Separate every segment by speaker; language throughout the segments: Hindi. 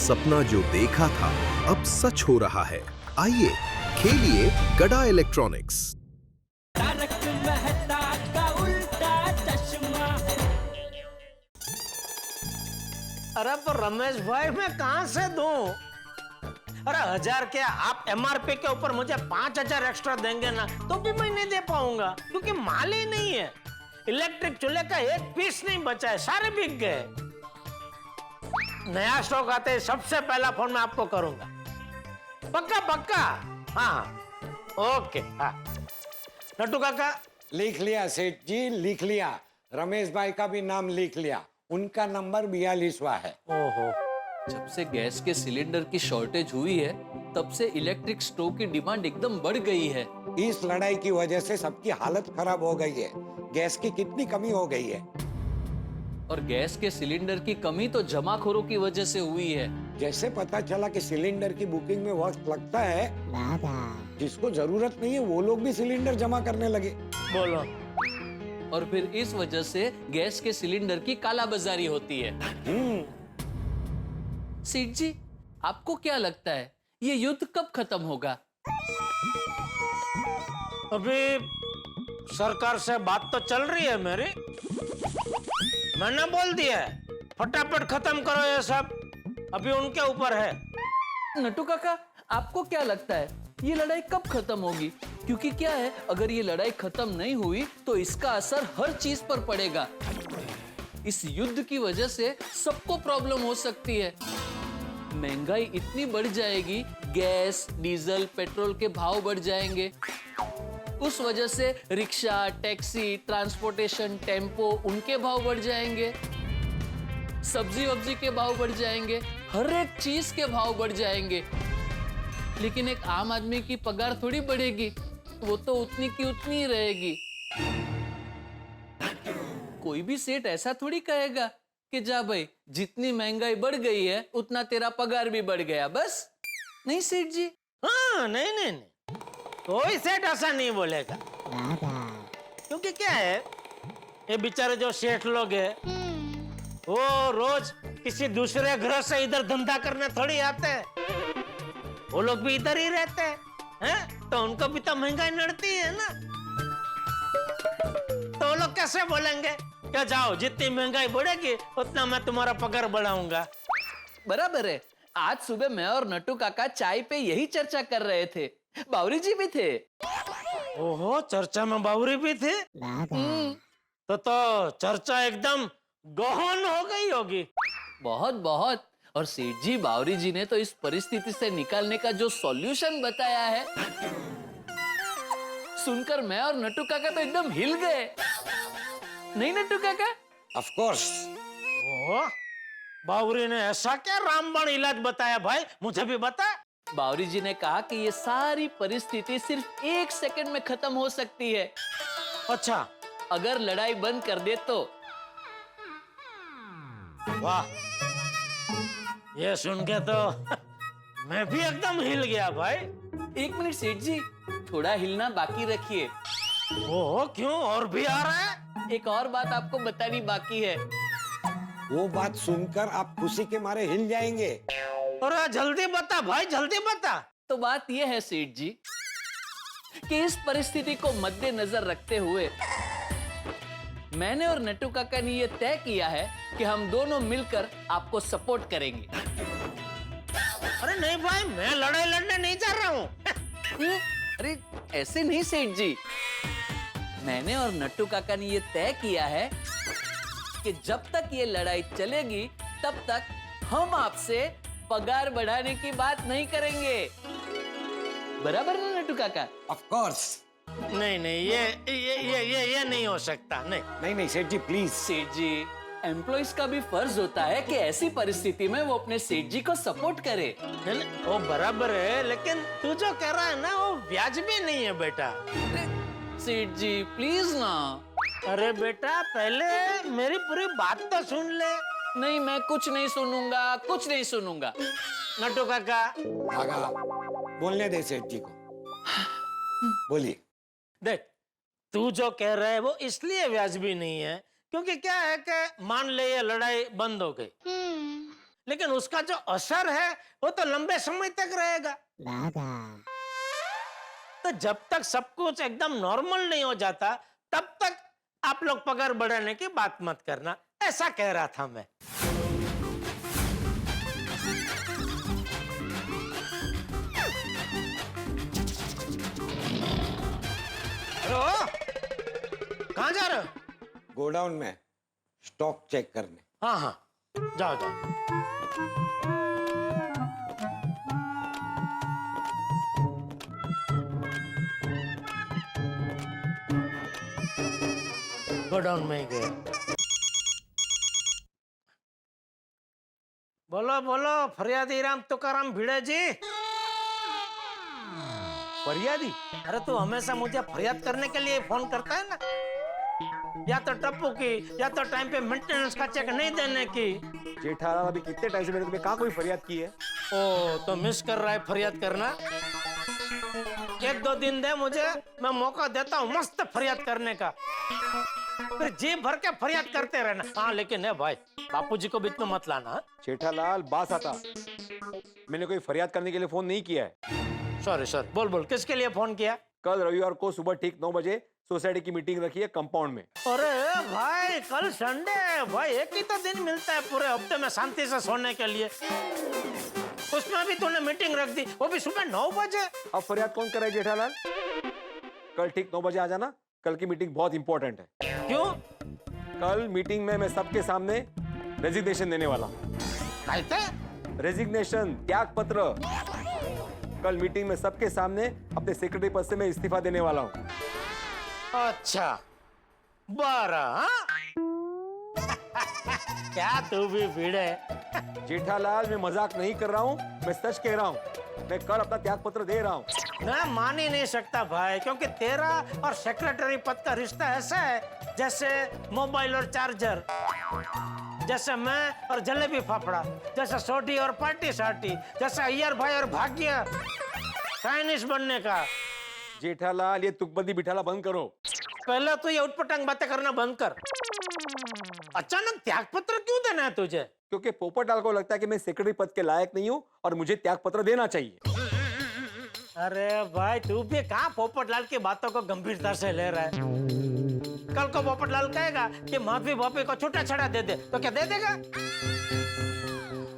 Speaker 1: सपना जो देखा था अब सच हो रहा है। आइए खेलिए गड़ा इलेक्ट्रॉनिक्स।
Speaker 2: तारक मेहता का उल्टा चश्मा।
Speaker 3: अरे पर रमेश भाई मैं कहां से दूं? अरे 1000 क्या आप एमआरपी के ऊपर मुझे 5000 एक्स्ट्रा देंगे ना तो भी मैं नहीं दे पाऊंगा क्योंकि माल ही नहीं है। इलेक्ट्रिक चूल्हे का एक पीस नहीं बचा है, सारे बिक गए। नया स्टॉक आते ही सबसे पहला फोन मैं आपको करूंगा। पक्का पक्का। हाँ ओके। हाँ नट्टू काका
Speaker 4: लिख लिया सेठ जी, लिख लिया। रमेश भाई का भी नाम लिख लिया, उनका नंबर 42वां है।
Speaker 3: ओहो,
Speaker 5: जब से गैस के सिलेंडर की शॉर्टेज हुई है तब से इलेक्ट्रिक स्टोव की डिमांड एकदम बढ़ गई है।
Speaker 4: इस लड़ाई की वजह से सबकी हालत खराब हो गई है। गैस की कितनी कमी हो गई है।
Speaker 5: और गैस के सिलेंडर की कमी तो जमाखोरों की वजह से हुई है।
Speaker 4: जैसे पता चला कि सिलेंडर की बुकिंग में वक्त लगता है, जिसको जरूरत नहीं है वो लोग भी सिलेंडर जमा करने लगे।
Speaker 3: बोलो।
Speaker 5: और फिर इस वजह से गैस के सिलेंडर की कालाबाजारी होती है। सेठ जी, आपको क्या लगता है ये युद्ध कब खत्म होगा?
Speaker 3: अभी सरकार से बात तो चल रही है मेरी, मैंने बोल दिया है फटाफट खत्म करो ये सब, अभी उनके ऊपर है।
Speaker 5: नट्टू काका, आपको क्या लगता है ये लड़ाई कब खत्म होगी? क्योंकि क्या है, अगर ये लड़ाई खत्म नहीं हुई तो इसका असर हर चीज पर पड़ेगा। इस युद्ध की वजह से सबको प्रॉब्लम हो सकती है। महंगाई इतनी बढ़ जाएगी, गैस, डीजल, पेट्रोल के भाव बढ़ जाएंगे। उस वजह से रिक्शा, टैक्सी, ट्रांसपोर्टेशन, टेम्पो, उनके भाव बढ़ जाएंगे। सब्जी वब्जी के भाव बढ़ जाएंगे, हर एक चीज के भाव बढ़ जाएंगे। लेकिन एक आम आदमी की पगार थोड़ी बढ़ेगी, वो तो उतनी की उतनी ही रहेगी। कोई भी सेठ ऐसा थोड़ी कहेगा कि जा भाई, जितनी महंगाई बढ़ गई है उतना तेरा पगार भी बढ़ गया, बस। नहीं सेठ जी।
Speaker 3: हाँ नहीं नहीं नहीं, कोई सेठ ऐसा नहीं बोलेगा। क्योंकि क्या है, ये बेचारे जो सेठ लोग हैं वो रोज किसी दूसरे ग्रह से इधर धंधा करने थोड़ी आते हैं। वो लोग भी इधर ही रहते हैं, तो उनको भी तो महंगाई नड़ती है ना। तो वो लोग कैसे बोलेंगे क्या जाओ जितनी महंगाई बढ़ेगी उतना मैं तुम्हारा पगार बढ़ाऊंगा।
Speaker 5: बराबर है। आज सुबह मैं और नट्टू काका चाय पे यही चर्चा कर रहे थे। बावरी जी भी थे।
Speaker 3: ओहो, चर्चा में बावरी भी थे। तो चर्चा एकदम गहन हो गई होगी।
Speaker 5: बहुत बहुत। और सेठ जी, बावरी जी ने तो इस परिस्थिति से निकालने का जो सॉल्यूशन बताया है, सुनकर मैं और नट्टू काका तो एकदम हिल गए। नहीं नट्टू काका?
Speaker 4: Of course.
Speaker 3: ओह, बावरी ने ऐसा क्या रामबाण इलाज बताया भाई, मुझे भी बता।
Speaker 5: बावरी जी ने कहा कि ये सारी परिस्थिति सिर्फ 1 सेकंड में खत्म हो सकती है।
Speaker 3: अच्छा,
Speaker 5: अगर लड़ाई बंद कर दे तो।
Speaker 3: वाह, ये सुन के तो मैं भी एकदम हिल गया भाई।
Speaker 5: 1 मिनट सेठ जी, थोड़ा हिलना बाकी रखिए।
Speaker 3: ओह, क्यों, और भी आ रहा है?
Speaker 5: एक और बात आपको बतानी बाकी है।
Speaker 4: वो बात सुनकर आप खुशी के मारे हिल जाएंगे।
Speaker 3: अरे जल्दी बता भाई, जल्दी बता।
Speaker 5: तो बात यह है सेठ जी कि इस परिस्थिति को मद्देनजर रखते हुए मैंने और नट्टू काका ने यह तय किया है कि हम दोनों मिलकर आपको सपोर्ट करेंगे।
Speaker 3: अरे नहीं भाई, मैं लड़ाई लड़ने नहीं जा रहा हूँ।
Speaker 5: अरे ऐसे नहीं सेठ जी, मैंने और नट्टू काका ने यह तय किया है कि जब तक ये लड़ाई चलेगी तब तक हम आपसे पगार बढ़ाने की बात नहीं करेंगे। बराबर ना नट्टू काका?
Speaker 4: Of course.
Speaker 3: नहीं नहीं, ये नहीं हो सकता। नहीं
Speaker 4: नहीं सेठ जी प्लीज।
Speaker 5: सेठ जी, एम्प्लॉइज का भी फर्ज होता है कि ऐसी परिस्थिति में वो अपने सेठ जी को सपोर्ट करे।
Speaker 3: वो बराबर है, लेकिन तू जो कह रहा है ना वो वाजिबी नहीं है बेटा।
Speaker 5: सेठ जी प्लीज ना।
Speaker 3: अरे बेटा, पहले मेरी पूरी बात तो सुन ले।
Speaker 5: नहीं, मैं कुछ नहीं सुनूंगा, कुछ नहीं सुनूंगा।
Speaker 3: नट्टू काका,
Speaker 4: आगा बोलने दे सेठ जी को, बोलिए।
Speaker 3: देख, तू जो कह रहा है वो इसलिए वाजिबी नहीं है क्योंकि क्या है कि मान ले ये लड़ाई बंद हो गई, लेकिन उसका जो असर है वो तो लंबे समय तक रहेगा। तो जब तक सब कुछ एकदम नॉर्मल नहीं हो जाता तब तक आप लोग पगार बढ़ाने की बात मत करना, ऐसा कह रहा था मैं। हेलो, कहाँ जा रहे हो?
Speaker 4: गोडाउन में स्टॉक चेक करने।
Speaker 3: हाँ हाँ, जाओ जाओ। गोडाउन में ही गए। बोलो बोलो, फरियादी राम तुकाराम भिड़े जी।
Speaker 6: फरियादी?
Speaker 3: अरे तू हमेशा मुझे फरियाद करने के लिए फोन करता है ना, या तो टप्पू की या तो टाइम पे मेंटेनेंस का चेक नहीं देने की।
Speaker 6: जेठालाल, अभी कितने टाइम से मैंने तुम्हें कहा कोई फरियाद की है?
Speaker 3: ओ तो मिस कर रहा है फरियाद करना। एक दो दिन दे मुझे, मैं मौका देता हूँ मस्त फरियाद करने का, फिर जी भर के फरियाद करते रहना। हाँ लेकिन है भाई, बापूजी को बीच में मत लाना।
Speaker 6: जेठालाल, बात आता, मैंने कोई फरियाद करने के लिए फोन नहीं किया है।
Speaker 3: सॉरी सॉरी, बोल बोल, किसके लिए फोन किया?
Speaker 6: कल रविवार को सुबह ठीक 9 बजे सोसाइटी की मीटिंग रखी है कंपाउंड में।
Speaker 3: अरे भाई कल संडे है भाई, एक ही तो दिन मिलता है पूरे हफ्ते में शांति से सोने के लिए, उसमें भी तूने मीटिंग रख दी, वो भी सुबह 9 बजे।
Speaker 6: अब फरियाद कौन कर रहा है जेठालाल? कल ठीक 9 बजे आ जाना, कल की मीटिंग बहुत इंपॉर्टेंट है।
Speaker 3: क्यों?
Speaker 6: कल मीटिंग में मैं सबके सामने रेजिग्नेशन देने वाला हूँ।
Speaker 3: कहते?
Speaker 6: रेजिग्नेशन, त्याग पत्र। कल मीटिंग में सबके सामने अपने सेक्रेटरी पद से मैं इस्तीफा देने वाला हूँ।
Speaker 3: अच्छा 12? क्या तू भी भिड़े?
Speaker 6: जेठालाल, मैं मजाक नहीं कर रहा हूँ, मैं सच कह रहा हूँ। मैं कल अपना त्याग पत्र दे रहा हूँ।
Speaker 3: मैं मान ही नहीं सकता भाई, क्योंकि तेरा और सेक्रेटरी पद का रिश्ता ऐसा है जैसे मोबाइल और चार्जर, जैसे मैं और जलेबी फाफड़ा, जैसे सोटी और पार्टी साटी, जैसे अय्यर भाई और भाग्य चाइनीज बनने का।
Speaker 6: जेठालाल, ये तुकबंदी बिठाला बंद करो।
Speaker 3: पहले तो ये उटपटांग बातें करना बंद कर। अचानक त्याग पत्र क्यों देना है तुझे?
Speaker 6: क्योंकि पोपटलाल को लगता है कि मैं सेक्रेटरी पद के लायक नहीं हूँ और मुझे त्याग पत्र देना चाहिए।
Speaker 3: अरे भाई तू भी कहाँ पोपटलाल की बातों को गंभीरता से ले रहा है? कल को पोपटलाल कहेगा कि माफी बापी को छूटा छड़ा दे दे, तो क्या दे देगा?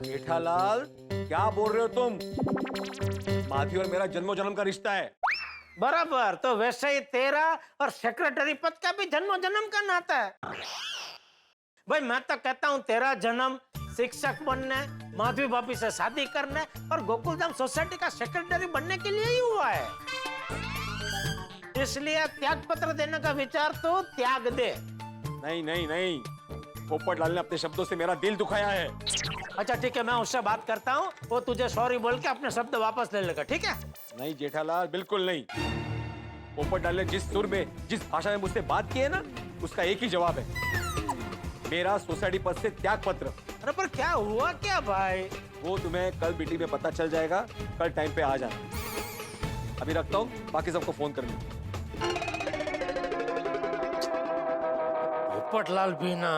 Speaker 6: जेठालाल, क्या बोल रहे हो तुम? माधवी और मेरा जन्मों जन्म का रिश्ता है।
Speaker 3: बराबर, तो वैसे ही तेरा और सेक्रेटरी पद का भी जन्मों जन्म का नाता है। भाई मैं तो कहता हूँ तेरा जन्म शिक्षक बनने, माधवी भाभी से शादी करने और गोकुलधाम सोसाइटी का सेक्रेटरी बनने के लिए ही हुआ है। इसलिए त्याग पत्र देने का विचार तो त्याग दे।
Speaker 6: नहीं नहीं नहीं, पोपटलाल ने अपने शब्दों से मेरा दिल दुखाया है।
Speaker 3: अच्छा ठीक है, मैं उससे बात करता हूँ, वो तुझे सॉरी बोल के अपने शब्द वापस ले लेगा, ठीक है?
Speaker 6: नहीं जेठालाल, बिल्कुल नहीं। पोपटलाल ने जिस सुर में, जिस भाषा में मुझसे बात की है ना, उसका एक ही जवाब है, मेरा सोसाइटी पद से त्याग पत्र।
Speaker 3: अरे पर क्या हुआ क्या भाई?
Speaker 6: वो तुम्हें कल मीटिंग में पता चल जाएगा, कल टाइम पे आ जाना। अभी रखता हूँ, बाकी सबको फोन कर लूँ।
Speaker 3: पोपटलाल भी ना।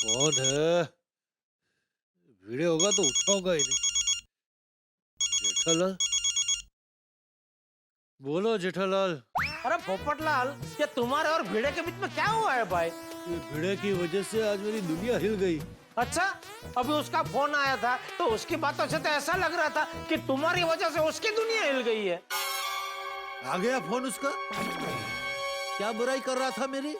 Speaker 7: कौन है? भिड़े होगा तो उठाऊंगा ही नहीं। जेठालाल, बोलो जेठालाल।
Speaker 3: अरे पोपटलाल, ये तुम्हारे और भिड़े के बीच में क्या हुआ है भाई?
Speaker 7: ये भिड़े की वजह से आज मेरी दुनिया हिल गई।
Speaker 3: अच्छा, अभी उसका फोन आया था तो उसकी बातों से तो ऐसा लग रहा था कि तुम्हारी वजह से उसकी दुनिया हिल गई है।
Speaker 7: आ गया फोन उसका? क्या बुराई कर रहा था मेरी?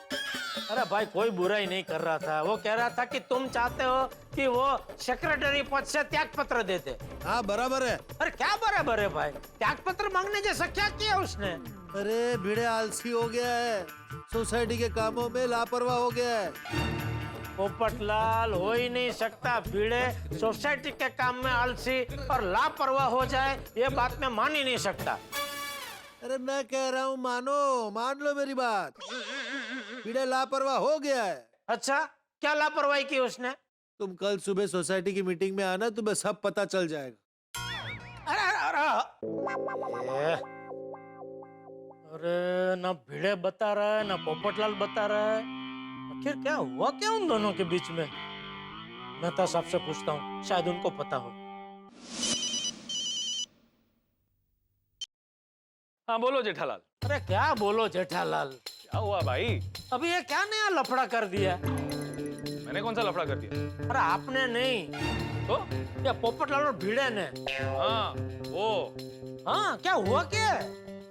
Speaker 3: अरे भाई कोई बुराई नहीं कर रहा था, वो कह रहा था कि तुम चाहते हो कि वो सेक्रेटरी पद से त्याग पत्र दे दे।
Speaker 7: हाँ बराबर है।
Speaker 3: अरे क्या बराबर है भाई, त्याग पत्र मांगने जैसा क्या किया उसने?
Speaker 7: अरे भिड़े आलसी हो गया है, सोसाइटी के कामों में लापरवाह हो गया है।
Speaker 3: पोपटलाल, हो ही नहीं सकता भिड़े सोसाइटी के काम में आलसी और लापरवाह हो जाए, ये बात मैं मान ही नहीं सकता।
Speaker 7: अरे मैं कह रहा हूँ मानो, मान लो मेरी बात। भिड़े लापरवाह हो गया है।
Speaker 3: अच्छा, क्या लापरवाही की उसने?
Speaker 7: तुम कल सुबह सोसाइटी की मीटिंग में आना, तुम्हें सब पता चल जाएगा।
Speaker 3: अरे अरे ना भिड़े बता रहा है ना पोपटलाल बता रहा है, आखिर क्या हुआ क्या उन दोनों के बीच में? मेहता साहब से पूछता हूँ, शायद उनको पता हो।
Speaker 6: हाँ बोलो जेठालाल।
Speaker 3: अरे क्या बोलो जेठालाल,
Speaker 6: क्या हुआ भाई?
Speaker 3: अभी ये क्या नया लफड़ा कर दिया?
Speaker 6: मैंने कौन सा लफड़ा कर दिया?
Speaker 3: अरे आपने नहीं
Speaker 6: तो
Speaker 3: ये पोपटलाल और भिड़े ने।
Speaker 6: हाँ वो
Speaker 3: हाँ क्या हुआ क्या?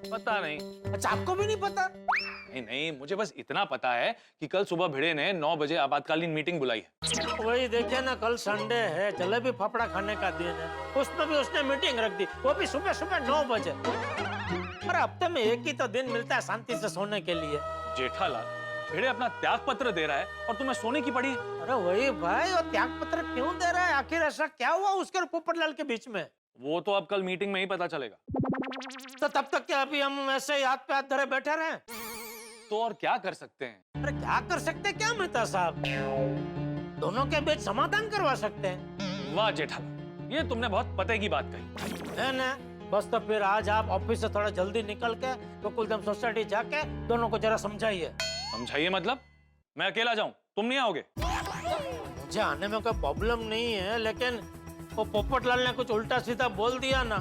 Speaker 6: पता नहीं।
Speaker 3: अच्छा आपको भी नहीं पता?
Speaker 6: नहीं नहीं, मुझे बस इतना पता है कि कल सुबह भिड़े ने 9 बजे आपातकालीन मीटिंग बुलाई है।
Speaker 3: वही देखिए ना, कल संडे है, जलेबी फाफड़ा खाने का दिन है, उसमें भी उसने मीटिंग रख दी, वो भी सुबह सुबह 9 बजे। अरे हफ्ते में एक ही तो दिन मिलता है शांति से सोने के लिए।
Speaker 6: जेठालाल, भिड़े अपना त्याग पत्र दे रहा है और तुम्हें सोने की पड़ी है।
Speaker 3: अरे वही भाई, और त्याग पत्र क्यों दे रहा है? आखिर ऐसा क्या हुआ उसके और पोपटलाल के बीच में?
Speaker 6: वो तो अब कल मीटिंग में ही पता चलेगा।
Speaker 3: तो तब तक क्या अभी हम ऐसे ही हाथ पे हाथ धरे बैठे रहे?
Speaker 6: तो और क्या कर सकते हैं?
Speaker 3: अरे क्या कर सकते क्या मेहता साहब, दोनों के बीच समाधान करवा सकते हैं।
Speaker 6: वाह जेठालाल, ये तुमने बहुत पते की बात कही।
Speaker 3: है ना? बस तो फिर आज आप ऑफिस से थोड़ा जल्दी निकल के गोकुलधाम सोसाइटी जाके दोनों को जरा समझाइए।
Speaker 6: समझाइए मतलब? मैं अकेला जाऊं, तुम नहीं आओगे?
Speaker 3: मुझे आने में कोई प्रॉब्लम नहीं है, लेकिन वो पोपटलाल ने कुछ उल्टा सीधा बोल दिया ना,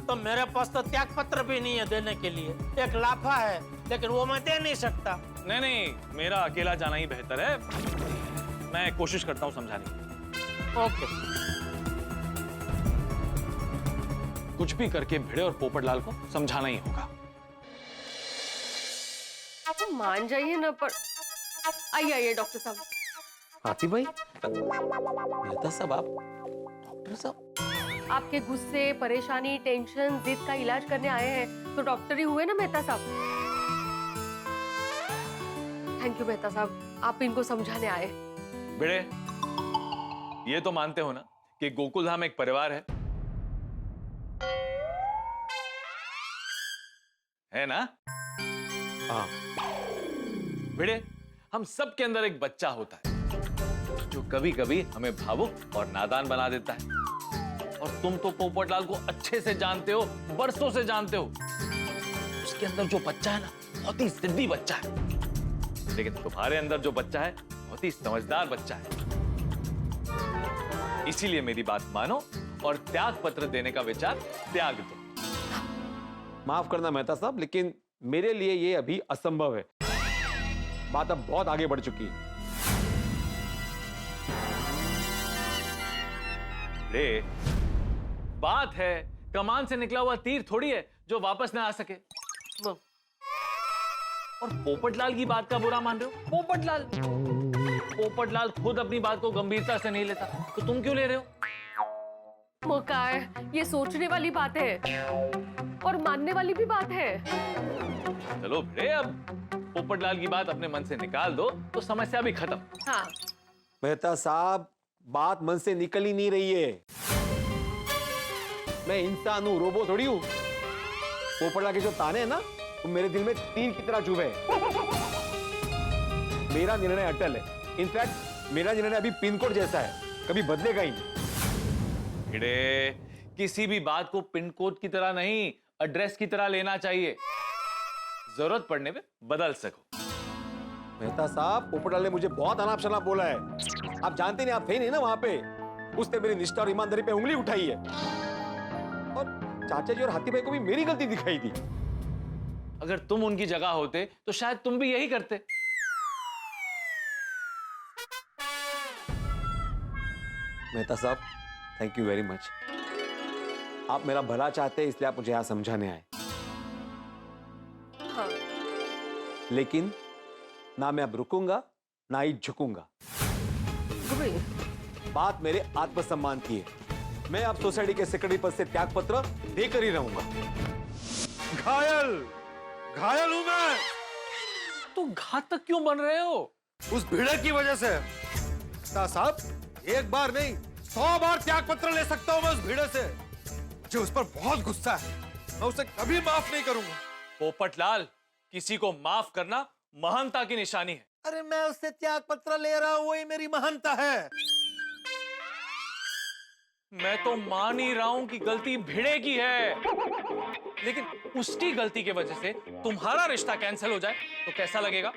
Speaker 3: तो मेरे पास तो त्याग पत्र भी नहीं है देने के लिए। एक लाफा है, लेकिन वो मैं दे नहीं सकता।
Speaker 6: नहीं नहीं, मेरा अकेला जाना ही बेहतर है। मैं कोशिश करता हूँ समझाने की।
Speaker 3: ओके।
Speaker 6: कुछ भी करके भिड़े और पोपटलाल को समझाना ही होगा।
Speaker 8: आप मान जाइए ना, पर आइए आइए डॉक्टर साहब।
Speaker 6: हाथी भाई, मेहता साहब, आप डॉक्टर साहब?
Speaker 8: आपके गुस्से, परेशानी, टेंशन, जिद का इलाज करने आए हैं, तो डॉक्टर ही हुए ना मेहता साहब। थैंक यू मेहता साहब, आप इनको समझाने आए।
Speaker 6: भिड़े, ये तो मानते हो ना कि गोकुलधाम एक परिवार है ना? हाँ। भिड़े, हम सब के अंदर एक बच्चा होता है जो कभी कभी हमें भावुक और नादान बना देता है। और तुम तो पोपटलाल को अच्छे से जानते हो, बरसों से जानते हो। उसके अंदर जो बच्चा है ना, बहुत ही जिद्दी बच्चा है। लेकिन तुम्हारे अंदर जो बच्चा है, बहुत ही समझदार बच्चा है। इसीलिए मेरी बात मानो और त्याग पत्र देने का विचार त्याग दो।
Speaker 9: माफ करना मेहता साहब, लेकिन मेरे लिए ये अभी असंभव है। बात अब बहुत आगे बढ़ चुकी है।
Speaker 6: रे, बात है कमान से निकला हुआ तीर थोड़ी है जो वापस ना आ सके। और पोपटलाल की बात का बुरा मान रहे हो? पोपटलाल खुद अपनी बात को गंभीरता से नहीं लेता, तो तुम क्यों ले रहे हो?
Speaker 8: मौका है, ये सोचने वाली बात है और मानने वाली भी बात है।
Speaker 6: चलो भिड़े, अब पोपटलाल की बात अपने मन से निकाल दो तो समस्या भी खत्म।
Speaker 8: हाँ।
Speaker 9: मेहता साहब, बात मन से निकल ही नहीं रही है। मैं इंसान हूं, रोबो थोड़ी हूं। पोपटलाल के जो ताने हैं ना, वो मेरे दिल में तीर की तरह चुभे। मेरा निर्णय अटल है। इनफैक्ट मेरा निर्णय अभी पिन कोड जैसा है, कभी बदलेगा ही नहीं।
Speaker 6: भिड़े, किसी भी बात को पिन कोड की तरह नहीं, एड्रेस की तरह लेना चाहिए। जरूरत पड़ने पे बदल सको।
Speaker 9: मेहता साहब, पोपटलाल ने मुझे बहुत अनाप शनाप बोला है। आप जानते नहीं, आप थे नहीं ना वहां पे। उसने मेरी निष्ठा और ईमानदारी पे उंगली उठाई है। और चाचा जी और हाथी भाई को भी मेरी गलती दिखाई दी।
Speaker 6: अगर तुम उनकी जगह होते तो शायद तुम भी यही करते।
Speaker 9: मेहता साहब, थैंक यू वेरी मच। आप मेरा भला चाहते हैं, इसलिए आप मुझे यहां समझाने आए।
Speaker 8: हाँ।
Speaker 9: लेकिन ना मैं अब रुकूंगा, ना ही झुकूंगा। बात मेरे आत्मसम्मान की है। मैं अब सोसाइटी के सेक्रेटरी पद से त्याग पत्र देकर ही रहूंगा।
Speaker 7: घायल हूं मैं
Speaker 6: तो घातक क्यों बन रहे हो?
Speaker 7: उस भिड़े की वजह से। साहब, एक बार नहीं 100 बार त्याग पत्र ले सकता हूं मैं उस भिड़े से, जो उस पर बहुत गुस्सा है। मैं उसे कभी माफ नहीं करूंगा।
Speaker 6: पोपटलाल, किसी को माफ करना महानता की निशानी है।
Speaker 7: अरे मैं उससे त्याग पत्र ले रहा हूं, वही मेरी महानता है।
Speaker 6: मैं तो मान ही रहा हूं कि गलती भिड़े की है, लेकिन उसकी गलती की वजह से तुम्हारा रिश्ता कैंसिल हो जाए तो कैसा लगेगा?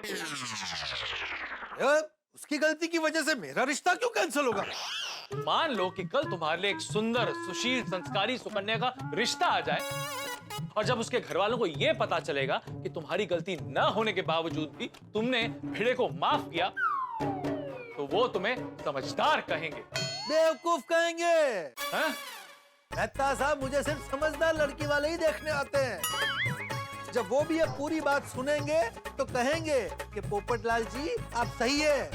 Speaker 7: उसकी गलती की वजह से मेरा रिश्ता क्यों कैंसिल होगा?
Speaker 6: मान लो कि कल तुम्हारे लिए एक सुंदर, सुशील, संस्कारी सुकन्या का रिश्ता आ जाए और जब उसके घर वालों को यह पता चलेगा कि तुम्हारी गलती न होने के बावजूद भी तुमने भिड़े को माफ किया, तो वो तुम्हें समझदार कहेंगे।
Speaker 7: बेवकूफ कहेंगे।
Speaker 6: हाँ?
Speaker 7: मेहता साहब, मुझे सिर्फ समझदार लड़की वाले ही देखने आते हैं। जब वो भी ये पूरी बात सुनेंगे तो कहेंगे कि पोपटलाल जी आप सही है,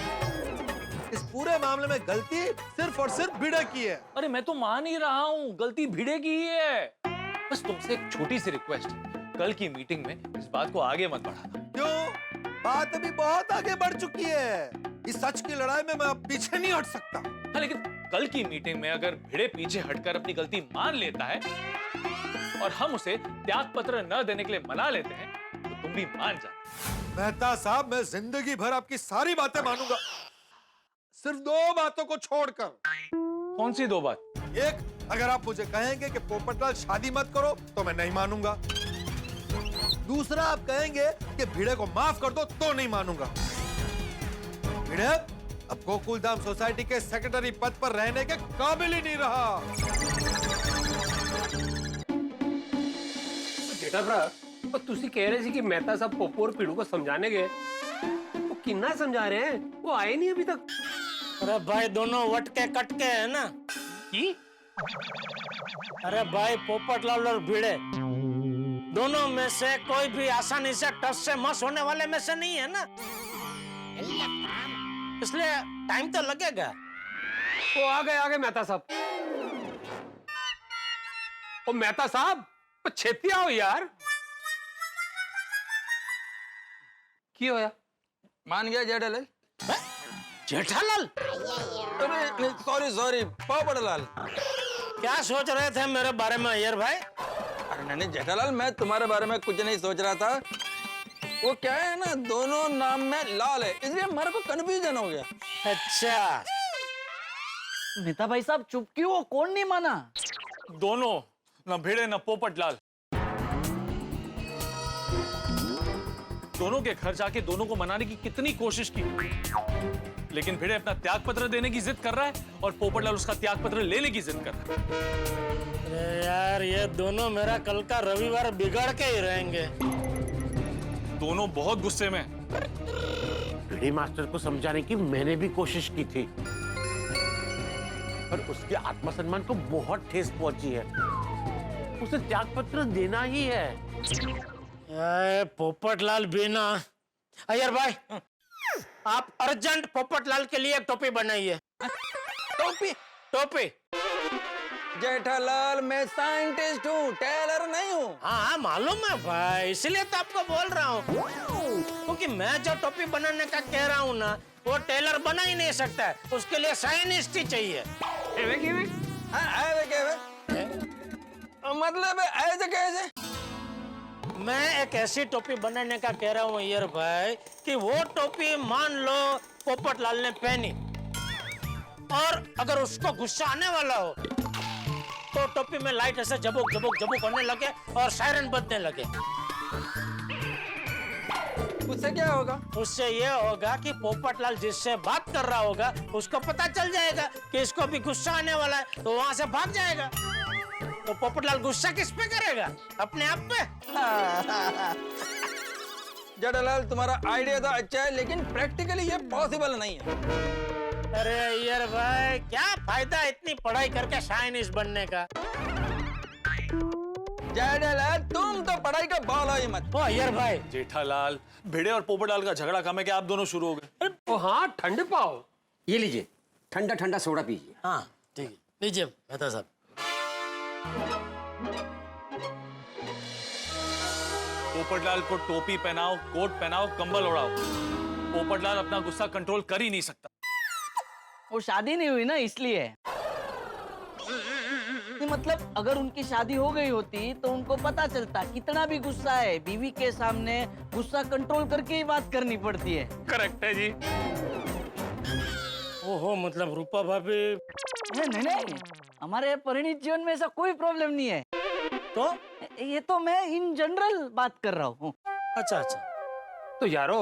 Speaker 7: इस पूरे मामले में गलती सिर्फ और सिर्फ भिड़े की है।
Speaker 6: अरे मैं तो मान ही रहा हूं, गलती भिड़े की ही है। बस तुमसे एक छोटी सी रिक्वेस्ट, कल की मीटिंग में इस बात को आगे मत बढ़ाना।
Speaker 7: क्यों? बात अभी बहुत आगे बढ़ चुकी है। इस सच की लड़ाई में मैं अब पीछे नहीं हट सकता।
Speaker 6: हाँ, लेकिन कल की मीटिंग में अगर भिड़े पीछे हटकर अपनी गलती मान लेता है और हम उसे त्याग पत्र न देने के लिए मना लेते हैं, तो तुम भी मान जाना।
Speaker 7: मेहता साहब, मैं जिंदगी भर आपकी सारी बातें मानूंगा, सिर्फ 2 बातों को छोड़कर।
Speaker 6: कौन सी 2 बात?
Speaker 7: एक, अगर आप मुझे कहेंगे कि पोपटलाल शादी मत करो तो मैं नहीं मानूंगा। दूसरा, आप कहेंगे कि भिड़े को माफ कर दो तो नहीं मानूंगा। भिड़े अब गोकुलधाम सोसाइटी के सेक्रेटरी पद पर रहने के काबिल ही नहीं रहा।
Speaker 10: जेठा भरा, पर तुसी कह रहे थे कि मेहता साहब पोपो और पीड़ू को समझाने गए, वो कितना समझा रहे हैं? वो आए नहीं अभी तक।
Speaker 3: अरे भाई, दोनों वटके कटके है ना।
Speaker 10: की?
Speaker 3: अरे भाई, पोपटलाल और भिड़े दोनों में से कोई भी आसानी से टस से मस होने वाले में से नहीं है ना, इसलिए टाइम तो लगेगा।
Speaker 10: वो आ गए मेहता साहब। ओ मेहता साहब, छेती आओ यार। की होया?
Speaker 11: मान गया जेठालाल?
Speaker 3: जेठालाल?
Speaker 11: अरे सॉरी पोपटलाल।
Speaker 3: क्या सोच रहे थे मेरे बारे में अय्यर भाई?
Speaker 11: अरे नहीं जेठालाल, मैं तुम्हारे बारे में कुछ नहीं सोच रहा था। वो क्या है ना, दोनों नाम में लाल है, इसलिए हमारे को कंफ्यूजन हो गया।
Speaker 3: अच्छा,
Speaker 5: नेता भाई साहब चुप क्यों हो? कौन नहीं माना?
Speaker 6: दोनों, न भिड़े न पोपटलाल। दोनों के घर जाके दोनों को मनाने की कितनी कोशिश की, लेकिन भिड़े अपना त्याग पत्र देने की जिद कर रहा है और पोपटलाल उसका त्याग पत्र लेने की जिद कर रहा है।
Speaker 3: अरे यार, ये दोनों मेरा कल का रविवार बिगाड़ के ही रहेंगे।
Speaker 6: दोनों बहुत गुस्से में।
Speaker 10: भिड़ी मास्टर को समझाने की मैंने भी कोशिश की थी, पर उसके आत्मसम्मान को बहुत ठेस पहुंची है। उसे त्याग पत्र देना ही है।
Speaker 3: पोपटलाल बिना। अय्यर भाई, आप अर्जेंट पोपटलाल के लिए एक टोपी बनाइए। टोपी?
Speaker 11: जेठालाल, मैं साइंटिस्ट हूँ, टेलर नहीं हूँ।
Speaker 3: हाँ, मालूम है भाई, इसलिए तो आपको बोल रहा हूँ, क्योंकि मैं जो टोपी बनाने का कह रहा हूँ ना, वो टेलर बना ही नहीं सकता है, उसके लिए साइंटिस्ट ही चाहिए।
Speaker 11: मतलब ऐसे कैसे?
Speaker 3: मैं एक ऐसी टोपी बनाने का कह रहा हूँ अय्यर भाई कि वो टोपी मान लो पोपटलाल ने पहनी और अगर उसको गुस्सा आने वाला हो तो टोपी में लाइट ऐसे जबुक जबुक जबुक होने लगे और सायरन बजने लगे।
Speaker 11: उससे क्या होगा?
Speaker 3: उससे ये होगा कि पोपटलाल जिससे बात कर रहा होगा उसको पता चल जाएगा कि इसको भी गुस्सा आने वाला है, तो वहां से भाग जाएगा। तो पोपटलाल गुस्सा किस पे करेगा? अपने आप पे।
Speaker 11: जेठालाल, तुम्हारा आइडिया तो अच्छा है, लेकिन प्रैक्टिकली ये पॉसिबल नहीं है।
Speaker 3: अरे अय्यर भाई, क्या फायदा इतनी पढ़ाई करके साइंटिस्ट बनने का?
Speaker 11: जेठालाल, तुम तो पढ़ाई का बाल ही मत।
Speaker 3: ओ अय्यर भाई,
Speaker 6: जेठालाल, भिड़े और पोपटलाल का झगड़ा कम है कि आप दोनों शुरू हो गए?
Speaker 10: ओ हाँ, ठंड पाओ।
Speaker 12: ये लीजिए, ठंडा ठंडा सोडा पीजिए।
Speaker 3: हाँ ठीक है, लीजिए मेहता साहब।
Speaker 6: पोपटलाल को टोपी पहनाओ, कोट पहनाओ, कंबल ओढ़ाओ। पोपटलाल अपना गुस्सा कंट्रोल कर ही नहीं सकता।
Speaker 5: वो शादी नहीं हुई ना, इसलिए। मतलब अगर उनकी शादी हो गई होती तो उनको पता चलता कितना भी गुस्सा है, बीवी के सामने गुस्सा कंट्रोल करके ही बात करनी पड़ती है।
Speaker 6: करेक्ट है जी।
Speaker 3: ओहो, मतलब रूपा भाभी?
Speaker 5: नहीं, हमारे परिणीत जीवन में ऐसा कोई प्रॉब्लम नहीं है।
Speaker 3: तो
Speaker 13: ये तो मैं इन जनरल बात कर रहा हूँ।
Speaker 3: अच्छा अच्छा।
Speaker 10: तो यारो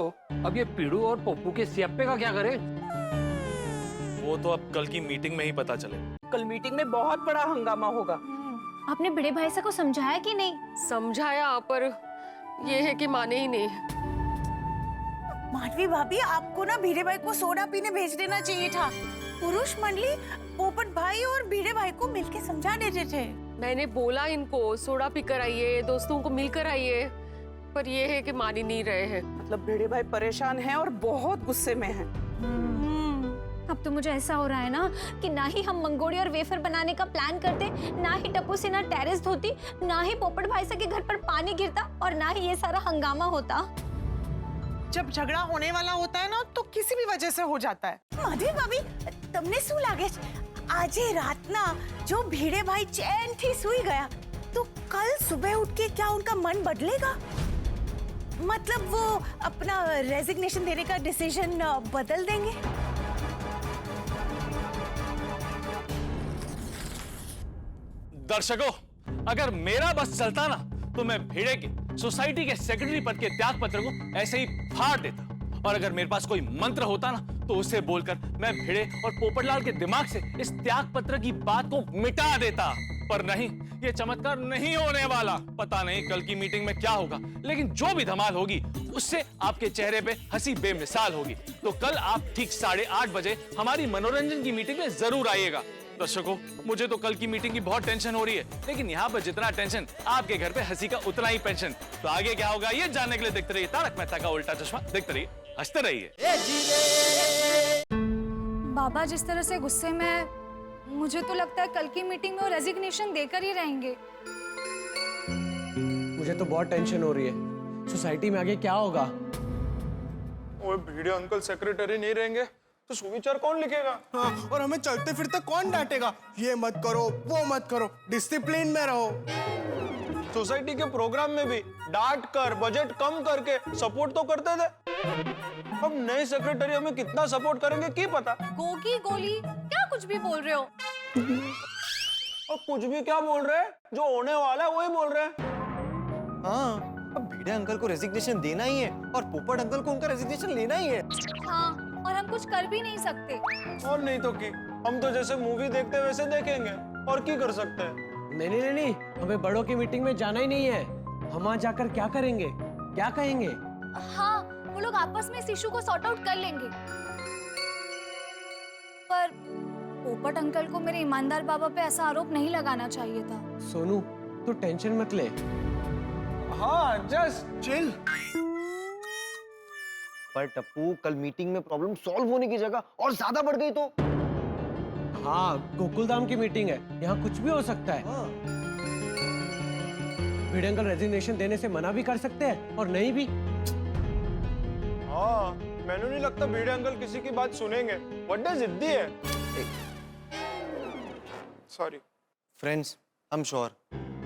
Speaker 10: अब ये पीड़ू और पप्पू के सियाप्पे का क्या करें?
Speaker 6: वो तो अब कल की मीटिंग में ही पता चले।
Speaker 13: कल मीटिंग में बहुत बड़ा हंगामा होगा।
Speaker 14: आपने बड़े भाई से को समझाया कि नहीं?
Speaker 8: समझाया, पर ये है कि माने ही नहीं।
Speaker 15: माधवी भाभी, आपको ना भिड़े भाई को सोडा पीने भेज देना चाहिए था। पुरुष मंडली पोपट भाई और भिड़े भाई को मिलके समझा देते थे।
Speaker 8: मैंने बोला इनको सोडा पी कर आइए, दोस्तों को मिल कर आइए, पर ये है कि मान ही नहीं रहे हैं।
Speaker 13: मतलब भिड़े भाई परेशान हैं और बहुत गुस्से में हैं।
Speaker 14: अब तो मुझे ऐसा हो रहा है ना कि ना ही हम मंगोड़ी और वेफर बनाने का प्लान करते, ना ही टप्पू से ना टेरेस धोती, ना ही पोपट भाई से के घर पर पानी गिरता और ना ही ये सारा हंगामा होता।
Speaker 15: जब झगड़ा होने वाला होता है ना तो किसी भी वजह से हो जाता है। माधवी भाभी, तुमने શું લાગે આજે રાતના जो भिड़े भाई चैन थी सोई गया तो कल सुबह उठ के क्या उनका मन बदलेगा? मतलब वो अपना रेजिग्नेशन देने का डिसीजन बदल देंगे?
Speaker 6: दर्शकों, अगर मेरा बस चलता ना तो मैं भिड़े के सोसाइटी के सेक्रेटरी पद के त्याग पत्र को ऐसे ही फाड़ देता, और अगर मेरे पास कोई मंत्र होता ना तो उसे बोलकर मैं भिड़े और पोपटलाल के दिमाग से इस त्याग पत्र की बात को मिटा देता। पर नहीं, ये चमत्कार नहीं होने वाला। पता नहीं कल की मीटिंग में क्या होगा, लेकिन जो भी धमाल होगी उससे आपके चेहरे पे हंसी बेमिसाल होगी। तो कल आप ठीक 8:30 बजे हमारी मनोरंजन की मीटिंग में जरूर आइएगा। दर्शकों, मुझे तो कल की मीटिंग की बहुत टेंशन हो रही है, लेकिन यहाँ पर जितना टेंशन आपके घर पे हंसी का उतना ही पेंशन। तो आगे क्या होगा ये जानने के लिए देखते रहिए तारक मेहता का उल्टा चश्मा। देखते रहिए, हंसते रहिए।
Speaker 14: बाबा जिस तरह से गुस्से में, मुझे तो लगता है कल की मीटिंग में वो रेजिग्नेशन देकर ही रहेंगे।
Speaker 9: मुझे तो बहुत टेंशन हो रही है, सोसाइटी में आगे क्या होगा।
Speaker 7: ओए भिड़े अंकल सेक्रेटरी नहीं रहेंगे तो सुविचार कौन लिखेगा?
Speaker 16: हाँ, और हमें चलते फिरते कौन डांटेगा? ये मत करो, वो मत करो, डिसिप्लिन में रहो।
Speaker 9: सोसाइटी के प्रोग्राम में भी डांट कर, बजट कम करके सपोर्ट तो करते थे। अब नए सेक्रेटरी हमें कितना सपोर्ट करेंगे की पता।
Speaker 14: गोगी गोली क्या कुछ भी बोल रहे हो?
Speaker 9: और कुछ भी क्या बोल रहे हैं, जो होने वाला है वही बोल रहे हैं।
Speaker 16: हाँ, अब भिड़े अंकल को रेजिग्नेशन देना ही है और पोपट अंकल को उनका रेजिग्नेशन लेना ही है।
Speaker 14: हाँ, और हम कुछ कर भी नहीं सकते।
Speaker 9: और नहीं तो की, हम तो जैसे मूवी देखते वैसे देखेंगे, और की कर सकते हैं।
Speaker 17: नहीं, हमें बड़ों की मीटिंग में जाना ही नहीं है। हम वहाँ जाकर क्या करेंगे, क्या कहेंगे?
Speaker 14: हाँ, वो लोग आपस में इस इशू को सॉर्ट आउट कर लेंगे। पर पोपट अंकल को मेरे ईमानदार बाबा पे ऐसा आरोप नहीं लगाना चाहिए था।
Speaker 17: सोनू, तू टेंशन मत ले।
Speaker 9: हाँ, जस्ट
Speaker 16: चिल।
Speaker 12: पर टप्पू, कल मीटिंग में प्रॉब्लम सॉल्व होने की जगह और ज्यादा बढ़ गई तो?
Speaker 17: हाँ, गोकुलधाम की मीटिंग है, यहाँ कुछ भी हो सकता है। भिड़े अंकल रेजिग्नेशन देने से मना भी कर सकते हैं और नहीं भी।
Speaker 9: हाँ, मैंने नहीं लगता भिड़े अंकल किसी की बात सुनेंगे। बड़े जिद्दी है। Sorry
Speaker 16: friends, I am sure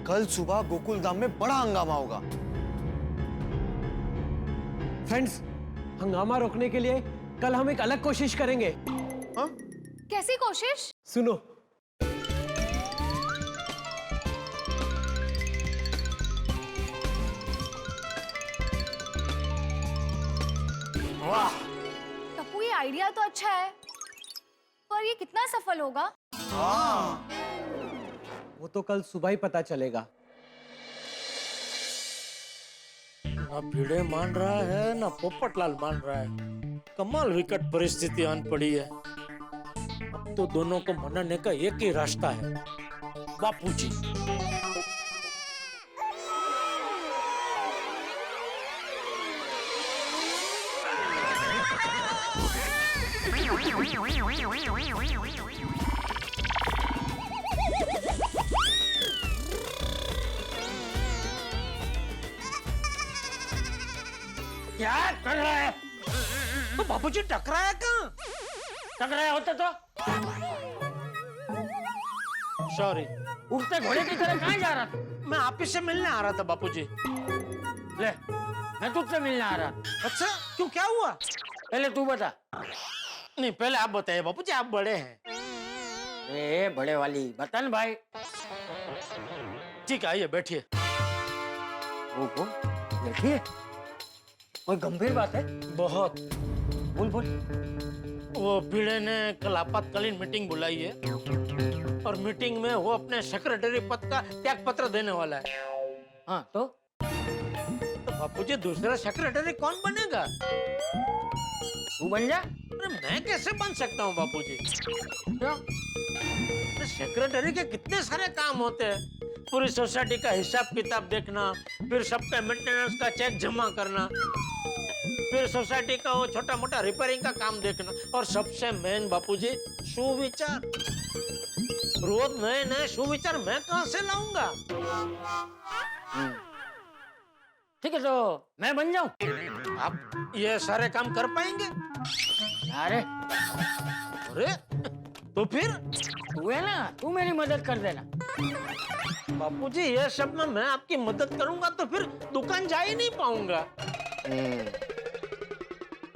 Speaker 16: कल सुबह गोकुलधाम में बड़ा हंगामा होगा।
Speaker 17: फ्रेंड्स, हंगामा रोकने के लिए कल हम एक अलग कोशिश करेंगे।
Speaker 16: हाँ?
Speaker 14: कैसी कोशिश?
Speaker 17: सुनो।
Speaker 14: वाह, टप्पू ये आइडिया तो अच्छा है, पर ये कितना सफल होगा?
Speaker 17: हाँ, वो तो कल सुबह ही पता चलेगा।
Speaker 3: ना भिड़े मान रहा है ना पोपटलाल मान रहा है। कमाल विकट परिस्थिति आन पड़ी है। अब तो दोनों को मनाने का एक ही रास्ता है, बापूजी। क्या कर रहा है? तो बापूजी टकराया कहाँ? टकराया होता तो? सॉरी, उठते घोड़े की तरह कहाँ जा रहा था? मैं आप ही से मिलने आ रहा था बापूजी। ले, मैं तुझसे मिलने आ रहा था। अच्छा, क्यों, क्या हुआ? पहले तू बता। नहीं, पहले आप बताइए बापूजी, आप बड़े हैं। ए बड़े वाली बता न भाई। ठीक है, आइए बैठिए।
Speaker 13: ओहो, देखिए कोई गंभीर बात है?
Speaker 3: बहुत।
Speaker 13: बोल बोल।
Speaker 3: वो भिड़े ने कल आपातकालीन मीटिंग बुलाई है और मीटिंग में वो अपने सेक्रेटरी पद का त्याग पत्र देने वाला है।
Speaker 13: हाँ तो
Speaker 3: बापूजी दूसरा सेक्रेटरी कौन बनेगा?
Speaker 13: तू बन जा।
Speaker 3: अरे मैं कैसे बन सकता हूँ बापूजी?
Speaker 13: क्यों?
Speaker 3: सेक्रेटरी के कितने सारे काम होते हैं। पूरी सोसाइटी का हिसाब किताब देखना, फिर सबका मेंटेनेंस का चेक जमा करना, फिर सोसाइटी का वो छोटा मोटा रिपेयरिंग का काम देखना, और सबसे मेन बापूजी सुविचार। रोज नए नए सुविचार मैं कहाँ से लाऊंगा?
Speaker 13: ठीक है तो मैं बन जाऊं?
Speaker 3: आप ये सारे काम कर पाएंगे?
Speaker 13: अरे
Speaker 3: अरे तो फिर
Speaker 13: तू है ना, तू मेरी मदद कर देना।
Speaker 3: बापूजी ये सब में मैं आपकी मदद करूंगा तो फिर दुकान जा ही नहीं पाऊंगा।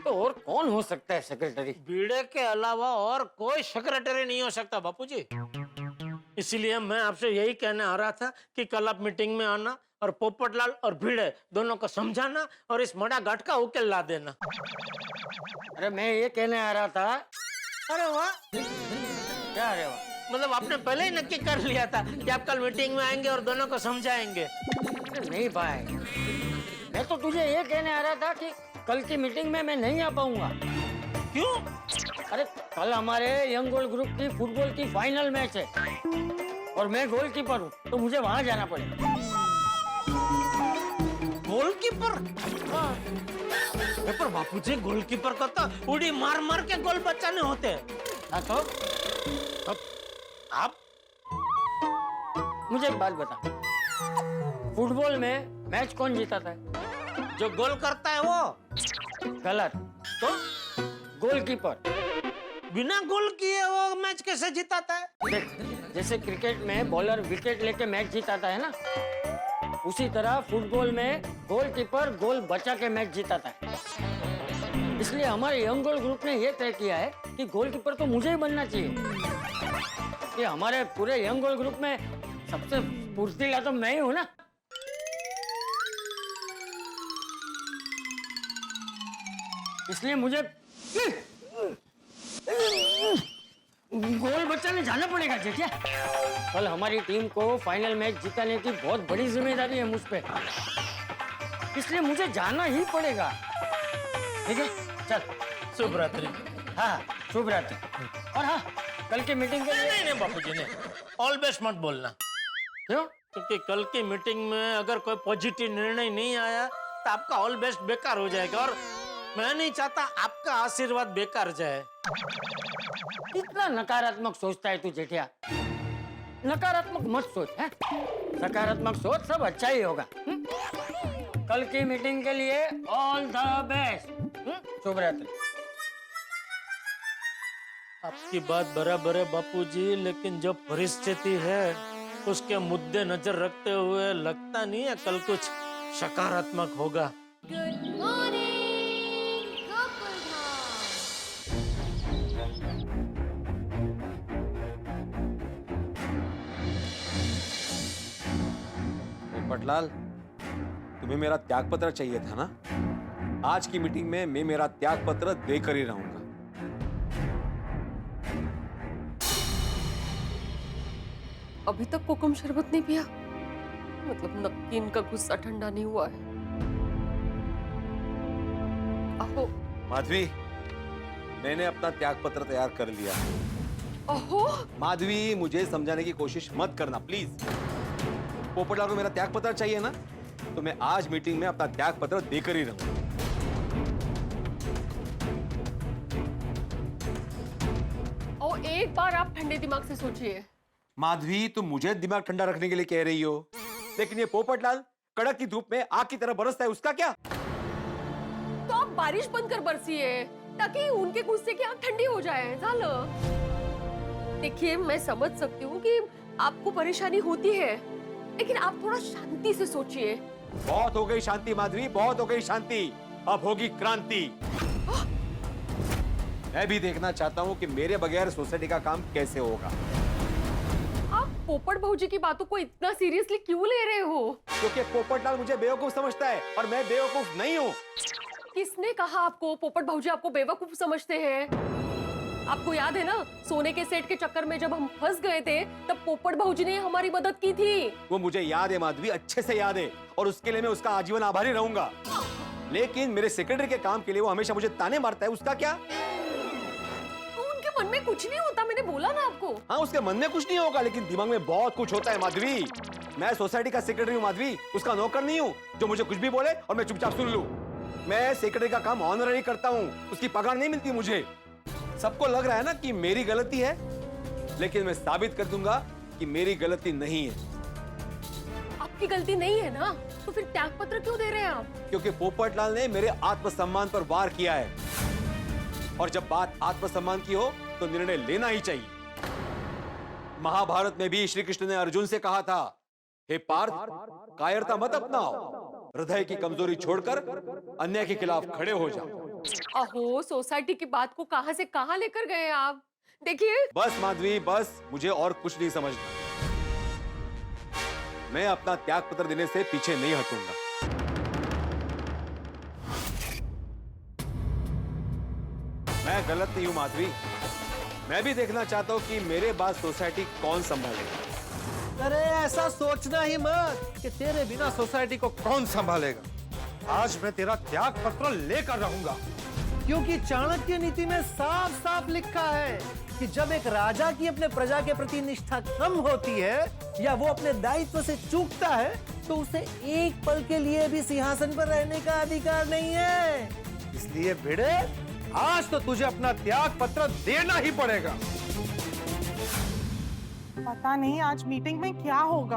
Speaker 13: तो और कौन हो सकता है सेक्रेटरी?
Speaker 3: भिड़े के अलावा और कोई सेक्रेटरी नहीं हो सकता बापूजी। इसीलिए मैं आपसे यही कहने आ रहा था कि कल आप मीटिंग में आना और पोपटलाल और भिड़े दोनों को समझाना और इस मड़ा घाट का उकेल ला देना।
Speaker 13: अरे मैं ये कहने आ रहा था।
Speaker 3: अरे वाह,
Speaker 13: क्या अरे वाह?
Speaker 3: मतलब आपने पहले ही नक्की कर लिया था कि आप कल मीटिंग में आएंगे और दोनों को समझाएंगे।
Speaker 13: नहीं भाई, मैं तो तुझे ये कहने आ रहा था कि कल की मीटिंग में मैं नहीं आ पाऊंगा।
Speaker 3: क्यों?
Speaker 13: अरे कल हमारे यंग गोल्ड ग्रुप की फुटबॉल की फाइनल मैच है और मैं गोलकीपर हूँ, तो मुझे वहां जाना पड़ेगा।
Speaker 3: गोलकीपर?
Speaker 13: हाँ।
Speaker 3: पर बापूजी गोलकीपर को तो उड़ी मार मार के गोल बचाने होते हैं।
Speaker 13: हाँ तो
Speaker 3: आप
Speaker 13: मुझे एक बात बता, फुटबॉल में मैच कौन जीताता है?
Speaker 3: जो गोल करता है वो।
Speaker 13: गलत।
Speaker 3: तो
Speaker 13: गोलकीपर।
Speaker 3: बिना गोल किए वो मैच कैसे जिताता है?
Speaker 13: देख, जैसे क्रिकेट में बॉलर विकेट लेके मैच जिताता है ना, उसी तरह फुटबॉल में गोलकीपर गोल बचा के मैच जिताता है। इसलिए हमारे यंग गोल ग्रुप ने यह तय किया है कि गोलकीपर तो मुझे ही बनना चाहिए। कि हमारे पूरे यंग गोल ग्रुप में सबसे फुर्तीला तो मैं ही हूं ना। इसलिए मुझे गोल बचाने जाना पड़ेगा जेठिया। कल हमारी टीम को फाइनल मैच जिताने की बहुत बड़ी जिम्मेदारी है मुझ पे, इसलिए मुझे जाना ही पड़ेगा। ठीक है, चल।
Speaker 3: शुभ रात्रि।
Speaker 13: हाँ, शुभ रात्रि। और हाँ, कल की मीटिंग के लिए
Speaker 3: नहीं बापूजी ने ऑल बेस्ट मत बोलना।
Speaker 13: क्यों?
Speaker 3: क्योंकि कल की मीटिंग में अगर कोई पॉजिटिव निर्णय नहीं आया तो आपका ऑल बेस्ट बेकार हो जाएगा, और मैं नहीं चाहता आपका आशीर्वाद बेकार जाए।
Speaker 13: इतना नकारात्मक सोचता है तू जेठिया। नकारात्मक मत सोच, है? सकारात्मक सोच, सब अच्छा ही होगा। कल की मीटिंग के लिए ऑल द बेस्ट। शुभ रात्रि।
Speaker 3: आपकी बात बराबर है बापूजी, लेकिन जो परिस्थिति है उसके मुद्दे नजर रखते हुए लगता नहीं है कल कुछ सकारात्मक होगा।
Speaker 9: पोपटलाल, तुम्हें मेरा त्याग पत्र चाहिए था ना? आज की मीटिंग में मैं मेरा त्याग पत्र देकर ही रहूंगा।
Speaker 8: अभी तक कोकम शरबत नहीं पिया? मतलब नमकीन का गुस्सा ठंडा नहीं हुआ है। अहो
Speaker 9: माधवी, मैंने अपना त्याग पत्र तैयार कर लिया।
Speaker 8: अहो
Speaker 9: माधवी, मुझे समझाने की कोशिश मत करना प्लीज। पोपटलाल को मेरा त्याग पत्र चाहिए ना, तो मैं आज मीटिंग में अपना त्याग पत्र देकर ही रहूंगा।
Speaker 8: और एक बार आप ठंडे दिमाग से सोचिए।
Speaker 9: माधवी, तुम मुझे दिमाग ठंडा रखने के लिए कह रही हो, लेकिन ये पोपटलाल कड़क की धूप में आग की तरह बरसता है, उसका क्या?
Speaker 8: तो आप बारिश बंद कर बरसिए ताकि उनके गुस्से की आग ठंडी हो जाए। झालं। देखिए, मैं समझ सकती हूँ कि आपको परेशानी होती है, लेकिन आप थोड़ा शांति से सोचिए।
Speaker 9: बहुत हो गई शांति माधवी, बहुत हो गई शांति। अब होगी क्रांति। मैं भी देखना चाहता हूँ कि मेरे बगैर सोसाइटी का काम कैसे होगा।
Speaker 8: आप पोपट भौजी की बातों को इतना सीरियसली क्यों ले रहे हो?
Speaker 9: क्योंकि पोपटलाल मुझे बेवकूफ समझता है और मैं बेवकूफ नहीं हूँ।
Speaker 8: किसने कहा आपको पोपट भौजी आपको बेवकूफ समझते हैं? आपको याद है ना, सोने के सेट के चक्कर में जब हम फंस गए थे तब पोपट भौजी ने हमारी मदद की थी।
Speaker 9: वो मुझे याद है माधवी, अच्छे से याद है, और उसके लिए मैं उसका आजीवन आभारी रहूंगा। लेकिन मेरे सेक्रेटरी के काम के लिए वो हमेशा मुझे ताने मारता है, उसका क्या?
Speaker 8: उनके मन में कुछ नहीं होता, मैंने बोला ना आपको।
Speaker 9: हाँ, उसके मन में कुछ नहीं होगा, लेकिन दिमाग में बहुत कुछ होता है माधवी। मैं सोसाइटी का सेक्रेटरी हूँ माधवी, उसका नौकर नहीं हूँ जो मुझे कुछ भी बोले और मैं चुपचाप सुन लूं। मैं सेक्रेटरी का काम ऑनररी करता हूँ, उसकी पगार नहीं मिलती मुझे। सबको लग रहा है ना कि मेरी गलती है, लेकिन मैं साबित कर दूंगा कि मेरी गलती नहीं है।
Speaker 8: आपकी गलती नहीं है ना, तो फिर त्याग पत्र क्यों दे रहे हैं आप?
Speaker 9: क्योंकि पोपटलाल ने मेरे आत्मसम्मान पर वार किया है, और जब बात आत्मसम्मान की हो तो निर्णय लेना ही चाहिए। महाभारत में भी श्री कृष्ण ने अर्जुन से कहा था, हे पार्थ, कायरता मत अपनाओ, हृदय की कमजोरी छोड़कर अन्याय के खिलाफ खड़े हो जाओ।
Speaker 8: अहो, सोसाइटी की बात को कहां से कहां लेकर गए आप? देखिए,
Speaker 9: बस माधवी बस, मुझे और कुछ नहीं समझना। मैं अपना त्याग पत्र देने से पीछे नहीं हटूंगा। मैं गलत नहीं हूं माधवी, मैं भी देखना चाहता हूं कि मेरे बाद सोसाइटी कौन संभालेगा।
Speaker 7: अरे ऐसा सोचना ही मत कि तेरे बिना सोसाइटी को कौन संभालेगा। आज मैं तेरा त्याग पत्र लेकर रहूंगा,
Speaker 17: क्योंकि चाणक्य नीति में साफ साफ लिखा है कि जब एक राजा की अपने प्रजा के प्रति निष्ठा कम होती है या वो अपने दायित्व से चूकता है तो उसे एक पल के लिए भी सिंहासन पर रहने का अधिकार नहीं है।
Speaker 7: इसलिए भिड़े, आज तो तुझे अपना त्याग पत्र देना ही पड़ेगा।
Speaker 15: पता नहीं आज मीटिंग में क्या होगा।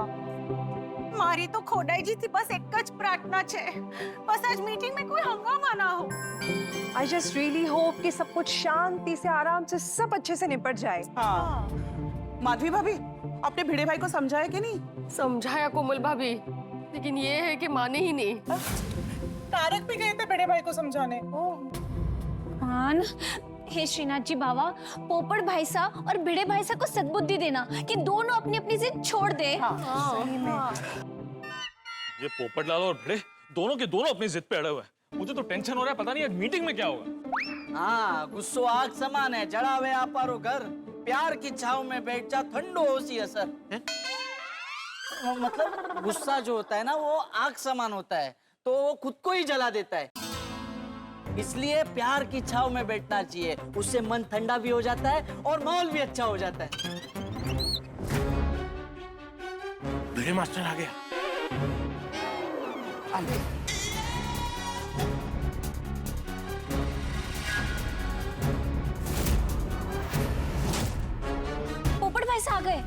Speaker 15: मारी तो खोडाई थी, बस एक ज प्रार्थना छे, बस आज मीटिंग में कोई हंगामा ना हो।
Speaker 18: I just really hope कि सब कुछ शांति से आराम से सब अच्छे से निपट जाए।
Speaker 15: हाँ। माधवी भाभी, आपने भिड़े भाई को समझाया कि नहीं?
Speaker 8: समझाया कोमल भाभी, लेकिन ये है कि माने ही नहीं।
Speaker 15: तारक भी गए थे भिड़े भाई को समझाने।
Speaker 14: मान, हे श्रीनाथ जी बाबा, पोपट भाई सा और भिड़े भाई सा को सद्बुद्धि देना कि दोनों अपनी अपनी जिद छोड़ दे।
Speaker 15: सही में।
Speaker 6: ये पोपटलाल और भिड़े दोनों के दोनों अपनी जिद पे अड़े हुए हैं। मुझे तो टेंशन हो रहा है, पता नहीं आज मीटिंग में क्या होगा।
Speaker 13: हाँ, गुस्सो आग समान है, जड़ावे आपारो घर, प्यार की छाव में बैठ जा, ठंडो होसी असर। मतलब गुस्सा जो होता है ना, वो आग समान होता है, तो वो खुद को ही जला देता है। इसलिए प्यार की छाव में बैठना चाहिए, उससे मन ठंडा भी हो जाता है और माहौल भी अच्छा हो जाता है।
Speaker 6: भिड़े मास्टर आ गया।
Speaker 14: पोपट भाई सा आ गए।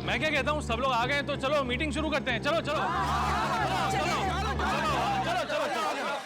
Speaker 6: मैं क्या कहता हूँ, सब लोग आ गए तो चलो मीटिंग शुरू करते हैं। चलो चलो चलो चलो चलो चलो।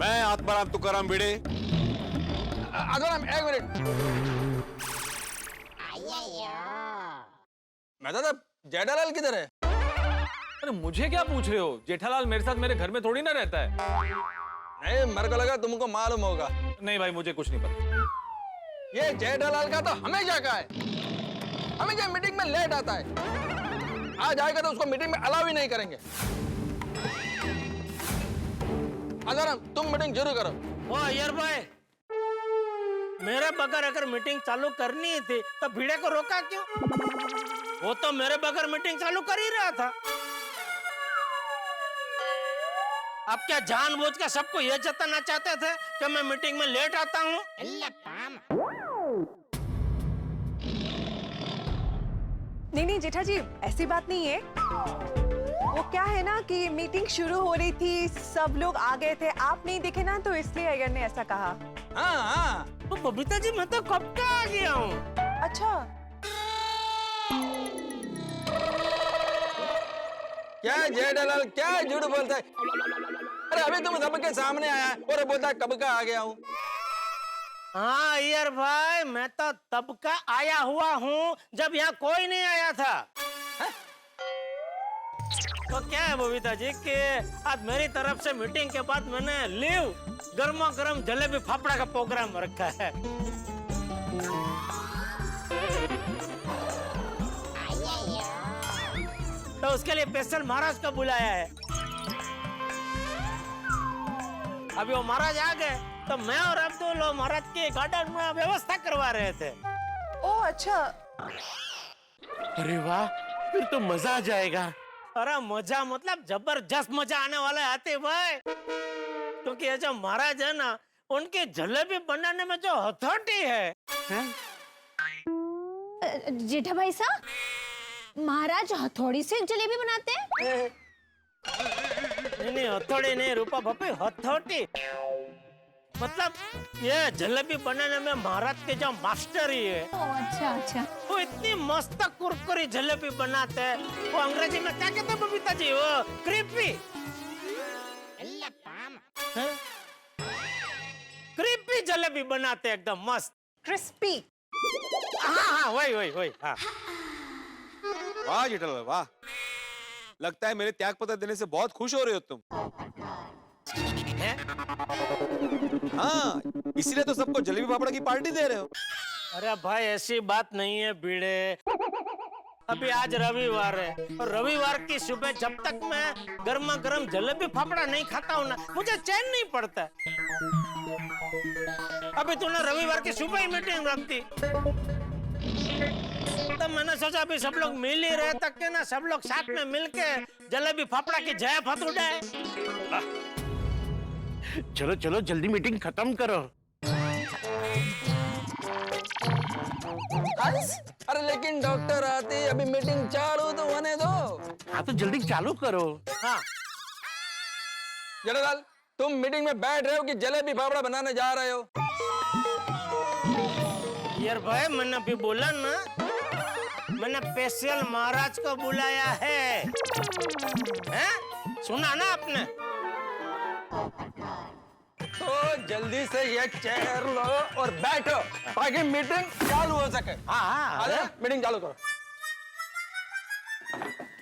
Speaker 9: मैं आत्माराम तुकाराम भिड़े।
Speaker 11: आत्माराम एक मिनट। मैं तो जेठालाल किधर है?
Speaker 6: अरे मुझे क्या पूछ रहे हो? जेठालाल मेरे साथ मेरे घर में थोड़ी ना रहता है।
Speaker 11: नहीं, मेरे को लगा तुमको मालूम होगा।
Speaker 6: नहीं भाई, मुझे कुछ नहीं पता।
Speaker 11: ये जेठालाल का तो हमेशा का है, हमेशा मीटिंग में लेट आता है। आज आएगा तो उसको मीटिंग में अलाउ ही नहीं करेंगे। आजाराम, तुम मीटिंग जरूर करो।
Speaker 3: ओ अय्यर भाई, मेरे बगैर अगर मीटिंग चालू करनी थी तो भिड़े को रोका क्यों? वो तो मेरे बगैर मीटिंग चालू कर ही रहा था। आप क्या जानबूझकर सबको ये जताना चाहते थे कि मैं मीटिंग में लेट आता हूँ?
Speaker 18: नहीं जेठा जी, ऐसी बात नहीं है। वो क्या है ना कि मीटिंग शुरू हो रही थी, सब लोग आ गए थे, आप नहीं दिखे ना, तो इसलिए अय्यर ने ऐसा कहा।
Speaker 11: हाँ,
Speaker 3: तो बबीता जी मैं तो कब का आ गया हूँ।
Speaker 18: अच्छा,
Speaker 11: क्या जेठालाल क्या झूठ बोलता है? अरे अभी तुम सबके सामने आया और बोलता है कब का आ गया हूँ।
Speaker 3: हाँ अय्यर भाई, मैं तो तब का आया हुआ हूँ जब यहाँ कोई नहीं आया था। तो क्या है बबीता जी कि आज मेरी तरफ से मीटिंग के बाद मैंने लीव गर्मा गर्म जलेबी फाफड़ा का प्रोग्राम रखा है। तो उसके लिए स्पेशल महाराज को बुलाया है। अभी वो महाराज आ गए तो मैं और अब्दुल महाराज के गार्डन में व्यवस्था करवा रहे थे।
Speaker 18: ओह अच्छा।
Speaker 3: अरे वाह, फिर तो मजा आ जाएगा। अरे मजा मतलब जबरदस्त मजा आने वाला है आते भाई, क्योंकि ये जो महाराज है ना, उनकी जलेबी बनाने में जो हथौड़ी है।
Speaker 14: जेठा भाई साहब, महाराज हथौड़ी से जलेबी बनाते हैं?
Speaker 3: नहीं हथौड़ी नहीं रूपा भाभी, हथौड़ी मतलब ये जलेबी बनाने में महाराज के जो मास्टर ही है।
Speaker 14: अच्छा अच्छा।
Speaker 3: वो इतनी मस्त कुरकुरी जलेबी बनाते हैं। वो अंग्रेजी में क्या कहते हैं बबीता जी? वो क्रिस्पी, क्रिस्पी जलेबी बनाते हैं, एकदम मस्त
Speaker 18: क्रिस्पी।
Speaker 3: हाँ वही वही वही। हाँ
Speaker 9: वाह जेठालाल वाह, लगता है मेरे त्याग पत्र देने से बहुत खुश हो रहे हो तुम। हाँ, इसीलिए तो सबको जलेबी फाफड़ा की पार्टी दे रहे हो।
Speaker 3: अरे भाई ऐसी बात नहीं है भिड़े। अभी आज रविवार है और रविवार की सुबह जब तक मैं गर्मा गर्म जलेबी फाफड़ा नहीं खाता हूँ ना, मुझे चैन नहीं पड़ता। अभी तूने रविवार की सुबह ही मीटिंग रख दी, तो मैंने सोचा अभी सब लोग मिल ही रहे तक के ना, सब लोग साथ में मिलके जलेबी फाफड़ा की जय फत उड़ाए। चलो चलो जल्दी मीटिंग खत्म करो।
Speaker 11: अरे लेकिन डॉक्टर आते अभी मीटिंग चालू तो होने दो।
Speaker 3: हाँ तो जल्दी चालू करो। हाँ
Speaker 11: जेठालाल, तुम मीटिंग में बैठ रहे हो कि जलेबी फाफड़ा बनाने जा रहे हो?
Speaker 3: यार भाई मैंने अभी बोला ना, मैंने स्पेशल महाराज को बुलाया है। सुना ना आपने?
Speaker 11: तो जल्दी से ये चेयर लो और बैठो ताकि मीटिंग चालू हो सके।
Speaker 3: हाँ
Speaker 11: मीटिंग चालू करो।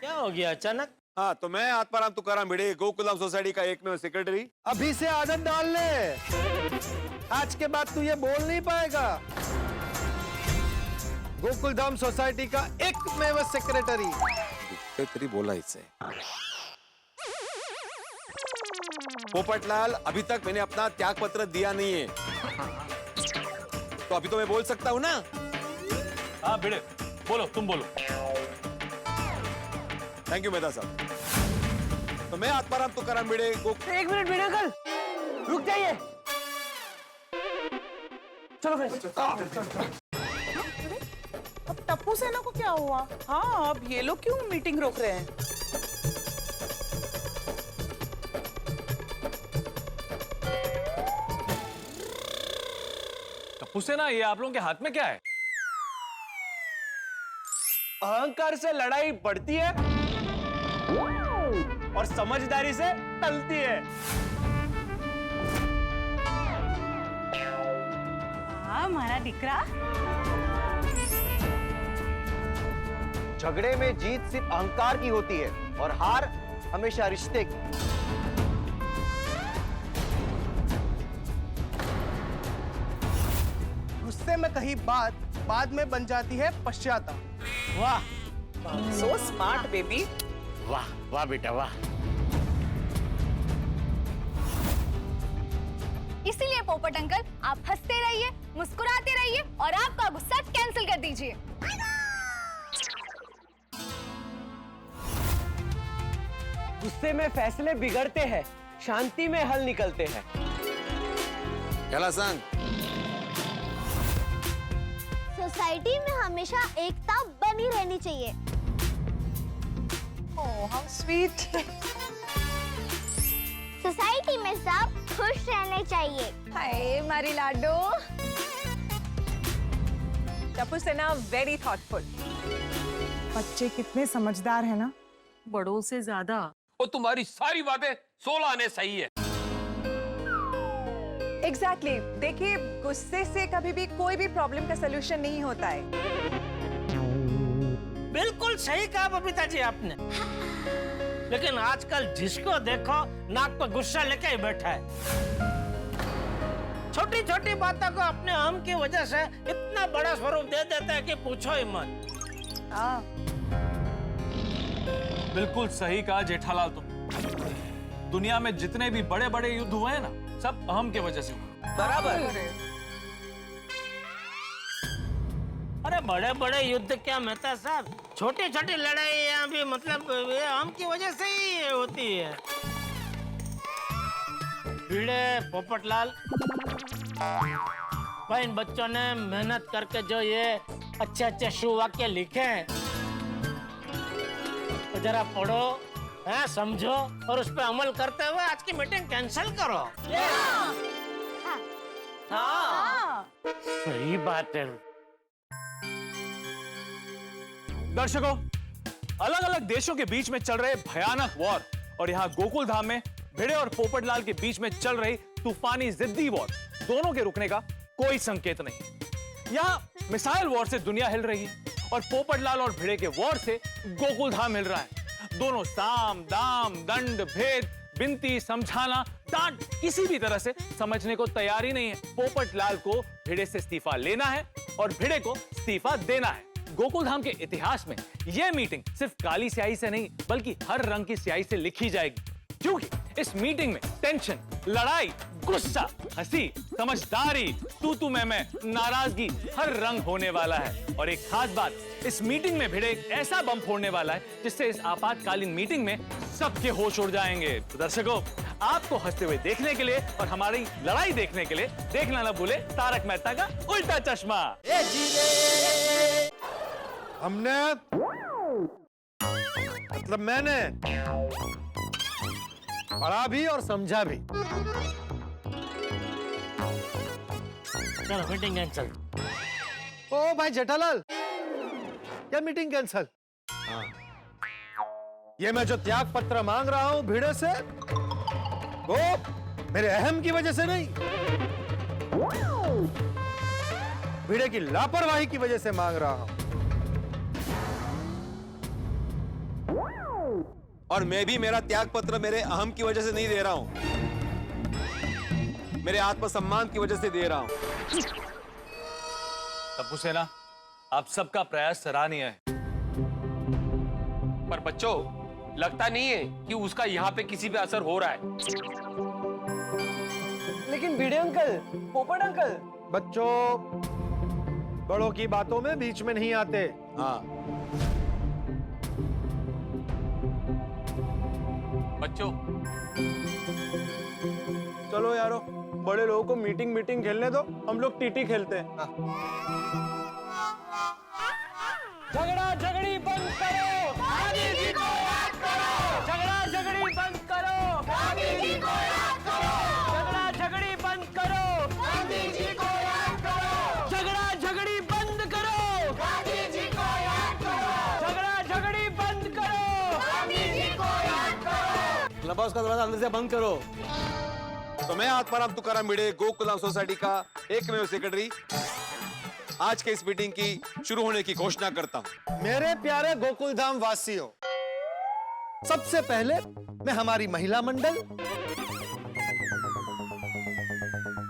Speaker 3: क्या हो गया अचानक?
Speaker 9: हाँ, तो मैं आत्माराम तुकाराम भिड़े, गोकुलधाम सोसाइटी का एकमेव सेक्रेटरी।
Speaker 17: अभी से आदत डाल ले, आज के बाद तू ये बोल नहीं पाएगा। गोकुलधाम सोसाइटी का एकमेव सेक्रेटरी
Speaker 9: बोला इससे। पोपटलाल, अभी तक मैंने अपना त्याग पत्र दिया नहीं है, तो अभी तो मैं बोल सकता हूँ ना?
Speaker 6: हाँ भिड़े, बोलो, तुम बोलो।
Speaker 9: थैंक यू मेहता साहब। तो मैं आत्माराम तुकाराम भिड़े।
Speaker 15: एक मिनट भिड़े कल, रुक जाइए। चलो
Speaker 18: अब टप्पू सेना को क्या हुआ? हाँ, अब ये लोग क्यों मीटिंग रोक रहे हैं?
Speaker 6: टप्पू सेना, ये आप लोगों के हाथ में क्या है?
Speaker 16: अहंकार से लड़ाई बढ़ती है और समझदारी से टलती है।
Speaker 15: वाह मारा दिकरा।
Speaker 12: झगड़े में जीत सिर्फ अहंकार की होती है और हार हमेशा रिश्ते की।
Speaker 17: गुस्से में कही बात बाद में बन जाती है पश्चाताप।
Speaker 3: वाह,
Speaker 18: सो स्मार्ट बेबी।
Speaker 3: वाह वाह बेटा वाह।
Speaker 14: इसीलिए पोपट अंकल आप हंसते रहिए, मुस्कुराते रहिए और आपका गुस्सा कैंसिल कर दीजिए।
Speaker 12: गुस्से में फैसले बिगड़ते हैं, शांति में हल निकलते हैं।
Speaker 14: सोसाइटी में हमेशा एकता बनी रहनी चाहिए।
Speaker 18: Oh how sweet.
Speaker 14: सोसाइटी में सब खुश रहने चाहिए। हाय मारी लाडो।
Speaker 18: टप्पू सेना वेरी थॉटफुल।
Speaker 15: बच्चे कितने समझदार है ना,
Speaker 10: बड़ों से ज्यादा। और तुम्हारी सारी बातें 16 आने सही है।
Speaker 18: एग्जैक्टली देखिए, गुस्से से कभी भी कोई भी प्रॉब्लम का सलूशन नहीं होता है।
Speaker 3: बिल्कुल सही कहा बबीता जी आपने। लेकिन आजकल जिसको देखो नाक पर गुस्सा लेके ही बैठा है। छोटी छोटी बातों को अपने हम की वजह से इतना बड़ा स्वरूप दे देता है कि पूछो ही मत।
Speaker 6: बिल्कुल सही कहा जेठालाल तुम। दुनिया में जितने भी बड़े बड़े युद्ध हुए हैं ना, सब अहम की वजह से हुए।
Speaker 12: बराबर।
Speaker 3: अरे बड़े बड़े युद्ध क्या मेहता साहब, छोटी छोटी लड़ाइयाँ भी मतलब ये अहम की वजह से ही होती है। भिड़े पोपटलाल, भाई इन बच्चों ने मेहनत करके जो ये अच्छे अच्छे शुभ वाक्य लिखे हैं, तो जरा पढ़ो, है समझो और उस पर अमल करते हुए आज की मीटिंग कैंसिल करो। हाँ। सही बात है।
Speaker 6: दर्शकों, अलग अलग देशों के बीच में चल रहे भयानक वॉर और यहाँ गोकुल धाम में भिड़े और पोपटलाल के बीच में चल रही तूफानी जिद्दी वॉर, दोनों के रुकने का कोई संकेत नहीं। यहाँ मिसाइल वॉर से दुनिया हिल रही है और पोपटलाल और भिड़े के वॉर से गोकुल धाम हिल रहा है। दोनों साम दाम दंड भेद बिनती समझाना डांट किसी भी तरह से समझने को तैयार ही नहीं है। पोपटलाल को भिड़े से इस्तीफा लेना है और भिड़े को इस्तीफा देना है। गोकुल धाम के इतिहास में यह मीटिंग सिर्फ काली स्याही से नहीं बल्कि हर रंग की स्याही से लिखी जाएगी, क्योंकि इस मीटिंग में टेंशन, लड़ाई, गुस्सा, हंसी, समझदारी, तू मैं, नाराजगी हर रंग होने वाला है। और एक खास बात, इस मीटिंग में भिड़े एक ऐसा बम फोड़ने वाला है जिससे इस आपातकालीन मीटिंग में सबके होश उड़ जाएंगे। तो दर्शकों, आपको हंसते हुए देखने के लिए और हमारी लड़ाई देखने के लिए देखना न भूले तारक मेहता का उल्टा चश्मा।
Speaker 7: हमने मतलब मैंने पढ़ा भी और समझा भी।
Speaker 3: चलो मीटिंग कैंसिल।
Speaker 17: ओ भाई जेठालाल, क्या मीटिंग कैंसिल?
Speaker 7: हाँ। ये मैं जो त्याग पत्र मांग रहा हूं भिड़े से, वो मेरे अहम की वजह से नहीं, भिड़े की लापरवाही की वजह से मांग रहा हूं।
Speaker 9: और मैं भी मेरा त्याग पत्र मेरे अहम की वजह से नहीं दे रहा हूं, मेरे आत्मसम्मान की वजह से दे रहा हूं।
Speaker 6: टप्पू सेना, आप सबका प्रयास सराहनीय है।
Speaker 10: पर बच्चों, लगता नहीं है कि उसका यहाँ पे किसी पे असर हो रहा है।
Speaker 12: लेकिन भिड़े अंकल, पोपट अंकल।
Speaker 7: बच्चों, बड़ों की बातों में बीच में नहीं आते।
Speaker 9: हाँ।
Speaker 10: बच्चों,
Speaker 9: चलो यारो, बड़े लोगों को मीटिंग खेलने दो, हम लोग टीटी खेलते हैं।
Speaker 2: झगड़ा झगड़ी बंद करो, गांधी जी को याद करो। झगड़ा झगड़ी बंद करो, गांधी जी को याद करो। झगड़ा झगड़ी बंद करो, गांधी जी को याद करो। झगड़ा झगड़ी बंद करो, गांधी जी को याद करो। झगड़ा झगड़ी बंद करो, गांधी जी को याद करो।
Speaker 9: क्लब हाउस का दरवाजा अंदर से बंद करो। तो मैं आत्माराम तुकाराम भिड़े, गोकुलधाम सोसाइटी का एकमेव सेक्रेटरी आज के इस मीटिंग की शुरू होने की घोषणा करता हूं।
Speaker 17: मेरे प्यारे गोकुल धाम वासियों, सबसे पहले मैं हमारी महिला मंडल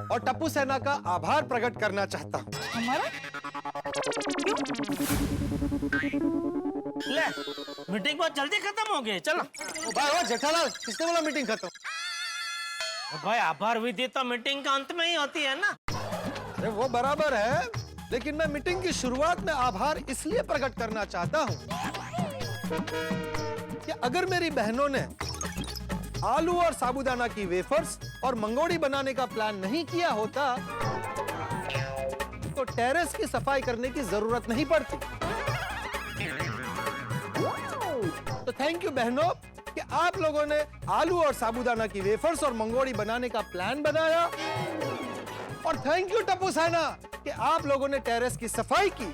Speaker 17: और टप्पू सेना का आभार प्रकट करना चाहता हूं।
Speaker 15: हमारा
Speaker 3: ले, मीटिंग बहुत जल्दी खत्म हो गई, चलो।
Speaker 17: भाई जेठालाल, किसने बोला मीटिंग खत्म?
Speaker 3: भाई आभार विधि तो मीटिंग का अंत में ही होती है ना।
Speaker 17: अरे वो बराबर है, लेकिन मैं मीटिंग की शुरुआत में आभार इसलिए प्रकट करना चाहता हूं कि अगर मेरी बहनों ने आलू और साबूदाना की वेफर्स और मंगोड़ी बनाने का प्लान नहीं किया होता तो टेरेस की सफाई करने की जरूरत नहीं पड़ती। तो थैंक यू बहनों कि आप लोगों ने आलू और साबूदाना की वेफर्स और मंगोड़ी बनाने का प्लान बनाया, और थैंक यू टप्पू सेना कि आप लोगों ने टेरेस की सफाई की,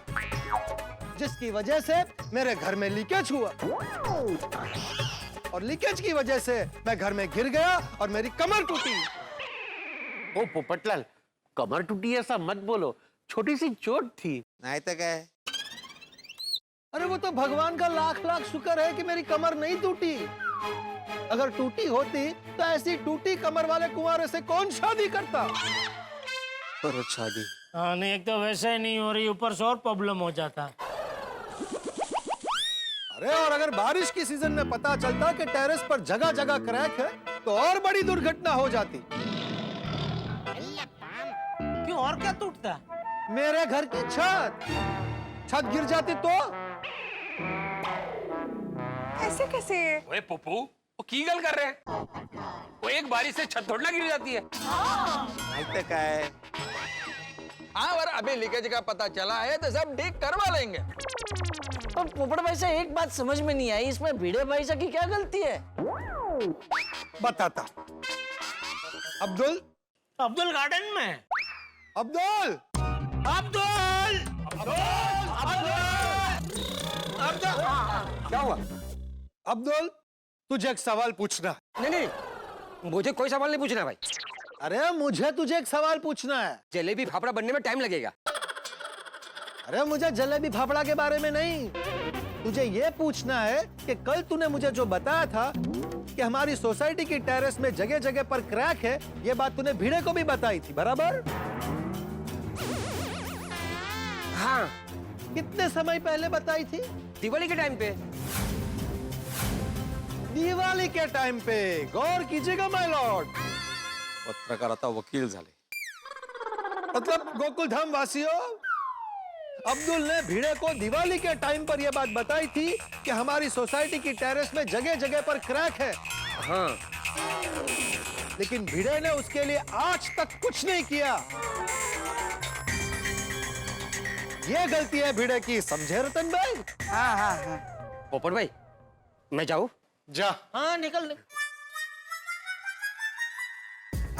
Speaker 17: जिसकी वजह से मेरे घर में लीकेज हुआ, और लीकेज की वजह से मैं घर में गिर गया और मेरी कमर टूटी।
Speaker 3: ओ पोपटलाल, कमर टूटी ऐसा मत बोलो, छोटी सी चोट थी।
Speaker 9: नहीं तो क्या है?
Speaker 17: अरे वो तो भगवान का लाख लाख शुक्र है कि मेरी कमर नहीं टूटी। अगर टूटी होती तो ऐसी टूटी कमर वाले कुंवारे से कौन शादी करता?
Speaker 9: पर शादी
Speaker 3: हाँ, नहीं, एक तो वैसे ही नहीं हो रही, ऊपर से और प्रॉब्लम हो जाता।
Speaker 17: अरे और अगर बारिश की सीजन में पता चलता कि टेरेस पर जगह जगह क्रैक है तो और बड़ी दुर्घटना हो जाती।
Speaker 3: क्यों, और क्या टूटता?
Speaker 17: मेरे घर की छत गिर जाती तो?
Speaker 15: ऐसे कैसे?
Speaker 10: ओए पप्पू, वो की गल कर रहे हैं? वो एक बारिश से छत थोड़ी ना गिर जाती है।
Speaker 9: नहीं तो क्या है?
Speaker 11: हाँ, और अभी लीकेज का पता चला है तो सब ठीक करवा लेंगे।
Speaker 3: पर पोपट भाई से एक बात समझ में नहीं आई, इसमें भिड़े भाई साहब की क्या गलती है?
Speaker 17: बताता। अब्दुल
Speaker 3: गार्डन में।
Speaker 17: अब्दुल
Speaker 10: क्या हुआ?
Speaker 17: अब्दुल, तुझे एक सवाल पूछना।
Speaker 10: नहीं, मुझे कोई सवाल नहीं पूछना भाई।
Speaker 17: अरे मुझे तुझे एक सवाल पूछना है।
Speaker 10: जलेबी फाफड़ा बनने में टाइम लगेगा।
Speaker 17: अरे मुझे जलेबी फाफड़ा के बारे में नहीं, तुझे ये पूछना है कि कल तूने मुझे जो बताया था कि हमारी सोसाइटी की टेरेस में जगह जगह पर क्रैक है, ये बात तूने भिड़े को भी बताई थी, बराबर?
Speaker 10: हाँ।
Speaker 17: कितने समय पहले बताई थी?
Speaker 10: दिवाली के टाइम पे।
Speaker 17: दिवाली के टाइम पे? गौर कीजिएगा माय लॉर्ड।
Speaker 9: पत्रकार आता वकील झाले।
Speaker 17: मतलब गोकुल धाम वासियों, अब्दुल ने भिड़े को दिवाली के टाइम पर यह बात बताई थी कि हमारी सोसाइटी की टेरेस में जगह जगह पर क्रैक है।
Speaker 10: हाँ।
Speaker 17: लेकिन भिड़े ने उसके लिए आज तक कुछ नहीं किया। ये गलती है भिड़े की, समझे रतन भाई?
Speaker 10: हाँ। पोपट भाई, मैं जाऊँ?
Speaker 17: जा।
Speaker 3: हाँ, निकल।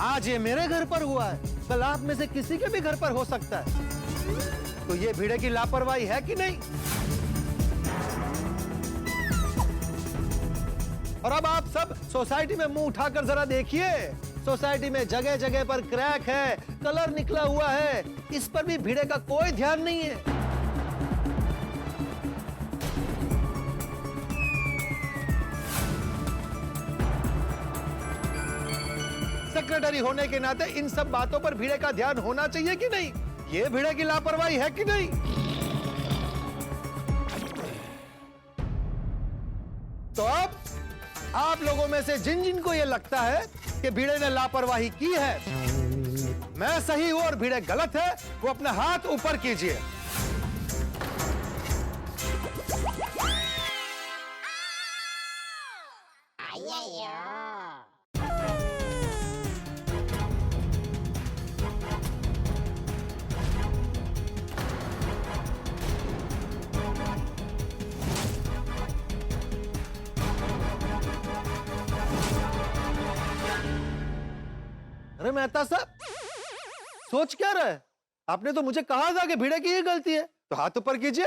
Speaker 17: आज ये मेरे घर पर हुआ है, कल आप में से किसी के भी घर पर हो सकता है। तो ये भिड़े की लापरवाही है कि नहीं? और अब आप सब सोसाइटी में मुंह उठाकर जरा देखिए, सोसाइटी में जगह जगह पर क्रैक है, कलर निकला हुआ है, इस पर भी भिड़े का कोई ध्यान नहीं है। सेक्रेटरी होने के नाते इन सब बातों पर भिड़े का ध्यान होना चाहिए कि नहीं? ये भिड़े की लापरवाही है कि नहीं? तो अब आप लोगों में से जिन जिन को ये लगता है कि भिड़े ने लापरवाही की है, मैं सही हूं और भिड़े गलत है, वो अपना हाथ ऊपर कीजिए। अरे मेहता साहब, सोच क्या रहे? आपने तो मुझे कहा था कि भिड़े की ये गलती है, तो हाथ ऊपर कीजिए।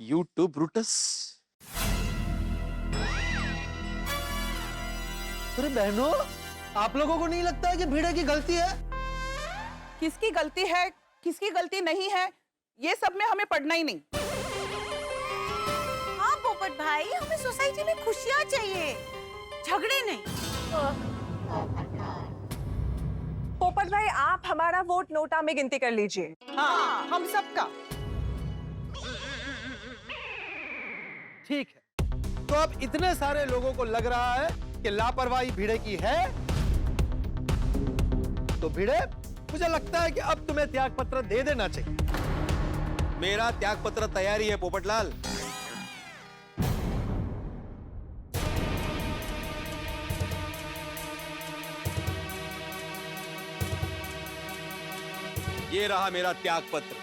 Speaker 9: YouTube Brutus.
Speaker 17: अरे बहनों, आप लोगों को नहीं लगता है कि भिड़े की गलती है?
Speaker 15: किसकी गलती है किसकी गलती नहीं है ये सब में हमें पढ़ना ही नहीं।
Speaker 18: हाँ पोपट भाई, हमें सोसाइटी में खुशियाँ चाहिए, झगड़े नहीं। पोपट भाई, आप हमारा वोट नोटा में गिनती कर लीजिए।
Speaker 15: हाँ, हम सबका।
Speaker 17: ठीक है, तो अब इतने सारे लोगों को लग रहा है कि लापरवाही भिड़े की है, तो भिड़े मुझे लगता है कि अब तुम्हें त्याग पत्र दे देना चाहिए।
Speaker 9: मेरा त्याग पत्र तैयारी है पोपटलाल। ये रहा मेरा त्याग पत्र।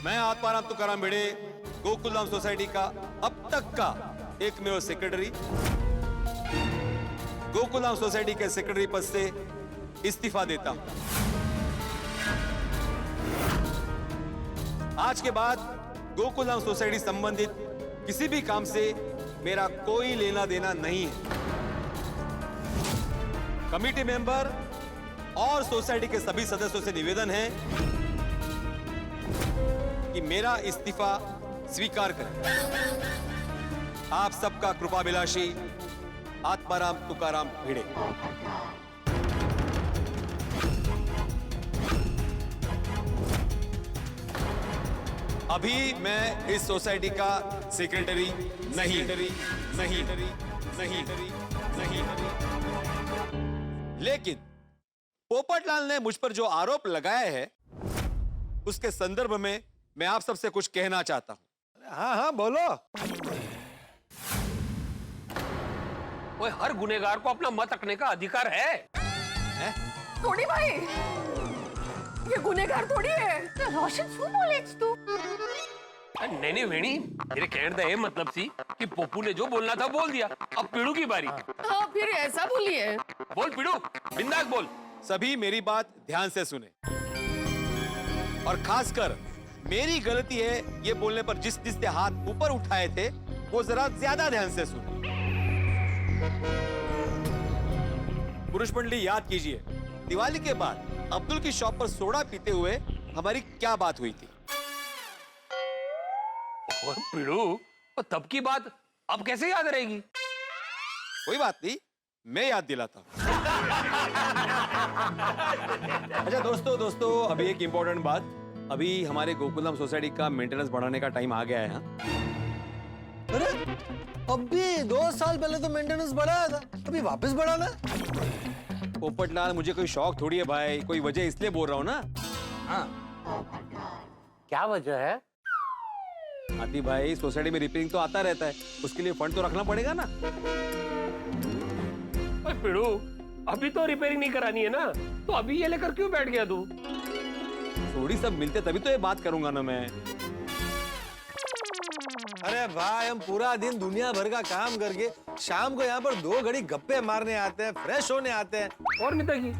Speaker 9: मैं आत्माराम तुकाराम भिड़े, गोकुलधाम सोसाइटी का अब तक का एकमेव सेक्रेटरी, गोकुलधाम सोसाइटी के सेक्रेटरी पद से इस्तीफा देता हूं। आज के बाद गोकुलधाम सोसाइटी संबंधित किसी भी काम से मेरा कोई लेना देना नहीं है। कमिटी मेंबर और सोसाइटी के सभी सदस्यों से निवेदन है कि मेरा इस्तीफा स्वीकार करें। आप सबका कृपाभिलाषी आत्माराम तुकाराम भिड़े। अभी मैं इस सोसाइटी का सेक्रेटरी नहीं, लेकिन पोपटलाल ने मुझ पर जो आरोप लगाया है उसके संदर्भ में मैं आप सबसे कुछ कहना चाहता हूं।
Speaker 17: हाँ हाँ बोलो।
Speaker 10: ओए, हर गुनेगार को अपना मत रखने का अधिकार है?
Speaker 8: थोड़ी भाई, ये गुनेगार थोड़ी है।
Speaker 15: रोशन શું બોલે છે તું?
Speaker 10: नहीं वेणी, मेरे कहने का ये मतलब सी कि पप्पू ने जो बोलना था बोल दिया, अब पीड़ू की बारी।
Speaker 8: हाँ, फिर ऐसा बोलिए।
Speaker 10: बोल पीड़ू, बिंदास बोल।
Speaker 9: सभी मेरी बात ध्यान से सुने और खासकर मेरी गलती है ये बोलने पर जिसने हाथ ऊपर उठाए थे वो जरा ज्यादा ध्यान से सुने। पुरुष मंडली, याद कीजिए दिवाली के बाद अब्दुल की शॉप पर सोडा पीते हुए हमारी क्या बात हुई थी।
Speaker 10: पीड़ू, तब की बात अब कैसे याद रहेगी?
Speaker 9: कोई बात नहीं, मैं याद दिलाता हूं। अच्छा दोस्तों, अभी एक इंपॉर्टेंट बात। अभी हमारे गोकुलधाम सोसाइटी का मेंटेनेंस बढ़ाने का टाइम आ गया है।
Speaker 17: अरे अभी 2 साल पहले तो मेंटेनेंस बढ़ाया था, अभी वापस बढ़ाना?
Speaker 9: पोपटलाल, मुझे कोई शौक थोड़ी है भाई, कोई वजह इसलिए बोल रहा हूँ ना।
Speaker 3: हाँ, क्या वजह है?
Speaker 9: हाथी भाई, सोसाइटी में रिपेयरिंग तो आता रहता है, उसके लिए फंड तो रखना पड़ेगा ना।
Speaker 10: पीड़ू, अभी तो रिपेयरिंग नहीं करानी है ना, तो अभी ये लेकर क्यों बैठ गया तू?
Speaker 9: थोड़ी सब मिलते तभी तो ये बात करूंगा ना मैं।
Speaker 16: अरे भाई, हम पूरा दिन दुनिया भर का काम करके शाम को यहाँ पर 2 घड़ी गप्पे मारने आते हैं, फ्रेश होने आते हैं।
Speaker 10: और मितागी,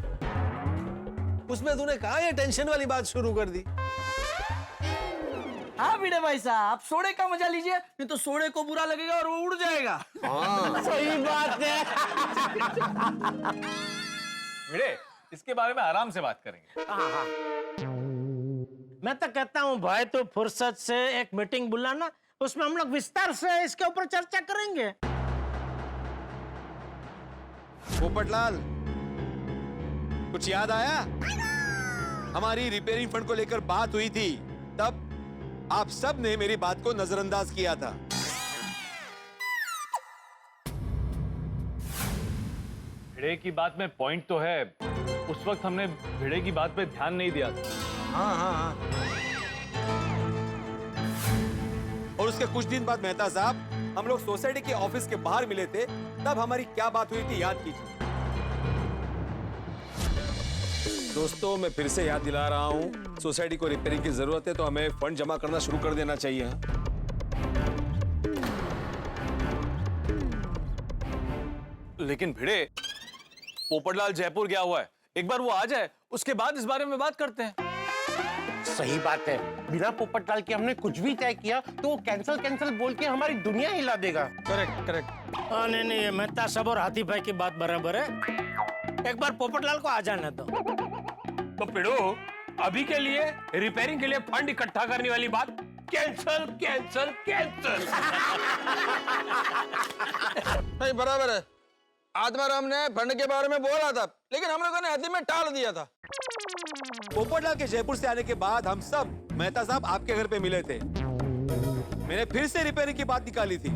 Speaker 16: उसमें तूने कहाँ ये टेंशन वाली बात शुरू कर दी?
Speaker 12: हाँ भिड़े भाई साहब, आप सोडे का मजा लीजिए, नहीं तो सोडे को बुरा लगेगा और वो उड़ जाएगा।
Speaker 3: सही बात है।
Speaker 6: भिड़े, इसके बारे में आराम से बात करेंगे।
Speaker 3: हाँ। मैं तो कहता हूँ भाई, तो फुर्सत से एक मीटिंग बुलाना, उसमें हम लोग विस्तार से इसके ऊपर चर्चा करेंगे।
Speaker 9: पोपटलाल, कुछ याद आया? हमारी रिपेयरिंग फंड को लेकर बात हुई थी, तब आप सब ने मेरी बात को नजरअंदाज किया था।
Speaker 6: भिड़े की बात में पॉइंट तो है, उस वक्त हमने भिड़े की बात पे ध्यान नहीं दिया था।
Speaker 9: हाँ। और उसके कुछ दिन बाद मेहता साहब, हम लोग सोसाइटी के ऑफिस के बाहर मिले थे, तब हमारी क्या बात हुई थी याद कीजिए। दोस्तों, मैं फिर से याद दिला रहा हूँ, सोसाइटी को रिपेयरिंग की जरूरत है तो हमें फंड जमा करना शुरू कर देना चाहिए।
Speaker 6: लेकिन भिड़े, पोपटलाल जयपुर गया हुआ है, एक बार वो आ जाए, उसके बाद इस बारे में बात करते हैं।
Speaker 12: सही बात है, बिना पोपटलाल के हमने कुछ भी तय किया तो वो कैंसल कैंसल बोल के हमारी दुनिया हिला देगा।
Speaker 3: Correct correct. नहीं नहीं, ये मेहता साहब और हाथी भाई की बात बराबर है। एक बार पोपटलाल को आ जाने दो।
Speaker 10: तो पिड़ो, अभी के लिए रिपेयरिंग के लिए फंड इकट्ठा करने वाली बात कैंसल कैंसल कैंसल।
Speaker 11: नहीं, बराबर है। आत्माराम ने फंड के बारे में बोला था, लेकिन हम लोगों ने हदी में टाल दिया था।
Speaker 9: पोपटलाल के जयपुर से आने के बाद हम सब मेहता साहब आपके घर पे मिले थे। मैंने फिर से रिपेयरिंग की बात निकाली थी,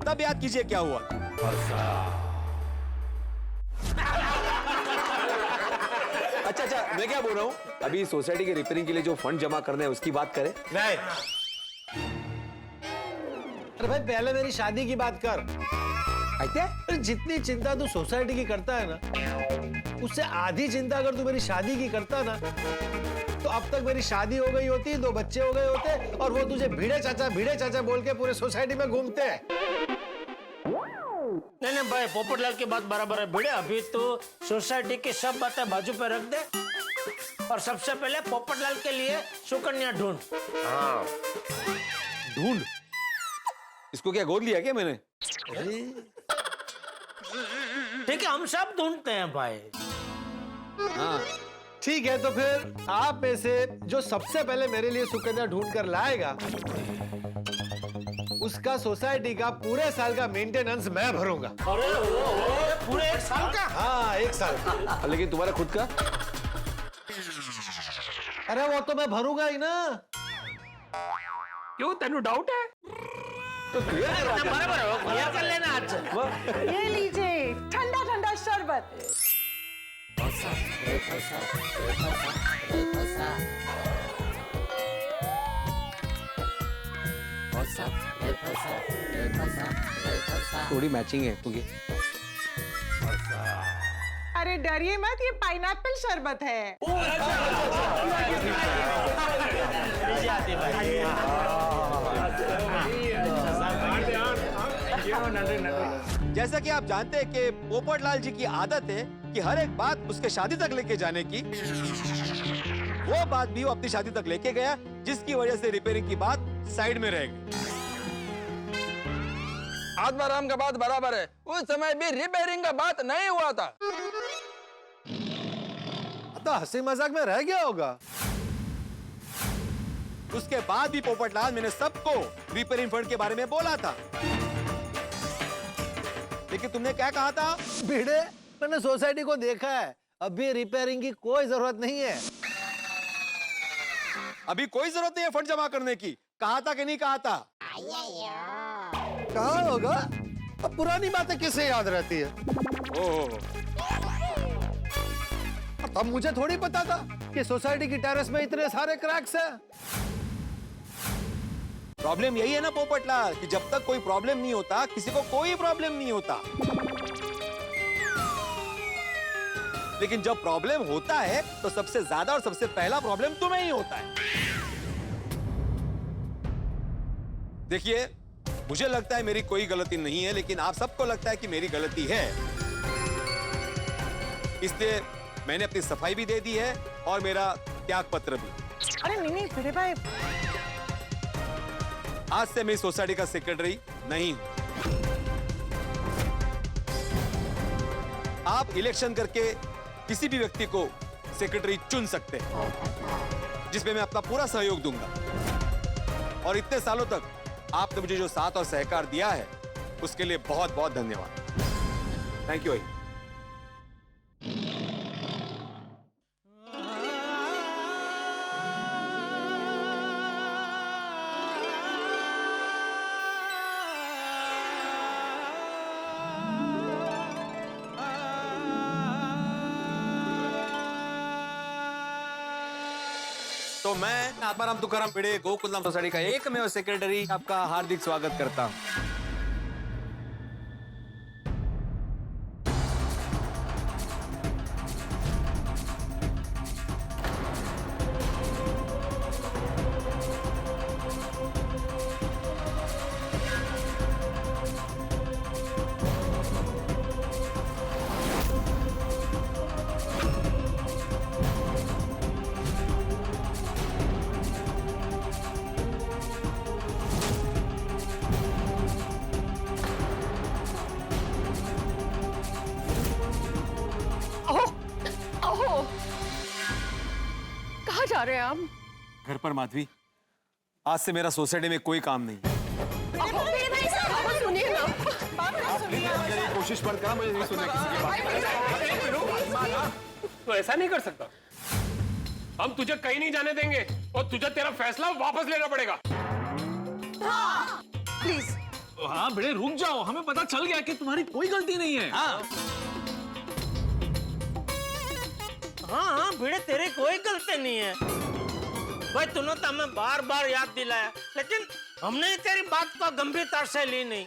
Speaker 9: तब याद कीजिए क्या हुआ। अच्छा, मैं क्या बोल रहा हूँ, अभी सोसाइटी के रिपेयरिंग के लिए जो फंड जमा करने हैं उसकी बात करें।
Speaker 16: नहीं। अरे भाई, पहले मेरी शादी की बात कर। अरे जितनी चिंता तू सोसाइटी की करता है ना, उससे आधी चिंता अगर तू मेरी शादी की करता ना, तो अब तक मेरी शादी हो गई होती, 2 बच्चे हो गए होते, और वो तुझे भिड़े चाचा बोल के पूरे सोसाइटी में घूमते हैं।
Speaker 3: नहीं नहीं भाई, पोपटलाल की बात बराबर है। भिड़े, अभी तो सोसाइटी की सब बातें बाजू पे रख दे और सबसे पहले पोपटलाल के लिए सुकन्या ढूंढ।
Speaker 9: हाँ, ढूंढ? इसको क्या गोद लिया क्या मैंने?
Speaker 3: ठीक है, हम सब ढूंढते हैं भाई।
Speaker 16: हाँ ठीक है, तो फिर आप में से जो सबसे पहले मेरे लिए सुकन्या ढूंढ कर लाएगा, उसका सोसाइटी का पूरे साल का मेंटेनेंस मैं भरूंगा।
Speaker 3: अरे पूरे 1 साल का?
Speaker 16: हाँ, 1 साल का।
Speaker 9: लेकिन तुम्हारा खुद का?
Speaker 16: अरे वो तो मैं भरूंगा ही ना।
Speaker 10: क्यों, तेनू डाउट है?
Speaker 9: तो
Speaker 3: बराबर है, क्लियर कर लेना आज।
Speaker 15: ये लीजिए ठंडा ठंडा शरबत।
Speaker 9: थोड़ी मैचिंग है क्योंकि।
Speaker 15: अरे डरिए मत, ये पाइनएप्पल शरबत है।
Speaker 9: जैसा कि आप जानते हैं कि पोपटलाल जी की आदत है कि हर एक बात उसके शादी तक लेके जाने की, वो बात भी वो अपनी शादी तक लेके गया, जिसकी वजह से रिपेयरिंग की बात साइड में रह गई।
Speaker 11: आत्माराम का बात बराबर है, उस समय भी रिपेयरिंग का बात नहीं हुआ था।
Speaker 16: तो हंसी मजाक में रह गया होगा।
Speaker 9: उसके बाद भी पोपटलाल मैंने सबको रिपेयरिंग फंड के बारे में बोला था, लेकिन तुमने क्या कहा था?
Speaker 16: भिड़े, मैंने सोसाइटी को देखा है, अभी रिपेयरिंग की कोई जरूरत नहीं है।
Speaker 9: अभी कोई जरूरत नहीं है फंड जमा करने की, कहा था कि नहीं कहा था?
Speaker 16: कहा होगा, अब पुरानी बातें किसे याद रहती है। अब मुझे थोड़ी पता था कि सोसाइटी की टेरेस में इतने सारे क्रैक्स हैं।
Speaker 9: प्रॉब्लम यही है ना पोपटलाल, कि जब तक कोई प्रॉब्लम नहीं होता, किसी को कोई प्रॉब्लम नहीं होता, लेकिन जब प्रॉब्लम होता है तो सबसे ज्यादा और सबसे पहला प्रॉब्लम तुम्हें ही होता है। देखिए, मुझे लगता है मेरी कोई गलती नहीं है, लेकिन आप सबको लगता है कि मेरी गलती है, इसलिए मैंने अपनी सफाई भी दे दी है और मेरा त्याग पत्र भी।
Speaker 15: अरे नहीं भिड़े भाई,
Speaker 9: आज से मैं इस सोसाइटी का सेक्रेटरी नहीं हूं। आप इलेक्शन करके किसी भी व्यक्ति को सेक्रेटरी चुन सकते हैं, जिसमें मैं अपना पूरा सहयोग दूंगा। और इतने सालों तक आपने मुझे जो साथ और सहकार दिया है, उसके लिए बहुत बहुत धन्यवाद। Thank you. तो मैं आत्माराम तुकाराम भिड़े, गोकुलधाम सोसाइटी का एकमेव सेक्रेटरी, आपका हार्दिक स्वागत करता हूं।
Speaker 8: चाह रहे हैं आप?
Speaker 9: घर पर माधवी, आज से मेरा सोसाइटी में कोई काम नहीं।
Speaker 8: सुनिए ना,
Speaker 9: मेरी कोशिश पर करा, मुझे नहीं सुनना किसी की बात।
Speaker 10: तो ऐसा नहीं कर सकता। हम तुझे कहीं नहीं जाने देंगे और तुझे तेरा फैसला वापस लेना पड़ेगा।
Speaker 15: प्लीज।
Speaker 6: हाँ भिड़े रुक जाओ, हमें पता चल गया कि तुम्हारी कोई गलती नहीं है।
Speaker 3: हाँ हाँ भिड़े, तेरी कोई गलती नहीं है भाई। तूने तो हमें बार बार याद दिलाया, लेकिन हमने तेरी बात को गंभीरता से ली नहीं।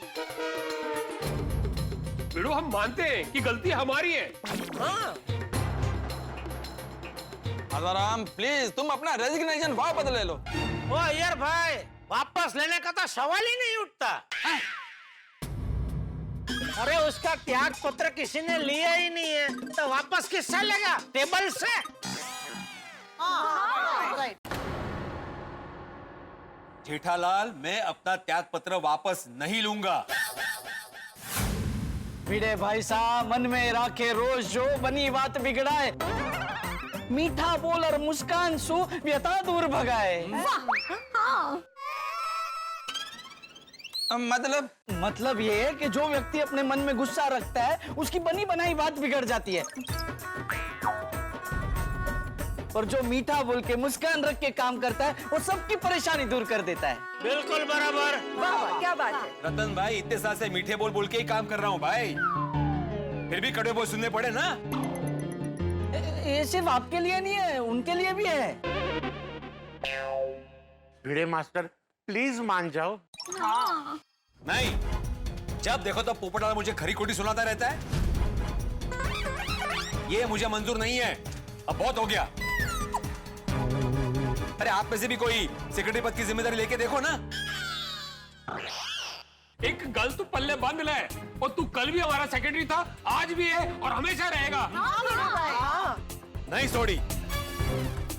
Speaker 10: भिड़ो, हम मानते हैं कि गलती हमारी है।
Speaker 3: हाँ
Speaker 11: आसाराम प्लीज तुम अपना रेजिग्नेशन वापस ले लो।
Speaker 3: ओ यार भाई, वापस लेने का तो सवाल ही नहीं उठता। अरे उसका त्याग पत्र किसी ने लिया ही नहीं है, तो वापस किससे लेगा? टेबल से।
Speaker 9: जेठालाल, मैं अपना त्याग पत्र वापस नहीं लूंगा।
Speaker 5: भिड़े भाई साहब, मन में राखे रोज जो बनी बात बिगड़ाए, मीठा बोल और मुस्कान सु व्यथा दूर भगाए। मतलब ये है कि जो व्यक्ति अपने मन में गुस्सा रखता है, उसकी बनी बनाई बात बिगड़ जाती है, और जो मीठा बोल के मुस्कान रख के काम करता है, वो सबकी परेशानी दूर कर देता है।
Speaker 3: बिल्कुल बराबर।
Speaker 15: वाह, क्या बात है।
Speaker 9: रतन भाई, इतने साल से मीठे बोल बोल के ही काम कर रहा हूँ भाई, फिर भी कड़वे बोल सुनने पड़े ना।
Speaker 5: ये सिर्फ आपके लिए नहीं है, उनके लिए भी है।
Speaker 12: भिड़े मास्टर प्लीज मान जाओ।
Speaker 14: हाँ।
Speaker 9: नहीं, जब देखो तो पोपटलाल मुझे खरी खोटी सुनाता रहता है। ये मुझे मंजूर नहीं है, अब बहुत हो गया। अरे आप में से भी कोई सेक्रेटरी पद की जिम्मेदारी लेके देखो ना।
Speaker 10: एक गल तू पल्ले बांध ले, और तू कल भी हमारा सेक्रेटरी था, आज भी है और हमेशा रहेगा।
Speaker 9: नहीं सोडी,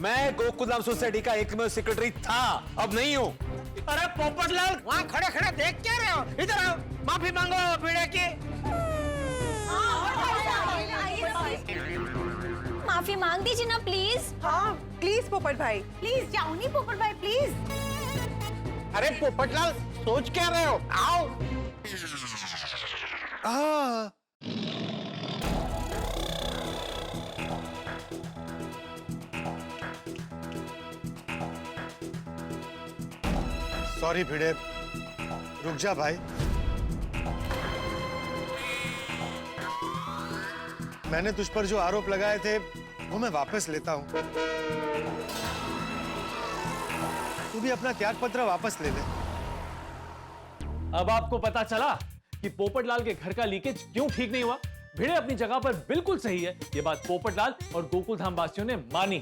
Speaker 9: मैं गोकुलधाम सोसाइटी का एकमेव सेक्रेटरी था, अब नहीं हूँ।
Speaker 3: अरे पोपटलाल, वहाँ खड़े खड़े देख क्या रहे हो? इधर आओ, माफी मांगो भिड़े की।
Speaker 14: माफी मांग दीजिए ना प्लीज।
Speaker 15: हाँ प्लीज पोपट भाई,
Speaker 14: प्लीज जाओ नहीं पोपट भाई, प्लीज।
Speaker 12: अरे पोपटलाल, सोच क्या रहे हो? आओ।
Speaker 16: सॉरी भिड़े, रुक जा भाई। मैंने तुझ पर जो आरोप लगाए थे वो मैं वापस लेता हूं। तू भी अपना त्याग पत्र वापस ले ले।
Speaker 6: अब आपको पता चला कि पोपटलाल के घर का लीकेज क्यों ठीक नहीं हुआ। भिड़े अपनी जगह पर बिल्कुल सही है, ये बात पोपटलाल और गोकुलधाम वासियों ने मानी।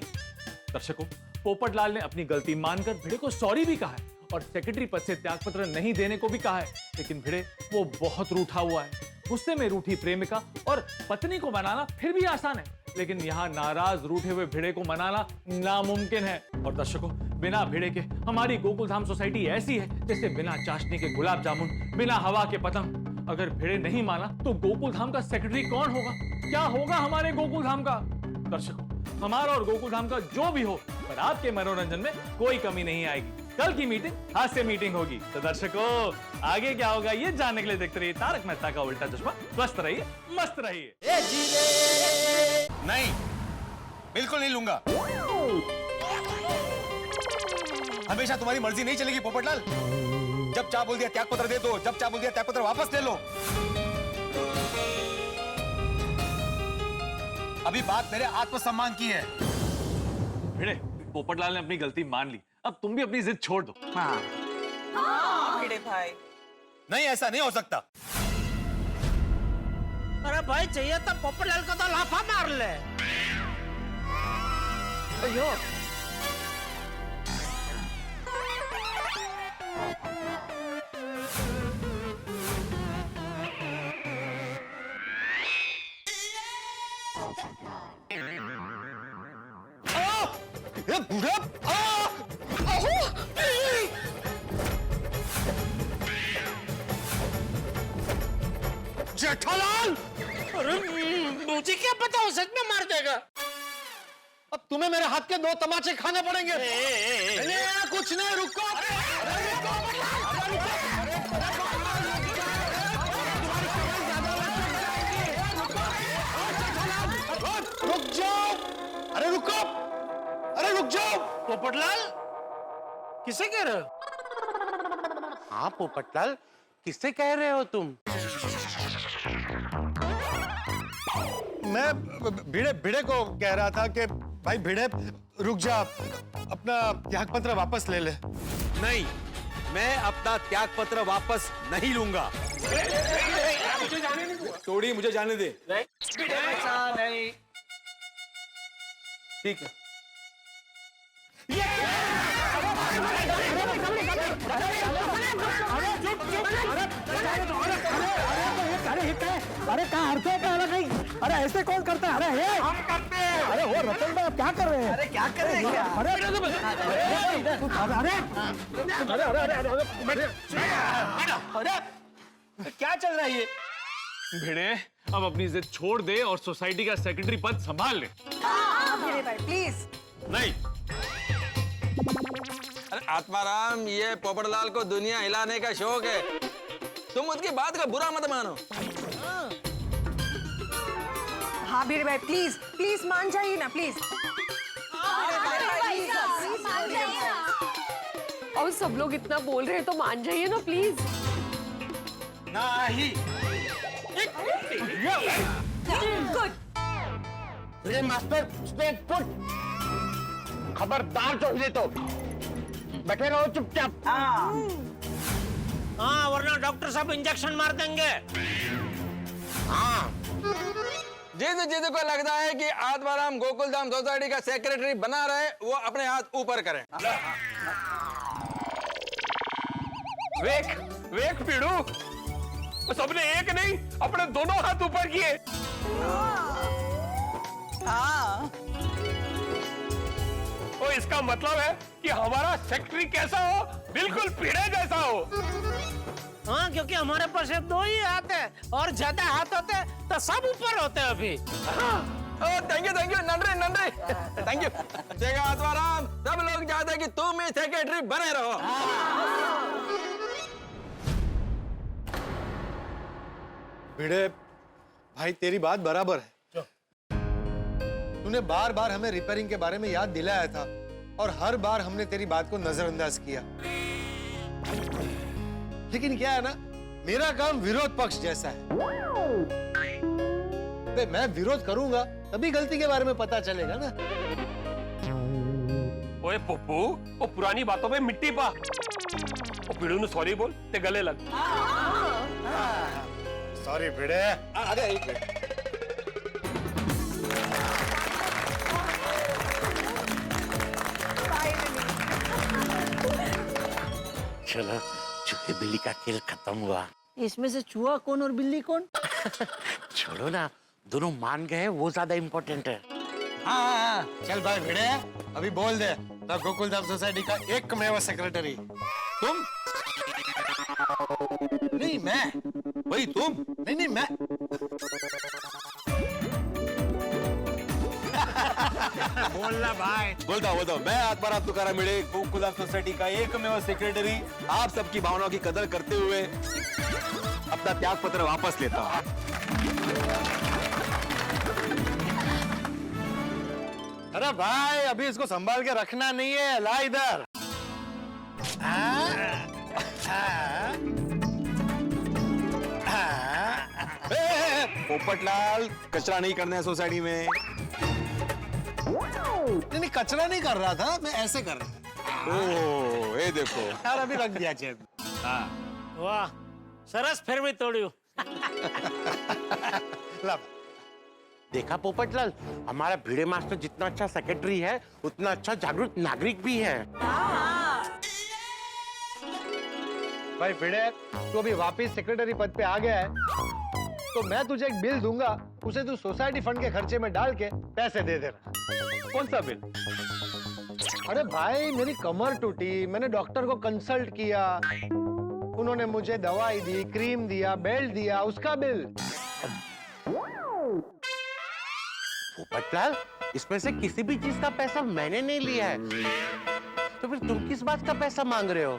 Speaker 6: दर्शकों, पोपटलाल ने अपनी गलती मानकर भिड़े को सॉरी भी कहा है और सेक्रेटरी पद से त्यागपत्र नहीं देने को भी कहा है, लेकिन भिड़े वो बहुत रूठा हुआ है। गुस्से में रूठी प्रेमिका और पत्नी को मनाना फिर भी आसान है, लेकिन यहाँ नाराज रूठे हुए भिड़े को मनाना नामुमकिन है। और दर्शकों, बिना भिड़े के हमारी गोकुलधाम सोसाइटी ऐसी है जैसे बिना चाशनी के गुलाब जामुन, बिना हवा के पतंग। अगर भिड़े नहीं माना तो गोकुलधाम का सेक्रेटरी कौन होगा? क्या होगा हमारे गोकुलधाम का? दर्शकों, हमारा और गोकुलधाम का जो भी हो, पर आपके मनोरंजन में कोई कमी नहीं आएगी। कल की मीटिंग हास्य मीटिंग होगी। तो दर्शकों, आगे क्या होगा ये जानने के लिए देखते रहिए तारक मेहता का उल्टा चश्मा। स्वस्थ रहिए, मस्त रहिए।
Speaker 9: नहीं, बिल्कुल नहीं लूंगा। हमेशा तुम्हारी मर्जी नहीं चलेगी पोपटलाल। जब चाह बोल दिया त्याग पत्र दे दो, जब चाह बोल दिया त्याग पत्र वापस ले लो। अभी बात मेरे आत्मसम्मान की है।
Speaker 6: भिड़े, पोपटलाल ने अपनी गलती मान ली, अब तुम भी अपनी जिद छोड़ दो।
Speaker 15: भिड़े भाई,
Speaker 9: नहीं, ऐसा नहीं हो सकता।
Speaker 3: अरे भाई, चाहिए तो पोपटलाल को तो लाफा मार ले।
Speaker 15: अयो
Speaker 3: जेठालाल! अरे मुझे क्या पता, वो सच में मार देगा।
Speaker 16: अब तुम्हें मेरे हाथ के 2 तमाचे खाने पड़ेंगे। नहीं, कुछ नहीं, रुको। रुक जाओ, अरे रुको, अरे रुक जाओ।
Speaker 12: पोपटलाल, किसे कह रहे हो? हाँ पोपटलाल, किससे कह रहे हो तुम?
Speaker 16: मैं भिड़े भिड़े को कह रहा था कि भाई भिड़े रुक जा, अपना त्याग पत्र वापस ले ले।
Speaker 9: नहीं, मैं अपना त्याग पत्र वापस नहीं लूंगा। तोड़ी, मुझे जाने दे।
Speaker 10: ऐसा नहीं।
Speaker 9: ठीक है।
Speaker 17: अरे कहाँ हरते हैं, कहाँ नहीं? अरे ऐसे कौन करता है? अरे हम करते हैं। अरे वो रतन भाई, आप क्या कर रहे हैं? अरे क्या कर रहे हैं क्या? अरे
Speaker 6: अरे क्या चल रहा है ये? भिड़े, अब अपनी इज्जत छोड़ दे और सोसाइटी का सेक्रेटरी पद संभाल ले।
Speaker 15: भिड़े भाई प्लीज।
Speaker 9: नहीं।
Speaker 11: अरे आत्माराम, ये पोपटलाल को दुनिया हिलाने का शौक है, तुम उसकी बात का बुरा मत मानो।
Speaker 15: हाँ भिड़े भाई प्लीज प्लीज मान जाइए ना प्लीज।
Speaker 8: और सब लोग इतना बोल रहे हैं तो मान जाइए ना प्लीज।
Speaker 12: नहीं।
Speaker 8: गुड।
Speaker 12: अरे मास्टर, स्टेट फुट। खबरदार जो हिले तो बैठे रहो चुपचाप। हाँ, वरना डॉक्टर साहब इंजेक्शन मार देंगे। हाँ।
Speaker 11: जिस को लगता है कि आत्माराम गोकुलधाम सोसाइटी का सेक्रेटरी बना रहे, वो अपने हाथ ऊपर करें।
Speaker 10: वेख वेख पीड़ू, सबने एक नहीं अपने दोनों हाथ ऊपर किए।
Speaker 15: हाँ।
Speaker 10: तो इसका मतलब है कि हमारा सेक्रेटरी कैसा हो? बिल्कुल पीड़े जैसा हो।
Speaker 3: हाँ, क्योंकि हमारे पास सिर्फ 2 ही हाथ है, और ज्यादा हाथ होते तो सब ऊपर होते अभी।
Speaker 11: थैंक यू नंदरे नंदरे, थैंक यू। देखा आत्माराम, सब लोग चाहते हैं कि तुम ही सेक्रेटरी बने रहो।
Speaker 16: भिड़े भाई, तेरी बात बराबर है। तूने बार बार हमें रिपेयरिंग के बारे में याद दिलाया था, और हर बार हमने तेरी बात को नजरअंदाज किया। लेकिन क्या है ना, मेरा काम विरोध पक्ष जैसा है। मैं विरोध करूंगा तभी गलती के बारे में पता चलेगा ना।
Speaker 10: ओए पप्पू, वो पुरानी बातों में मिट्टी पा। वो पीड़ू ने सॉरी बोल, ते गले लग।
Speaker 16: सॉरी भिड़े।
Speaker 9: अरे एक मिनट।
Speaker 12: चलो, चूहे बिल्ली का खेल खत्म हुआ।
Speaker 13: इसमें से चूहा कौन और बिल्ली कौन?
Speaker 12: छोड़ो ना, दोनों मान गए, वो ज्यादा इम्पोर्टेंट है।
Speaker 16: हाँ, चल भाई भिड़े, अभी बोल दे, मैं गोकुलधाम सोसाइटी का एकमेव सेक्रेटरी।
Speaker 9: तुम?
Speaker 16: नहीं मैं।
Speaker 9: वही तुम?
Speaker 16: नहीं मैं।
Speaker 12: बोलना भाई।
Speaker 9: बोलता हूँ, मैं आत्माराम तुकाराम भिड़े, गोकुलधाम सोसाइटी का एकमेव सेक्रेटरी, आप सबकी भावनाओं की कदर करते हुए अपना त्याग पत्र वापस लेता हूँ।
Speaker 16: अरे भाई, अभी इसको संभाल के रखना नहीं है, ला इधर।
Speaker 9: पोपटलाल, कचरा नहीं करना है सोसाइटी में।
Speaker 16: नहीं कचरा नहीं कर रहा था, मैं ऐसे कर रहा था।
Speaker 9: ओह, ये देखो
Speaker 16: यार, अभी रख दिया चेप।
Speaker 3: वाह, सरस फिर भी तोड़ियो।
Speaker 12: देखा पोपटलाल, हमारा भिड़े मास्टर जितना अच्छा सेक्रेटरी है, उतना अच्छा जागरूक नागरिक भी है।
Speaker 17: भाई भिड़े, तू अभी वापस सेक्रेटरी पद पे आ गया है, तो मैं तुझे एक बिल दूंगा, उसे तू सोसाइटी फंड के खर्चे में डाल के पैसे दे देना।
Speaker 10: कौन सा बिल?
Speaker 17: अरे भाई, मेरी कमर टूटी, मैंने डॉक्टर को कंसल्ट किया, उन्होंने मुझे दवाई दी, क्रीम दिया, बेल्ट दिया, उसका बिल।
Speaker 12: पोपटलाल, इसमें से किसी भी चीज का पैसा मैंने नहीं लिया है, तो फिर तुम किस बात का पैसा मांग रहे हो?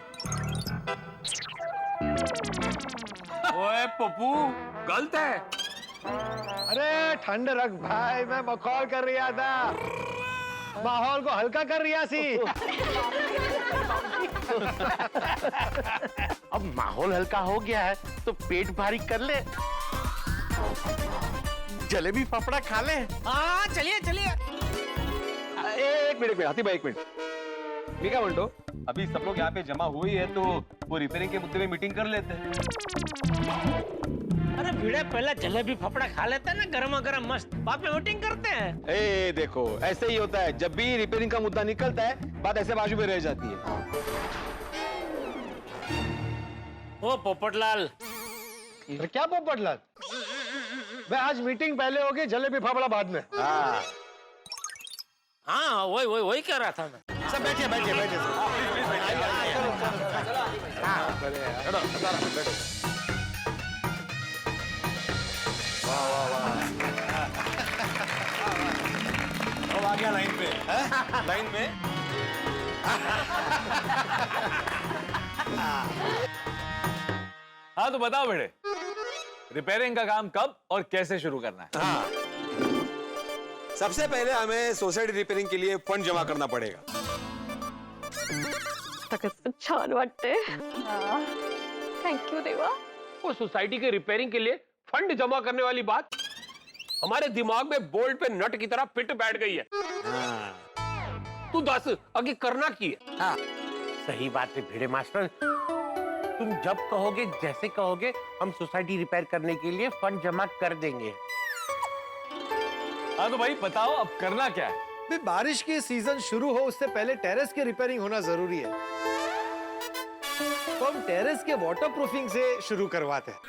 Speaker 6: ओए पप्पू, गलत है।
Speaker 17: अरे ठंड रख भाई, मैं मखौल कर रहा था, माहौल को हल्का कर रिया सी।
Speaker 12: अब माहौल हल्का हो गया है तो पेट भारी कर ले, जलेबी फाफड़ा खा ले।
Speaker 15: हाँ चलिए चलिए।
Speaker 9: एक मिनट हाथी भाई, एक मिनट। मैं क्या बोलतो, अभी सब लोग यहाँ पे जमा हुई है तो वो रिपेयरिंग के मुद्दे में मीटिंग कर लेते हैं।
Speaker 3: अरे भिड़े पहले जलेबी फाफड़ा खा लेते हैं ना, गरमा गरम मस्त, बाद में वोटिंग करते हैं।
Speaker 9: ए देखो, ऐसे ही होता है, जब भी रिपेयरिंग का मुद्दा निकलता है बात ऐसे बाजू में रह जाती है।
Speaker 3: ओ पोपटलाल।
Speaker 17: क्या पोपटलाल? मैं आज मीटिंग पहले होगी, जलेबी फाफड़ा बाद में।
Speaker 3: हाँ वही कह रहा था मैं।
Speaker 12: सब बैठिए बैठिए बैठिए।
Speaker 9: अब आ गया लाइन पे, लाइन में।
Speaker 6: हाँ तो बताओ बेटे, रिपेयरिंग का काम कब और कैसे शुरू करना है?
Speaker 9: हाँ, सबसे पहले हमें सोसाइटी रिपेयरिंग के लिए फंड जमा करना पड़ेगा।
Speaker 8: छान वाटते। थैंक यू देवा।
Speaker 10: वो सोसाइटी के रिपेयरिंग के लिए फंड जमा करने वाली बात हमारे दिमाग में बोल्ट पे नट की तरह फिट बैठ गई है। तू दस आगे करना की है?
Speaker 12: हाँ। सही बात है भिड़े मास्टर, तुम जब कहोगे जैसे कहोगे हम सोसाइटी रिपेयर करने के लिए फंड जमा कर देंगे।
Speaker 6: हाँ तो भाई बताओ अब करना क्या है?
Speaker 17: बारिश की सीजन शुरू हो उससे पहले टेरेस की रिपेयरिंग होना जरूरी है, तो हम टेरेस के वाटरप्रूफिंग से शुरू करवाते हैं।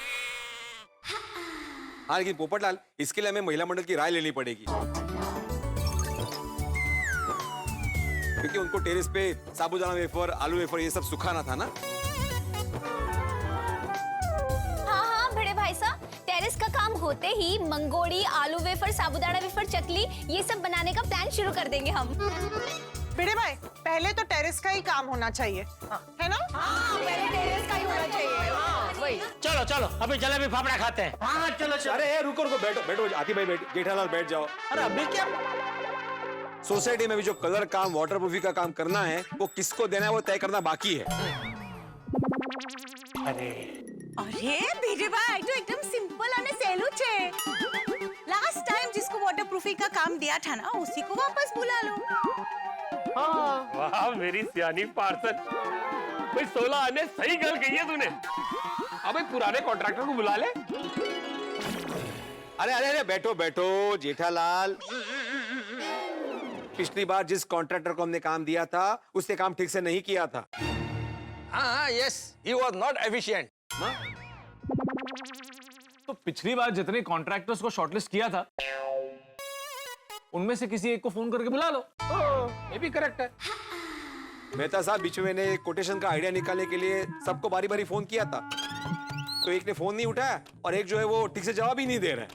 Speaker 9: हाँ लेकिन पोपटलाल, इसके लिए हमें महिला मंडल की राय लेनी पड़ेगी, क्योंकि उनको टेरेस पे साबूदाना वेफर, आलू वेफर ये सब सुखाना था ना।
Speaker 14: हाँ भिड़े भाई साहब, टेरेस का काम होते ही मंगोड़ी, आलू वेफर, साबूदाना वेफर, चकली ये सब बनाने का प्लान शुरू कर देंगे हम।
Speaker 15: भिड़े भाई, पहले तो टेरेस का ही काम होना चाहिए, है ना? हाँ, पहले टेरेस का ही होना चाहिए। हाँ, वही।
Speaker 3: चलो चलो अभी जलेबी फाफड़ा खाते हैं।
Speaker 12: हाँ चलो चलो।
Speaker 9: अरे रुको रुको, बैठो बैठो, आती भाई बैठ, जेठालाल बैठ जाओ।
Speaker 3: अरे अभी क्या?
Speaker 9: सोसाइटी में भी जो कलर काम, वाटरप्रूफिंग का काम करना है वो किसको देना है वो तय करना बाकी है।
Speaker 12: अरे
Speaker 15: भिड़े भाई तो एकदम सिंपल और सहेलू छे। लास्ट टाइम जिसको वाटरप्रूफिंग का काम दिया था ना, उसी को वापस बुला लो।
Speaker 10: वाह मेरी सियानी पार्षद, भाई 16 आने सही गल कही है तूने। अब पुराने कॉन्ट्रैक्टर को बुला ले।
Speaker 9: अरे अरे अरे बैठो बैठो जेठालाल, पिछली बार जिस कॉन्ट्रैक्टर को हमने काम दिया था उसने काम ठीक से नहीं किया था।
Speaker 11: हाँ yes, he was not efficient.
Speaker 6: तो पिछली बार जितने कॉन्ट्रैक्टर्स को शॉर्टलिस्ट किया था उनमें से किसी एक को फोन करके बुला लो।
Speaker 10: ये भी करेक्ट है।
Speaker 9: मेहता साहब बीच में मैंने कोटेशन का आइडिया निकालने के लिए सबको बारी बारी फोन किया था, तो एक ने फोन नहीं उठाया और एक जो है वो ठीक से जवाब ही नहीं दे रहा है।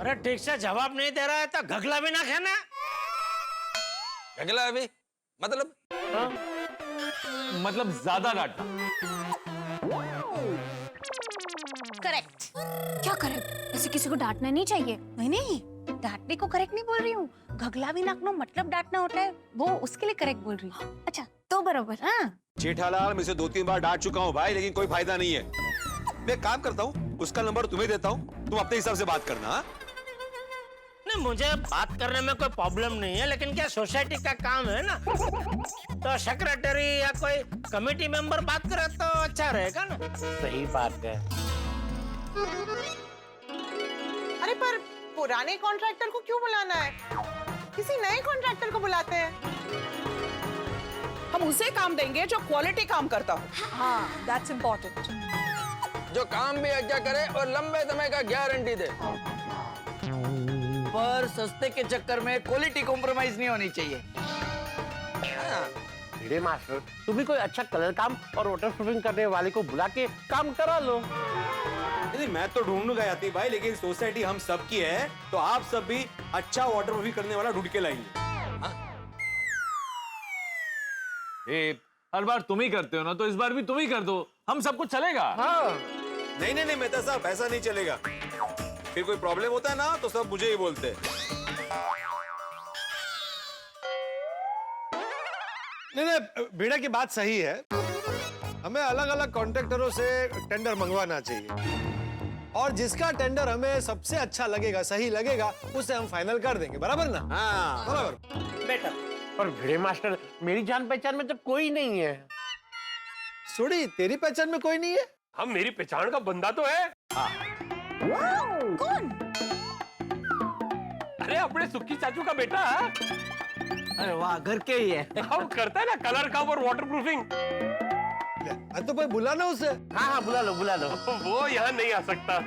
Speaker 3: अरे ठीक से जवाब नहीं दे रहा है तो घगला भी ना खाना।
Speaker 11: घगला भी मतलब?
Speaker 6: हाँ? मतलब ज्यादा डांटना।
Speaker 14: करेक्ट। क्या करेक्ट? ऐसे किसी को डांटना नहीं चाहिए।
Speaker 15: नहीं, डांटने को करेक्ट नहीं बोल रही हूँ। घगला भी नाकनो मतलब डांटना होता है, वो उसके लिए करेक्ट बोल रही हूँ।
Speaker 14: अच्छा तो बराबर। हाँ
Speaker 9: जेठालाल, मैं से 2-3 बार डांट चुका हूँ भाई, लेकिन कोई फायदा नहीं है। मैं काम करता हूँ, उसका नंबर तुम्हें देता हूँ, तुम अपने हिसाब से बात करना। हाँ?
Speaker 3: नहीं मुझे बात करने में कोई प्रॉब्लम नहीं है, लेकिन क्या सोसाइटी का काम है ना, तो सेक्रेटरी या कोई कमेटी मेंबर बात करे तो अच्छा रहेगा ना।
Speaker 12: सही बात है।
Speaker 15: अरे पर पुराने कॉन्ट्रैक्टर को क्यों बुलाना है? किसी नए कॉन्ट्रैक्टर को बुलाते हैं।
Speaker 18: हम उसे काम देंगे जो क्वालिटी काम करता हो। हाँ, दैट्स इम्पोर्टेंट।
Speaker 11: जो काम भी अच्छा करे और लंबे समय का गारंटी दे।
Speaker 5: पर सस्ते के चक्कर में क्वालिटी कॉम्प्रोमाइज नहीं होनी चाहिए।
Speaker 12: भिड़े मास्टर, तुम भी कोई अच्छा कलर काम और वाटर प्रूफिंग करने वाले को बुला के काम करा लो।
Speaker 9: नहीं, मैं तो ढूंढूंगा याती भाई, लेकिन सोसाइटी हम सब की है, तो आप सब भी अच्छा वाटर प्रूफिंग करने वाला ढूंढ के लाएंगे।
Speaker 6: हर बार तुम ही करते हो ना, तो इस बार भी तुम ही कर दो, हम सब कुछ चलेगा।
Speaker 9: हाँ। नहीं मेहता साहब, ऐसा नहीं चलेगा। फिर कोई प्रॉब्लम होता है ना तो सब मुझे ही बोलते हैं।
Speaker 16: नहीं, भिड़ा की बात सही है। हमें अलग अलग कॉन्ट्रैक्टरों से टेंडर मंगवाना चाहिए, और जिसका टेंडर हमें सबसे अच्छा लगेगा, सही लगेगा, उसे हम फाइनल कर देंगे। बराबर ना?
Speaker 9: हाँ
Speaker 16: बराबर।
Speaker 12: बेटा, पर भिड़े मास्टर, मेरी जान पहचान में तो कोई नहीं है।
Speaker 16: सुड़ी, तेरी पहचान में कोई नहीं है?
Speaker 10: हम मेरी पहचान का बंदा तो है।
Speaker 15: कौन?
Speaker 10: अरे अपने सुक्की चाचू का बेटा।
Speaker 3: अरे वाह, घर के ही है।
Speaker 10: हम करता है ना कलर काम और वाटर प्रूफिंग।
Speaker 16: तो भाई बुला ना उसे।
Speaker 12: हाँ बुला लो बुला लो।
Speaker 10: वो यहाँ नहीं आ सकता।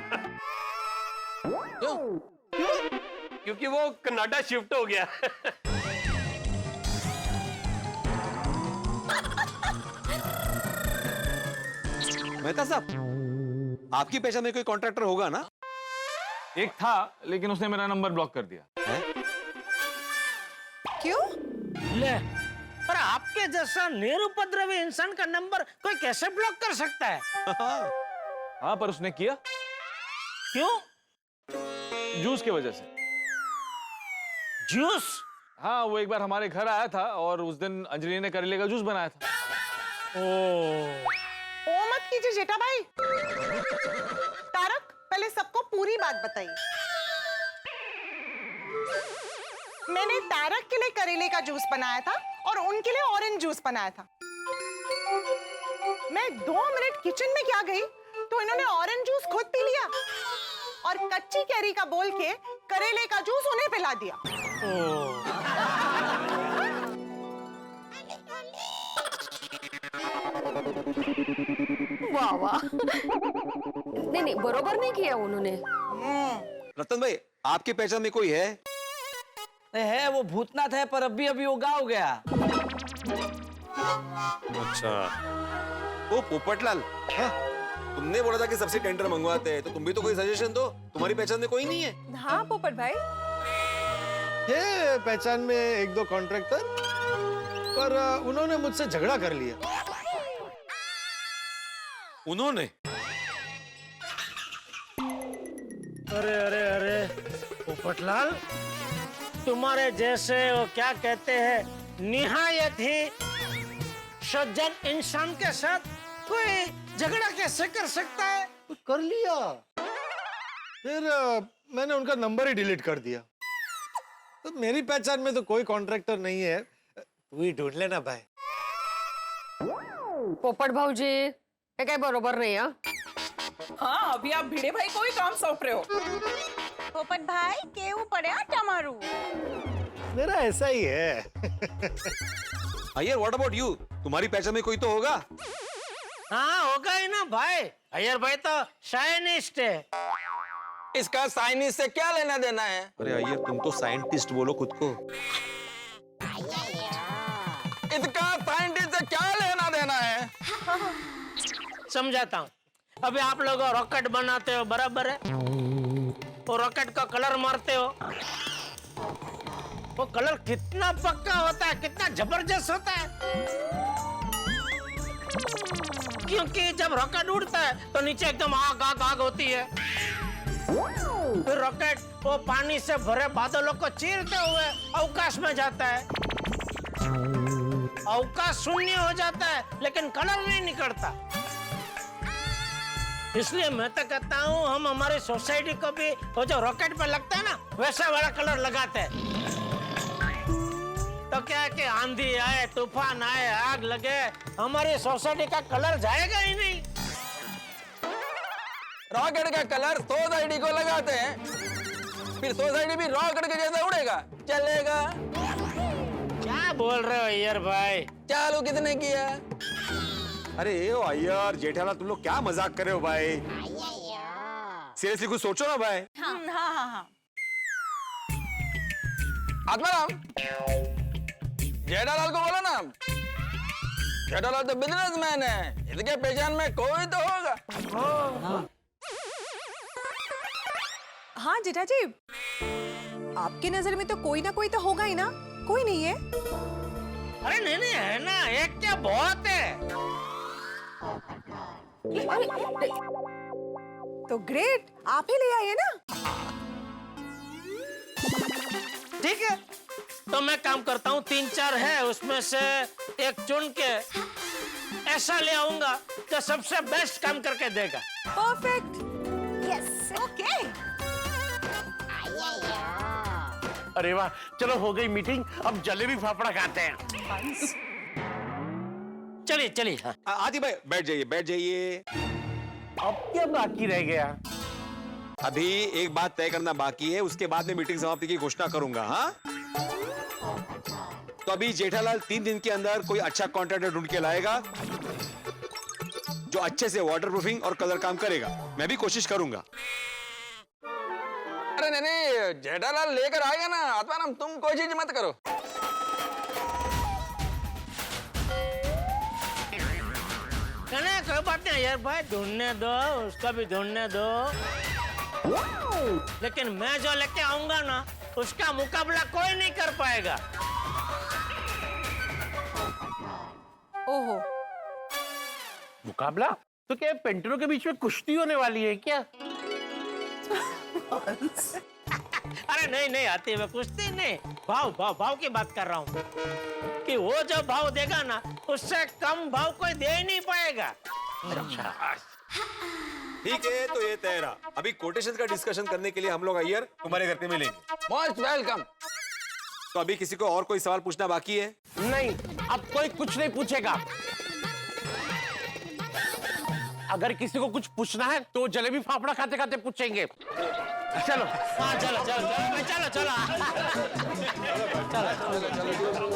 Speaker 10: क्योंकि वो कनाडा शिफ्ट हो गया।
Speaker 9: मेहता साहब, आपकी पहचान में कोई कॉन्ट्रैक्टर होगा ना?
Speaker 6: एक था, लेकिन उसने मेरा नंबर ब्लॉक कर दिया।
Speaker 15: क्यों?
Speaker 3: ले, पर आपके जैसा निरुपद्रवी इंसान का नंबर कोई कैसे ब्लॉक कर सकता है?
Speaker 6: हाँ, पर उसने किया।
Speaker 3: क्यों?
Speaker 6: जूस की वजह से।
Speaker 3: जूस?
Speaker 6: हाँ, वो एक बार हमारे घर आया था और उस दिन अंजलि ने करेले का जूस बनाया था।
Speaker 15: ओ मत कीजिए जेठा भाई। तारक, पहले सबको पूरी बात बताइए। मैंने तारक के लिए करेले का जूस बनाया था और उनके लिए ऑरेंज जूस बनाया था। मैं 2 मिनट किचन में क्या गई तो इन्होंने ऑरेंज जूस खुद पी लिया और कच्ची कैरी का बोल के करेले का जूस उन्हें पिला दिया।
Speaker 8: वाह वाह। नहीं बरोबर नहीं किया उन्होंने।
Speaker 9: रतन भाई, आपकी पहचान में कोई है?
Speaker 3: है, वो भूतनाथ है, पर अभी अभी वो गाँव गया।
Speaker 9: अच्छा, वो पोपटलाल। हाँ? तुमने बोला था कि सबसे टेंडर मंगवाते हैं, तो तुम भी तो कोई सजेशन दो। तुम्हारी पहचान में कोई नहीं है?
Speaker 18: हाँ पोपट भाई,
Speaker 16: ये पहचान में 1-2 कॉन्ट्रैक्टर, पर उन्होंने मुझसे झगड़ा कर लिया।
Speaker 9: उन्होंने?
Speaker 3: अरे अरे अरे पोपटलाल, तुम्हारे जैसे वो क्या कहते हैं, निहायत ही सज्जन इंसान के साथ कोई झगड़ा कैसे कर सकता है?
Speaker 16: तो कर लिया। फिर मैंने उनका नंबर ही डिलीट कर दिया। तो मेरी पहचान में तो कोई कॉन्ट्रैक्टर नहीं है, तू ही ढूंढ लेना भाई।
Speaker 8: पोपट भाऊजी, ये काय बरोबर नहीं है।
Speaker 15: हाँ, अभी आप भिड़े भाई को ही काम सौंप रहे हो। पोपट भाई, केवू पड़े टमारू।
Speaker 16: मेरा ऐसा ही है।
Speaker 9: Iyer, what about you? तुम्हारी पहचान में कोई तो होगा?
Speaker 3: हाँ, होगा ही ना भाई। अय्यर भाई तो साइंटिस्ट है।
Speaker 11: इसका साइंस से क्या लेना देना है?
Speaker 9: अरे अय्यर, तुम तो साइंटिस्ट बोलो खुद को।
Speaker 11: इसका साइंटिस्ट से क्या लेना देना है?
Speaker 3: समझाता हूँ। अभी आप लोग रॉकेट बनाते हो, बराबर है? वो रॉकेट का कलर मारते हो, वो कलर कितना पक्का होता है, कितना जबरदस्त होता है। क्योंकि जब रॉकेट उड़ता है तो नीचे एकदम आग आग आग होती है। फिर रॉकेट वो पानी से भरे बादलों को चीरते हुए अवकाश में जाता है। अवकाश शून्य हो जाता है, लेकिन कलर नहीं निकलता। इसलिए मैं तो कहता हूँ, हम हमारी सोसाइटी को भी वो जो रॉकेट पे लगता है ना, वैसा वाला कलर लगाते हैं। तो क्या है कि आंधी आए, तूफान आए, आग लगे, हमारी सोसाइटी का कलर जाएगा ही नहीं।
Speaker 11: रॉकेट का कलर सोसाइटी को लगाते हैं, फिर सोसाइटी भी रॉकेट के जैसे उड़ेगा, चलेगा?
Speaker 3: क्या बोल रहे हो अय्यर भाई?
Speaker 11: चालू कितने किया?
Speaker 9: अरे ओ अय्यर, जेठालाल, तुम लोग क्या मजाक कर रहे हो भाई? सीरियसली कुछ सोचो ना भाई।
Speaker 15: हाँ।
Speaker 11: आत्माराम, जेठालाल को बोलो ना जेठालाल तो बिजनेसमैन है, इसके पहचान में कोई तो होगा।
Speaker 18: हाँ जेठा जी, आपकी नजर में तो कोई ना कोई तो होगा ही ना, कोई नहीं है?
Speaker 3: अरे नहीं नहीं है ना, एक क्या बहुत है।
Speaker 18: तो ग्रेट, आप ही ले आइए ना।
Speaker 3: ठीक है, तो मैं काम करता हूँ, 3-4 है, उसमें से एक चुन के ऐसा ले आऊंगा जो सबसे बेस्ट काम करके देगा।
Speaker 18: Perfect, yes, okay.
Speaker 12: अरे वाह, चलो हो गई मीटिंग, अब जलेबी फाफड़ा खाते हैं।
Speaker 3: चलिए चलिए। हाँ।
Speaker 9: आदि भाई बैठ जाइए, बैठ जाइए।
Speaker 12: अब क्या बाकी रह गया?
Speaker 9: अभी एक बात तय करना बाकी है, उसके बाद में मीटिंग समाप्ति की घोषणा करूंगा। हाँ, तो अभी जेठालाल 3 दिन के अंदर कोई अच्छा कॉन्ट्रैक्टर ढूंढ के लाएगा जो अच्छे से वाटर प्रूफिंग और कलर काम करेगा। मैं भी कोशिश करूंगा।
Speaker 11: अरे नहीं नहीं, जेठालाल लेकर आएगा ना, आत्माराम तुम कोई चीज मत करो।
Speaker 3: कोई बात नहीं यार भाई, ढूंढने दो, उसका भी ढूंढने दो, लेकिन मैं जो लेके आऊंगा ना, उसका मुकाबला कोई नहीं कर पाएगा।
Speaker 18: ओहो,
Speaker 12: मुकाबला? तो क्या पेंटरों के बीच में कुश्ती होने वाली है क्या?
Speaker 3: अरे नहीं नहीं आती, मैं कुश्ती नहीं, भाव भाव भाव की बात कर रहा हूँ कि वो जो भाव देगा ना, उससे कम भाव कोई दे ही नहीं पाएगा।
Speaker 12: अच्छा
Speaker 9: ठीक है, तो ये तय रहा। अभी कोटेशन का डिस्कशन करने के लिए हम लोग अय्यर तुम्हारे घर पे मिलेंगे।
Speaker 11: Most welcome.
Speaker 9: तो अभी किसी को और कोई सवाल पूछना बाकी है?
Speaker 12: नहीं, अब कोई कुछ नहीं पूछेगा। अगर किसी को कुछ पूछना है तो जलेबी फाफड़ा खाते खाते पूछेंगे। चलो
Speaker 3: हाँ, चलो चलो चलो चलो चलो।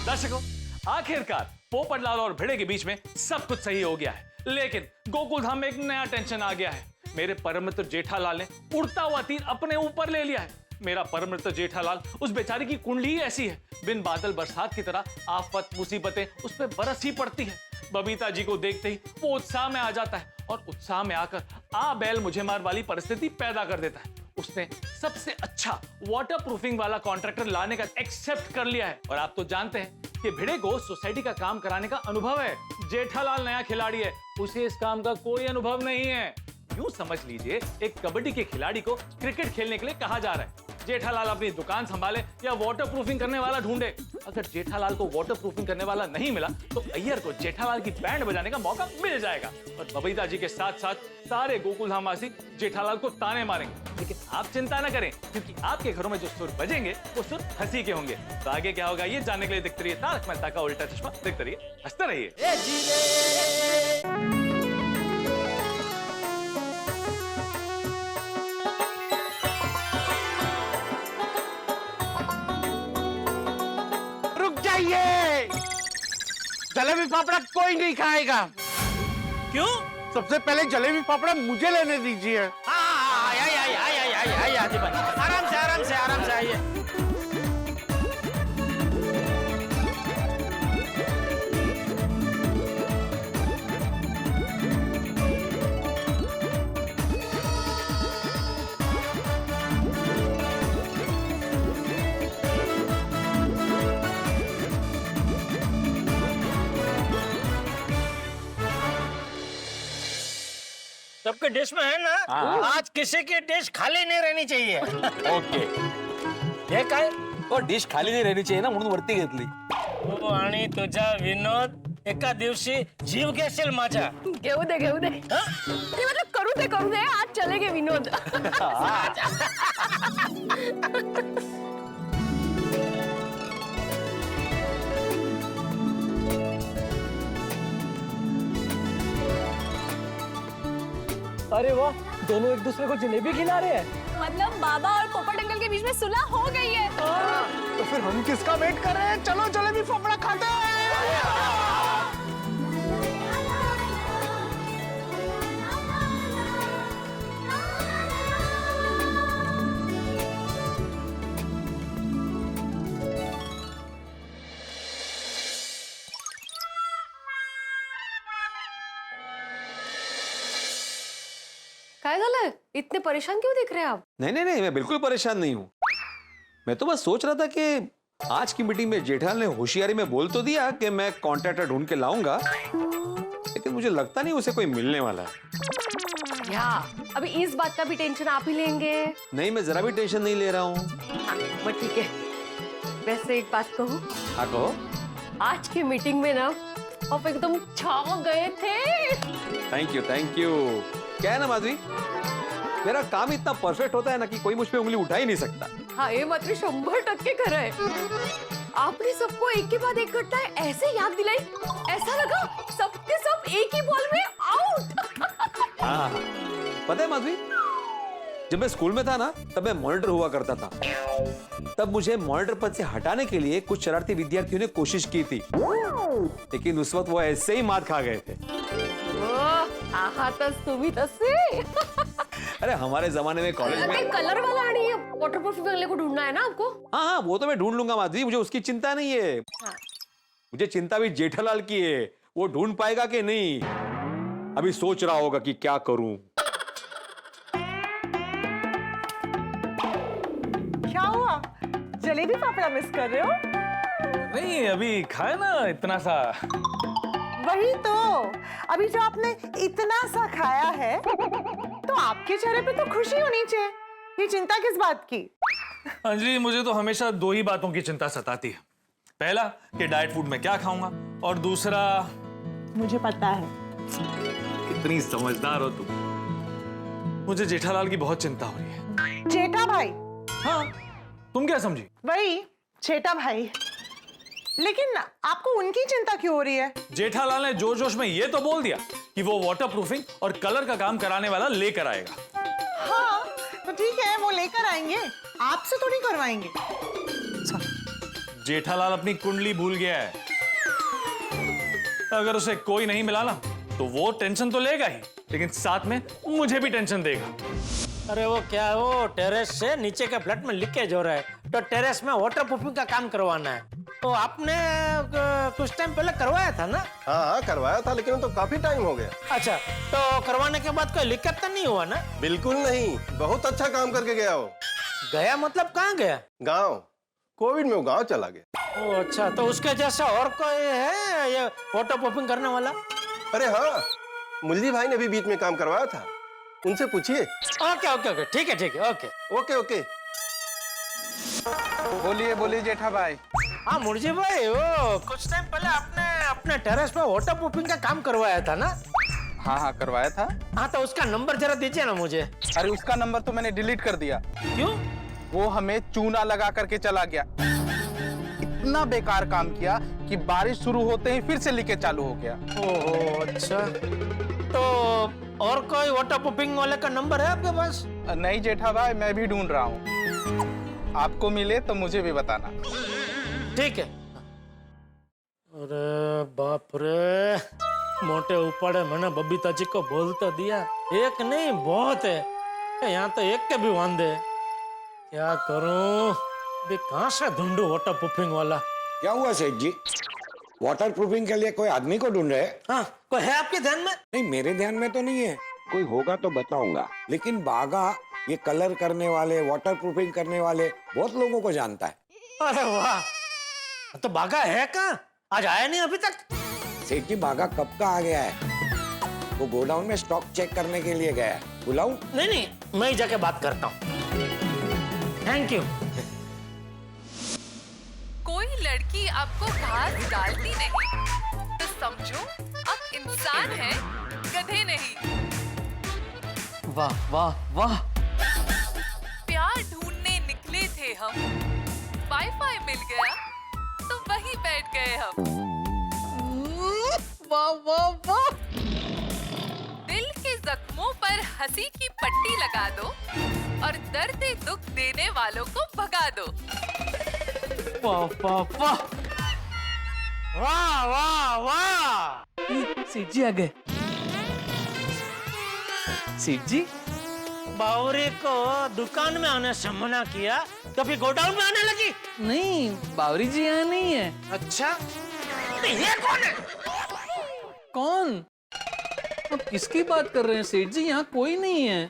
Speaker 6: दर्शकों, आखिरकार पोपटलाल और भिड़े के बीच में सब कुछ सही हो गया है, लेकिन गोकुलधाम में एक नया टेंशन आ गया है। मेरे परम मित्र जेठालाल ने उड़ता हुआ तीर अपने ऊपर ले लिया है। मेरा परम मित्र जेठालाल, उस बेचारी की कुंडली ही ऐसी है, बिन बादल बरसात की तरह आफत मुसीबतें उस पर बरस ही पड़ती है। बबीता जी को देखते ही वो उत्साह में आ जाता है और उत्साह में आकर आ बैल मुझे मार वाली परिस्थिति पैदा कर देता है। उसने सबसे अच्छा वाटर प्रूफिंग वाला कॉन्ट्रैक्टर लाने का एक्सेप्ट कर लिया है। और आप तो जानते हैं कि भिड़े को सोसाइटी का काम कराने का अनुभव है। जेठालाल नया खिलाड़ी है, उसे इस काम का कोई अनुभव नहीं है। यूं समझ लीजिए, एक कबड्डी के खिलाड़ी को क्रिकेट खेलने के लिए कहा जा रहा है। जेठालाल अपनी दुकान संभाले या वाटर प्रूफिंग करने वाला ढूंढे। अगर जेठालाल को वाटर प्रूफिंग करने वाला नहीं मिला तो अय्यर को जेठालाल की बैंड बजाने का मौका मिल जाएगा। और बबीता जी के साथ साथ सारे गोकुलधाम वासी जेठालाल को ताने मारेंगे। लेकिन आप चिंता न करें, क्योंकि आपके घरों में जो सुर बजेंगे वो सुर हंसी के होंगे। तो आगे क्या होगा ये जानने के लिए देखते रहिए तारक मेहता का उल्टा चश्मा। देखते रहिए, हंसते रहिए।
Speaker 12: जलेबी फाफड़ा कोई नहीं खाएगा।
Speaker 3: क्यों?
Speaker 12: सबसे पहले जलेबी फाफड़ा मुझे लेने दीजिए।
Speaker 3: आराम से आइए। सबके डिश में है ना, आज किसी की डिश खाली नहीं रहनी चाहिए।
Speaker 11: ओके,
Speaker 3: हे काय
Speaker 11: तो डिश खाली नाही रहनी चाहिए ना, म्हणून वरती घेतली।
Speaker 3: तू आणि तुझा विनोद एका दिवशी जीव घेशील माझा।
Speaker 8: घेऊ दे नहीं मतलब करू दे, आज चलेगे विनोद।
Speaker 2: अरे वाह, दोनों एक दूसरे को जलेबी खिला रहे हैं।
Speaker 14: मतलब बाबा और पोपट अंकल के बीच में सुलह हो गई है।
Speaker 2: तो फिर हम किसका वेट कर रहे हैं? चलो जलेबी फाफड़ा खाते हैं।
Speaker 8: क्या गला है? इतने परेशान क्यों दिख रहे हैं आप?
Speaker 9: नहीं नहीं नहीं, मैं बिल्कुल परेशान नहीं हूँ। मैं तो बस सोच रहा था कि आज की मीटिंग में जेठालाल ने होशियारी में बोल तो दिया कि मैं कॉन्ट्रैक्टर ढूंढ के लाऊंगा, लेकिन मुझे लगता नहीं उसे कोई मिलने वाला है।
Speaker 8: या अभी इस बात का भी टेंशन आप ही लेंगे?
Speaker 9: नहीं, मैं जरा भी टेंशन नहीं ले रहा हूँ।
Speaker 8: बट ठीक है। वैसे एक बात कहूँ?
Speaker 9: हाँ कहो।
Speaker 8: आज की मीटिंग में ना आप एकदम छा गए थे।
Speaker 9: Thank you thank you. क्या है ना माधवी, मेरा काम इतना परफेक्ट होता है ना कि कोई मुझ पे उंगली उठा ही नहीं सकता।
Speaker 8: हाँ, ये मात्र 100% खरा है। आपने सबको एक के बाद एक घटना ऐसे याद दिलाई, ऐसा लगा सबके सब एक ही बॉल में आउट।
Speaker 9: हाँ, पता है माधवी, जब मैं स्कूल में था ना तब मैं मॉनिटर हुआ करता था। तब मुझे मॉनिटर पद से हटाने के लिए कुछ शरारती विद्यार्थियों ने कोशिश की थी, लेकिन उस वक्त वो ऐसे ही मार खा गए थे। अरे हमारे जमाने में कॉलेज में
Speaker 8: कलर वाला नहीं है, वाटरप्रूफ वाले को ढूंढना है ना आपको?
Speaker 9: हाँ हाँ, वो तो मैं ढूंढ लूंगा माधवी, मुझे उसकी चिंता नहीं है। मुझे चिंता भी जेठालाल की है, वो ढूंढ पाएगा कि नहीं। अभी सोच रहा होगा कि क्या करूं।
Speaker 15: क्या हुआ? जलेबी फाफड़ा मिस कर रहे हो?
Speaker 6: नहीं, अभी खाए ना इतना सा।
Speaker 15: वही तो, अभी जो आपने इतना सा खाया है तो आपके चेहरे पे तो खुशी होनी चाहिए। ये चिंता किस बात की?
Speaker 6: अंजलि, मुझे तो हमेशा दो ही बातों की चिंता सताती है। पहला कि डाइट फूड में क्या खाऊंगा, और दूसरा,
Speaker 15: मुझे पता है।
Speaker 6: कितनी समझदार हो तुम। मुझे जेठालाल की बहुत चिंता हो रही है।
Speaker 15: जेठा भाई?
Speaker 6: हाँ, तुम क्या समझी?
Speaker 15: वही जेठा भाई। लेकिन आपको उनकी चिंता क्यों हो रही है?
Speaker 6: जेठालाल ने जोश जोश में ये तो बोल दिया कि वो वाटर प्रूफिंग और कलर का काम कराने वाला लेकर आएगा।
Speaker 15: हाँ, तो ठीक है, वो लेकर आएंगे, आपसे थोड़ी करवाएंगे।
Speaker 6: जेठालाल अपनी कुंडली भूल गया है। अगर उसे कोई नहीं मिला ना तो वो टेंशन तो लेगा ही, लेकिन साथ में मुझे भी टेंशन देगा।
Speaker 3: अरे वो क्या है, वो टेरेस से नीचे के फ्लैट में लीकेज हो रहा है, तो टेरेस में वाटर प्रूफिंग का काम करवाना है। तो आपने कुछ टाइम पहले करवाया था ना?
Speaker 19: हाँ करवाया था, लेकिन तो काफी टाइम हो गया।
Speaker 3: अच्छा, तो करवाने के बाद कोई दिक्कत तो नहीं हुआ ना?
Speaker 19: बिल्कुल नहीं, बहुत अच्छा काम करके गया वो।
Speaker 3: गया मतलब कहाँ गया?
Speaker 19: गांव। कोविड में वो गांव चला गया।
Speaker 3: ओ अच्छा, तो उसके जैसा और कोई है ये वाटर प्रूफिंग करने वाला?
Speaker 19: अरे हाँ, मुल्ली भाई ने भी बीच में काम करवाया था, उनसे पूछिए।
Speaker 3: ओके ओके ओके, ठीक है ठीक है, ओके
Speaker 19: ओके ओके।
Speaker 11: बोलिए बोलिए जेठा भाई।
Speaker 3: हाँ मुर्जी भाई, वो कुछ टाइम पहले आपने अपने टेरेस पे वाटर प्रूफिंग का काम करवाया था ना?
Speaker 11: हाँ हाँ करवाया था।
Speaker 3: हाँ, तो उसका नंबर जरा दीजिए ना मुझे।
Speaker 11: अरे उसका नंबर तो मैंने डिलीट कर दिया।
Speaker 3: क्यों?
Speaker 11: वो हमें चूना लगा करके चला गया। इतना बेकार काम किया कि बारिश शुरू होते ही फिर से लीकेज चालू हो गया।
Speaker 3: ओहो अच्छा, तो और कोई वाटर प्रूफिंग वाले का नंबर है आपके पास?
Speaker 11: नहीं जेठा भाई, मैं भी ढूंढ रहा हूँ। आपको मिले तो मुझे भी बताना।
Speaker 3: ठीक है। अरे बाप रे, मोटे उपाड़े मैंने बबीता जी को बोल तो दिया, एक नहीं बहुत है, यहाँ तो एक के भी वांदे। क्या करूं, अभी कहाँ से ढूंढूं वाटर प्रूफिंग वाला?
Speaker 4: क्या हुआ सेठ जी, वाटर प्रूफिंग के लिए कोई आदमी को ढूंढ रहे हैं?
Speaker 3: हाँ, कोई है आपके ध्यान में?
Speaker 4: नहीं, मेरे ध्यान में तो नहीं है। कोई होगा तो बताऊंगा, लेकिन बागा ये कलर करने वाले, वाटर प्रूफिंग करने वाले बहुत लोगों को जानता है।
Speaker 3: अरे वाह, तो बागा है कहाँ? आज आया नहीं अभी तक?
Speaker 4: सेठ जी, बागा कब का आ गया है, वो गोडाउन में स्टॉक चेक करने के लिए गया है। बुलाऊं?
Speaker 3: नहीं नहीं, मैं ही जाके बात करता हूँ। Thank you.
Speaker 20: कोई लड़की आपको घास डालती नहीं तो समझो आप इंसान हैं, गधे नहीं।
Speaker 5: वाह वाह वाह।
Speaker 20: प्यार ढूंढने निकले थे हम, वाईफाई मिल गया तो वहीं बैठ गए हम।
Speaker 15: वाह वाह वाह।
Speaker 20: दिल के जख्मों पर हंसी की पट्टी लगा दो और दर्द दुख देने वालों को भगा दो।
Speaker 5: वाह वाह वाह
Speaker 3: वाह वाह वाह।
Speaker 5: सेठ जी आ गए। सेठ जी,
Speaker 3: बावरी को दुकान में आने से मना किया तो फिर गोडाउन में आने लगी?
Speaker 5: नहीं, बावरी जी यहाँ नहीं है।
Speaker 3: अच्छा, ये कौन है?
Speaker 5: कौन? अब किसकी बात कर रहे हैं सेठ जी? यहाँ कोई नहीं है।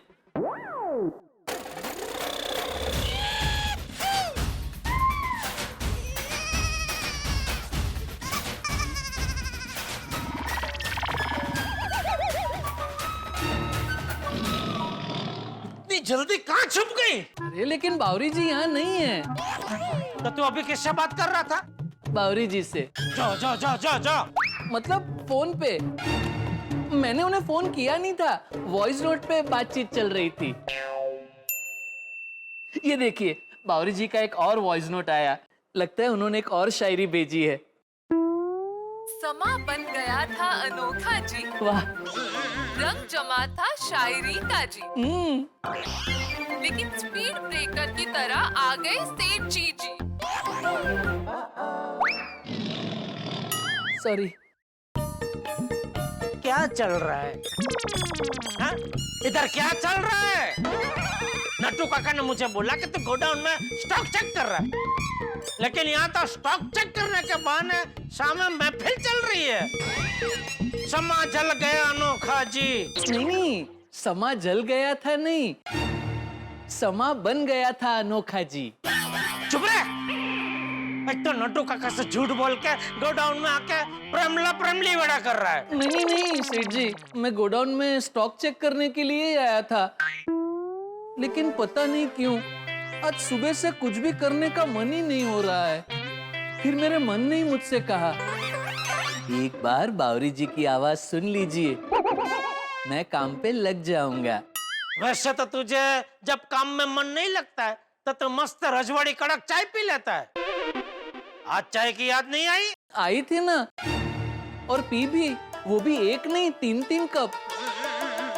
Speaker 3: इतनी जल्दी कहाँ छुप गई?
Speaker 5: अरे लेकिन बावरी जी यहाँ नहीं है।
Speaker 3: तो तू अभी किससे बात कर रहा था?
Speaker 5: बावरी जी से।
Speaker 3: जाओ जाओ जाओ जाओ जाओ।
Speaker 5: मतलब फोन पे। मैंने उन्हें फोन किया नहीं था, वॉइस नोट पे बातचीत चल रही थी। ये देखिए बावरी जी का एक और वॉइस नोट आया। लगता है उन्होंने एक और शायरी भेजी है।
Speaker 20: समा बन गया था अनोखा जी,
Speaker 5: वाह।
Speaker 20: रंग जमा था शायरी का जी, लेकिन स्पीड ब्रेकर की तरह आ गए सेठ जी।
Speaker 5: सॉरी।
Speaker 3: क्या चल रहा है? हाँ? इधर क्या चल रहा है? नट्टू काका ने मुझे बोला कि तू गोडाउन में स्टॉक चेक कर रहा है, लेकिन यहाँ तो स्टॉक चेक करने के बहाने सामने महफिल चल रही है। समा जल गया अनोखा जी।
Speaker 5: नहीं, समा जल गया था नहीं, समा बन गया था अनोखा जी।
Speaker 3: चुप रहे। एक तो नट्टू काका से झूठ बोल के गोडाउन में आके प्रेमली बड़ा कर रहा है।
Speaker 5: नहीं सेठ जी, मैं गोडाउन में स्टॉक चेक करने के लिए ही आया था, लेकिन पता नहीं क्यों आज सुबह से कुछ भी करने का मन ही नहीं हो रहा है। फिर मेरे मन ने ही मुझसे कहा, एक बार बावरी जी की आवाज सुन लीजिए, मैं काम पे लग जाऊंगा।
Speaker 3: वैसे तो तुझे जब काम में मन नहीं लगता है तो तू मस्त रजवाड़ी कड़क चाय पी लेता है। आज चाय की याद नहीं आई?
Speaker 5: आई थी ना, और पी भी, वो भी एक नहीं 3-3 कप।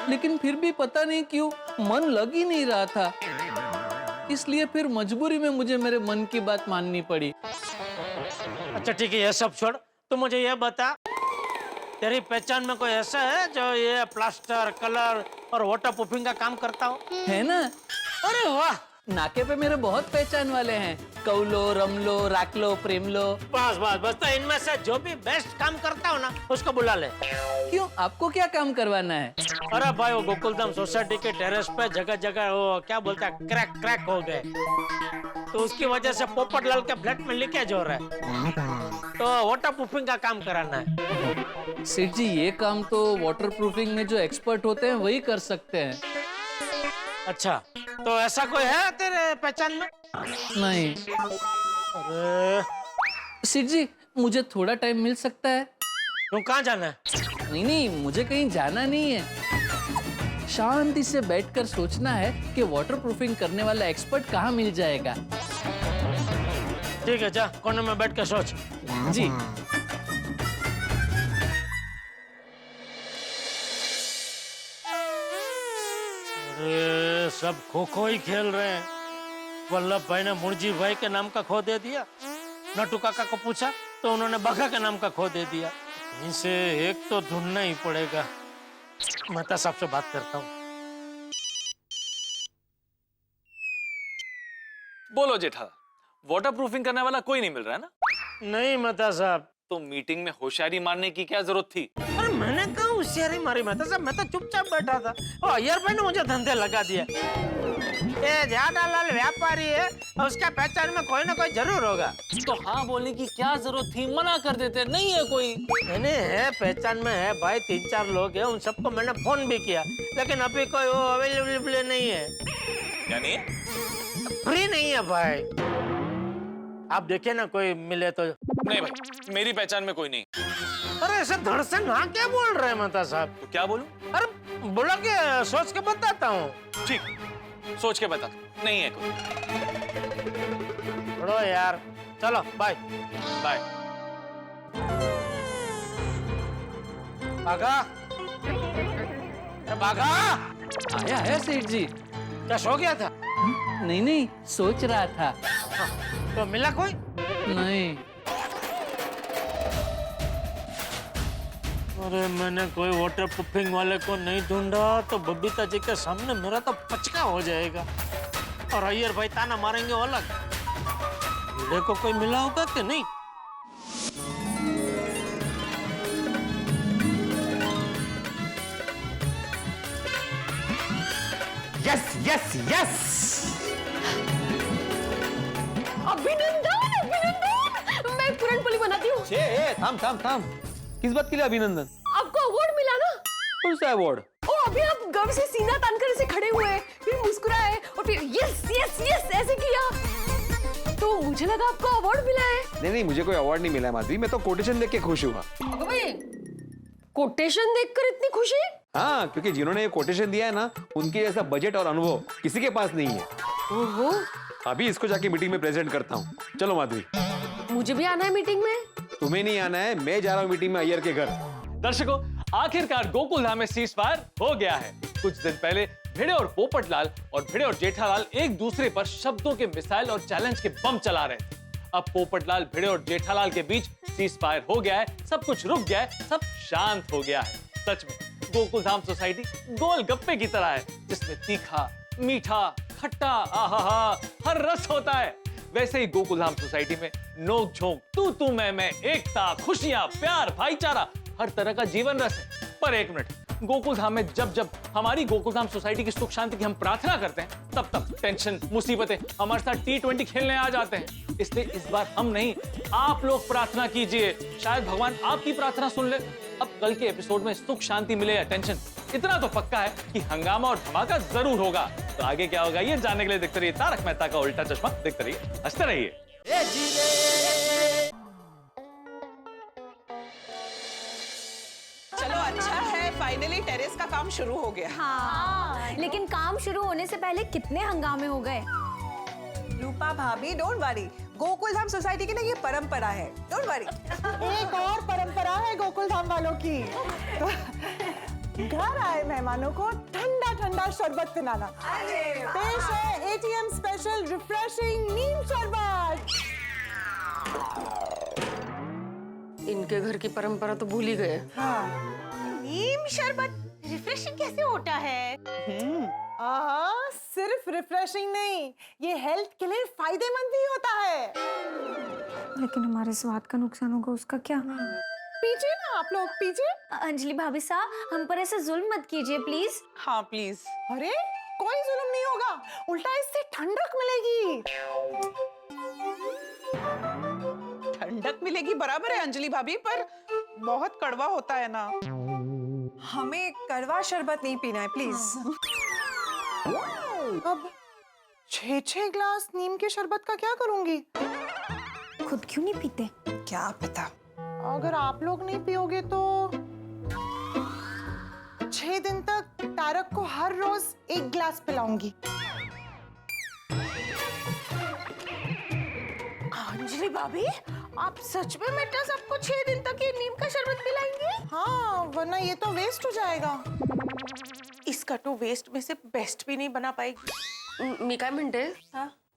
Speaker 5: लेकिन फिर भी पता नहीं क्यों मन लग ही नहीं रहा था, इसलिए फिर मजबूरी में मुझे मेरे मन की बात माननी पड़ी।
Speaker 3: अच्छा ठीक है, ये सब छोड़, तू मुझे ये बता, तेरी पहचान में कोई ऐसा है जो ये प्लास्टर, कलर और वाटर प्रूफिंग का काम करता हो?
Speaker 5: है ना?
Speaker 3: अरे वाह,
Speaker 5: नाके पे मेरे बहुत पहचान वाले हैं, कौलो, रमलो, राकलो, प्रेमलो।
Speaker 3: बस तो इनमें से जो भी बेस्ट काम करता हो ना उसको बुला ले।
Speaker 5: क्यों, आपको क्या काम करवाना है?
Speaker 3: अरे भाई वो गोकुलधाम सोसाइटी के टेरेस पे जगह जगह वो क्या बोलता है क्रैक हो गए, तो उसकी वजह से पोपटलाल के फ्लैट में लीकेज हो रहा है, तो वाटर प्रूफिंग का काम कराना है।
Speaker 5: सेठ जी, ये काम तो वाटर प्रूफिंग में जो एक्सपर्ट होते हैं वही कर सकते हैं।
Speaker 3: अच्छा, तो ऐसा कोई है तेरे पहचान में?
Speaker 5: नहीं।
Speaker 3: अरे
Speaker 5: सेठ जी, मुझे थोड़ा टाइम मिल सकता है?
Speaker 3: तुम कहाँ जाना है?
Speaker 5: नहीं, मुझे कहीं जाना नहीं है। शांति से बैठकर सोचना है कि वाटर प्रूफिंग करने वाला एक्सपर्ट कहाँ मिल जाएगा।
Speaker 3: ठीक है, जा कोने में बैठ कर सोच।
Speaker 5: जी।
Speaker 3: अरे सब खो खो ही खेल रहे हैं। वल्लभ भाई ने मुर्जी भाई के नाम का खो दे दिया, नट्टू काका को पूछा तो उन्होंने बघा के नाम का खो दे दिया। इनसे एक तो ढूंढना ही पड़ेगा। मेहता साहब से बात करता हूँ।
Speaker 6: बोलो जेठा, वाटर प्रूफिंग करने वाला कोई नहीं मिल रहा है ना?
Speaker 3: नहीं मेहता साहब।
Speaker 6: तो मीटिंग में होशियारी मारने की क्या जरूरत थी?
Speaker 3: अरे मैंने कहा होशियारी मारी मेहता साहब, मैं तो चुपचाप बैठा था। ओ अय्यर भाई ने मुझे धंधे लगा दिया। ये ज्यादालाल व्यापारी है, उसका पहचान में कोई ना कोई जरूर होगा।
Speaker 6: तो हाँ बोलने की क्या जरूरत थी, मना कर देते। नहीं है कोई?
Speaker 3: नहीं है, पहचान में है भाई, 3-4 लोग हैं, उन सबको मैंने फोन भी किया, लेकिन अभी कोई वो अवेलेबल नहीं है।
Speaker 6: यानी
Speaker 3: फ्री नहीं है भाई। आप देखिए ना, कोई मिले तो।
Speaker 6: नहीं भाई, मेरी पहचान में कोई नहीं।
Speaker 3: अरे ऐसे धड़ से ना क्या बोल रहे हैं मेहता साहब?
Speaker 6: तो क्या बोलूं?
Speaker 3: अरे बोला कि सोच के बताता हूँ।
Speaker 6: ठीक, सोच के बता। नहीं है कोई।
Speaker 3: छोड़ो यार, चलो बाय
Speaker 6: बाय।
Speaker 3: बाघा, बाघा
Speaker 5: आया सेठ जी।
Speaker 3: क्या सो गया था?
Speaker 5: नहीं, सोच रहा था।
Speaker 3: तो मिला कोई?
Speaker 5: नहीं।
Speaker 3: अरे मैंने कोई वाटर प्रूफिंग वाले को नहीं ढूंढा तो बबीता जी के सामने मेरा तो पचका हो जाएगा, और अय्यर भाई ताना मारेंगे अलग। हीरे को कोई मिला होगा कि नहीं?
Speaker 2: Yes yes yes.
Speaker 8: अभिनंदन अभिनंदन, मैं पूरन पोली बनाती हूँ।
Speaker 6: थाम थाम थाम, किस बात के लिए अभिनंदन?
Speaker 8: आपको अवार्ड मिला ना?
Speaker 6: कौन सा अवार्ड?
Speaker 8: ओ अभी आप गर्व से सीना तानकर ऐसे खड़े हुए, फिर मुस्कुराए और फिर यस यस यस ऐसे किया, तो मुझे लगा आपको अवार्ड मिला है।
Speaker 9: नहीं नहीं, मुझे कोई अवार्ड नहीं मिला है माधवी, मैं तो कोटेशन देख के खुश हुआ।
Speaker 8: कोटेशन देखकर इतनी खुशी?
Speaker 9: हाँ, क्योंकि जिन्होंने ये कोटेशन दिया है ना, उनके जैसा बजट और अनुभव किसी के पास नहीं है।
Speaker 8: ओहो,
Speaker 9: अभी इसको जाके मीटिंग में प्रेजेंट करता हूँ। चलो माधवी।
Speaker 8: मुझे भी आना है मीटिंग में।
Speaker 9: तुम्हें नहीं आना है, मैं जा रहा हूँ मीटिंग में अय्यर के घर।
Speaker 6: दर्शकों, आखिरकार गोकुल धाम में सीज फायर हो गया है। कुछ दिन पहले भिड़े और पोपटलाल और भिड़े और जेठालाल एक दूसरे पर शब्दों के मिसाइल और चैलेंज के बम चला रहे थे। अब पोपटलाल, भिड़े और जेठालाल के बीच सीज फायर हो गया है, सब कुछ रुक गया है, सब शांत हो गया है। सच में गोकुल धाम सोसाइटी गोलगप्पे की तरह है, जिसमें तीखा, मीठा, खट्टा, आहा हर रस होता है। वैसे ही गोकुल धाम सोसाइटी में नोक झोंक, तू मैं, एकता, खुशियां, प्यार, भाईचारा, हर तरह का जीवन रस है। पर एक मिनट, गोकुल धाम में जब हमारी गोकुल धाम सोसाइटी की सुख शांति की हम प्रार्थना करते हैं, तब टेंशन, मुसीबतें हमारे साथ T20 खेलने आ जाते हैं। इसलिए इस बार हम नहीं, आप लोग प्रार्थना कीजिए, शायद भगवान आपकी प्रार्थना सुन ले। अब कल के एपिसोड में सुख शांति मिले या टेंशन, इतना तो पक्का है कि हंगामा और धमाका जरूर होगा। तो आगे क्या होगा ये जानने के लिए देखते रहिए तारक मेहता का उल्टा चश्मा। देखते रहिए, हंसते रहिए।
Speaker 15: चलो अच्छा है, फाइनली टेरेस का काम शुरू हो गया।
Speaker 14: हाँ, लेकिन काम शुरू होने से पहले कितने हंगामे हो गए।
Speaker 18: रूपा भाभी don't worry, Gokul Dham society की ना ये परंपरा है, डोंट वरी।
Speaker 15: एक और परंपरा है गोकुल धाम वालों की, घर आए मेहमानों को ठंडा ठंडा शरबत पिलाना। पेश है ATM स्पेशल रिफ्रेशिंग नीम शरबत।
Speaker 8: इनके घर की परंपरा तो भूल ही गए।
Speaker 15: हाँ, नीम शरबत रिफ्रेशिंग कैसे होता है? सिर्फ रिफ्रेशिंग नहीं, ये हेल्थ के लिए फायदेमंद भी होता है।
Speaker 14: लेकिन हमारे स्वाद का नुकसान होगा, उसका क्या?
Speaker 15: पीजिए ना आप लोग, पीजिए।
Speaker 14: अंजलि भाभी साहब, हम पर ऐसे जुल्म मत कीजिए प्लीज।
Speaker 15: हाँ प्लीज। अरे कोई जुल्म नहीं होगा, उल्टा इससे ठंडक मिलेगी। ठंडक मिलेगी बराबर है अंजलि भाभी, पर बहुत कड़वा होता है ना।
Speaker 18: हमें कड़वा शरबत नहीं पीना है प्लीज।
Speaker 15: अब 6 ग्लास नीम के शरबत का क्या करूंगी?
Speaker 14: खुद क्यों नहीं पीते?
Speaker 18: क्या पता,
Speaker 15: अगर आप लोग नहीं पियोगे तो 6 दिन तक तारक को हर रोज 1 ग्लास पिलाऊंगी। अंजलि भाभी, आप सच में बेटा सबको 6 दिन तक ये नीम का शरबत पिलाएंगे? हाँ, वरना ये तो वेस्ट हो जाएगा। इसका तो वेस्ट में से बेस्ट भी नहीं बना पाएगी।
Speaker 8: मी काय म्हणते,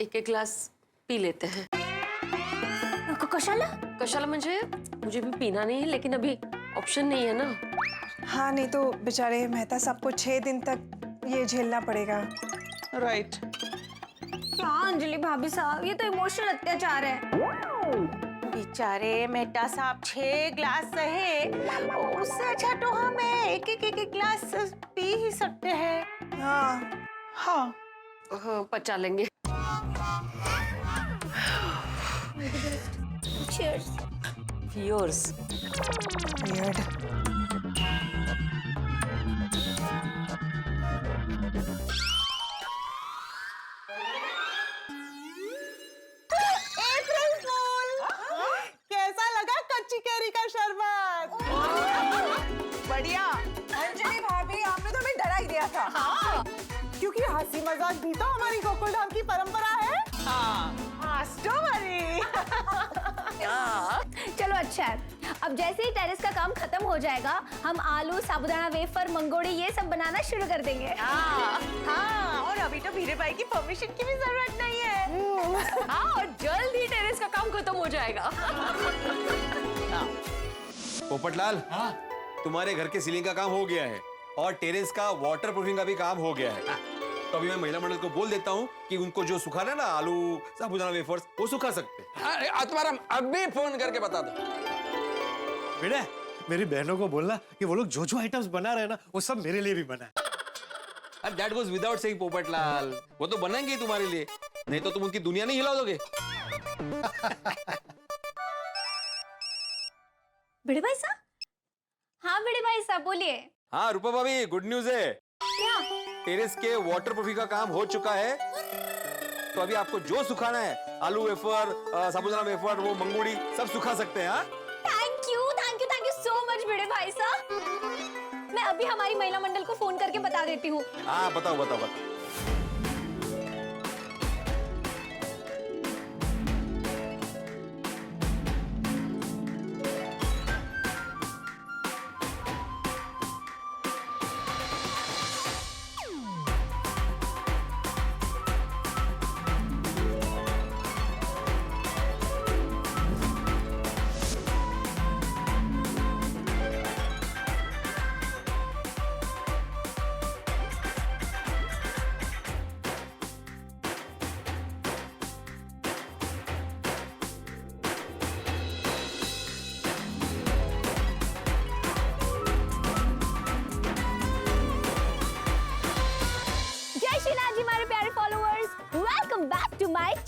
Speaker 8: एक ग्लास पी लेते हैं। कशाला म्हणजे मुझे भी पीना नहीं है, लेकिन अभी ऑप्शन नहीं है ना।
Speaker 18: हाँ नहीं तो बेचारे मेहता साहब को 6 दिन तक ये झेलना पड़ेगा।
Speaker 15: राइट।
Speaker 14: क्या अंजलि भाभी साहब, ये तो इमोशनल अत्याचार है।
Speaker 15: बेचारे मेहता साहब 6 ग्लास सहे, उससे अच्छा तो हम एक ग्लास पी ही सकते हैं।
Speaker 18: हाँ
Speaker 8: हाँ, पचा लेंगे।
Speaker 14: Cheers.
Speaker 8: Yours.
Speaker 18: Weird.
Speaker 15: अप्रैल फूल, कैसा लगा कच्ची कैरी का शरबत? बढ़िया।
Speaker 18: अंजलि भाभी, आपने तो हमें डरा ही दिया था।
Speaker 15: हाँ, क्योंकि हंसी मजाक भी तो हमारी गोकुल धाम की परंपरा है। हाँ,
Speaker 14: चलो अच्छा है, अब जैसे ही टेरेस का काम खत्म हो जाएगा, हम आलू, साबुदाना वेफर, मंगोड़ी ये सब बनाना शुरू कर देंगे।
Speaker 15: हाँ, और अभी तो भीरे भाई की परमिशन की भी जरूरत नहीं है।
Speaker 8: हाँ, और जल्द ही टेरेस का काम खत्म हो जाएगा।
Speaker 9: पोपटलाल, तुम्हारे घर के सीलिंग का काम हो गया है और टेरेस का वाटर प्रूफिंग का भी काम हो गया है। तो अभी मैं महिला मंडल को बोल देता हूँ कि उनको जो सुखाना है ना, आलू, साबुदाना वेफर्स, वो सुखा सकते हैं।
Speaker 11: आत्माराम, अभी फोन करके बता दो।
Speaker 16: बेटा, मेरी बहनों को बोलना कि वो लोग जो आइटम्स बना रहे हैं ना, वो सब मेरे लिए भी बना है।
Speaker 11: That goes without saying Popatlal, वो तो बनाएंगे ही तुम्हारे लिए, नहीं तो तुम उनकी दुनिया नहीं हिला दोगे।
Speaker 14: भिड़े भाई साहब, हाँ भिड़े भाई साहब बोलिए।
Speaker 11: हाँ रूपा भाभी, गुड न्यूज है।
Speaker 14: क्या?
Speaker 11: टेरेस के वाटर प्रूफिंग का काम हो चुका है, तो अभी आपको जो सुखाना है, आलू वेफर, साबुदाना वेफर, वो मंगूड़ी सब सुखा सकते हैं। हाँ
Speaker 14: थैंक यू सो मच भिड़े भाई साहब। मैं अभी हमारी महिला मंडल को फोन करके बता देती हूँ।
Speaker 11: हाँ बताओ बताओ बताओ।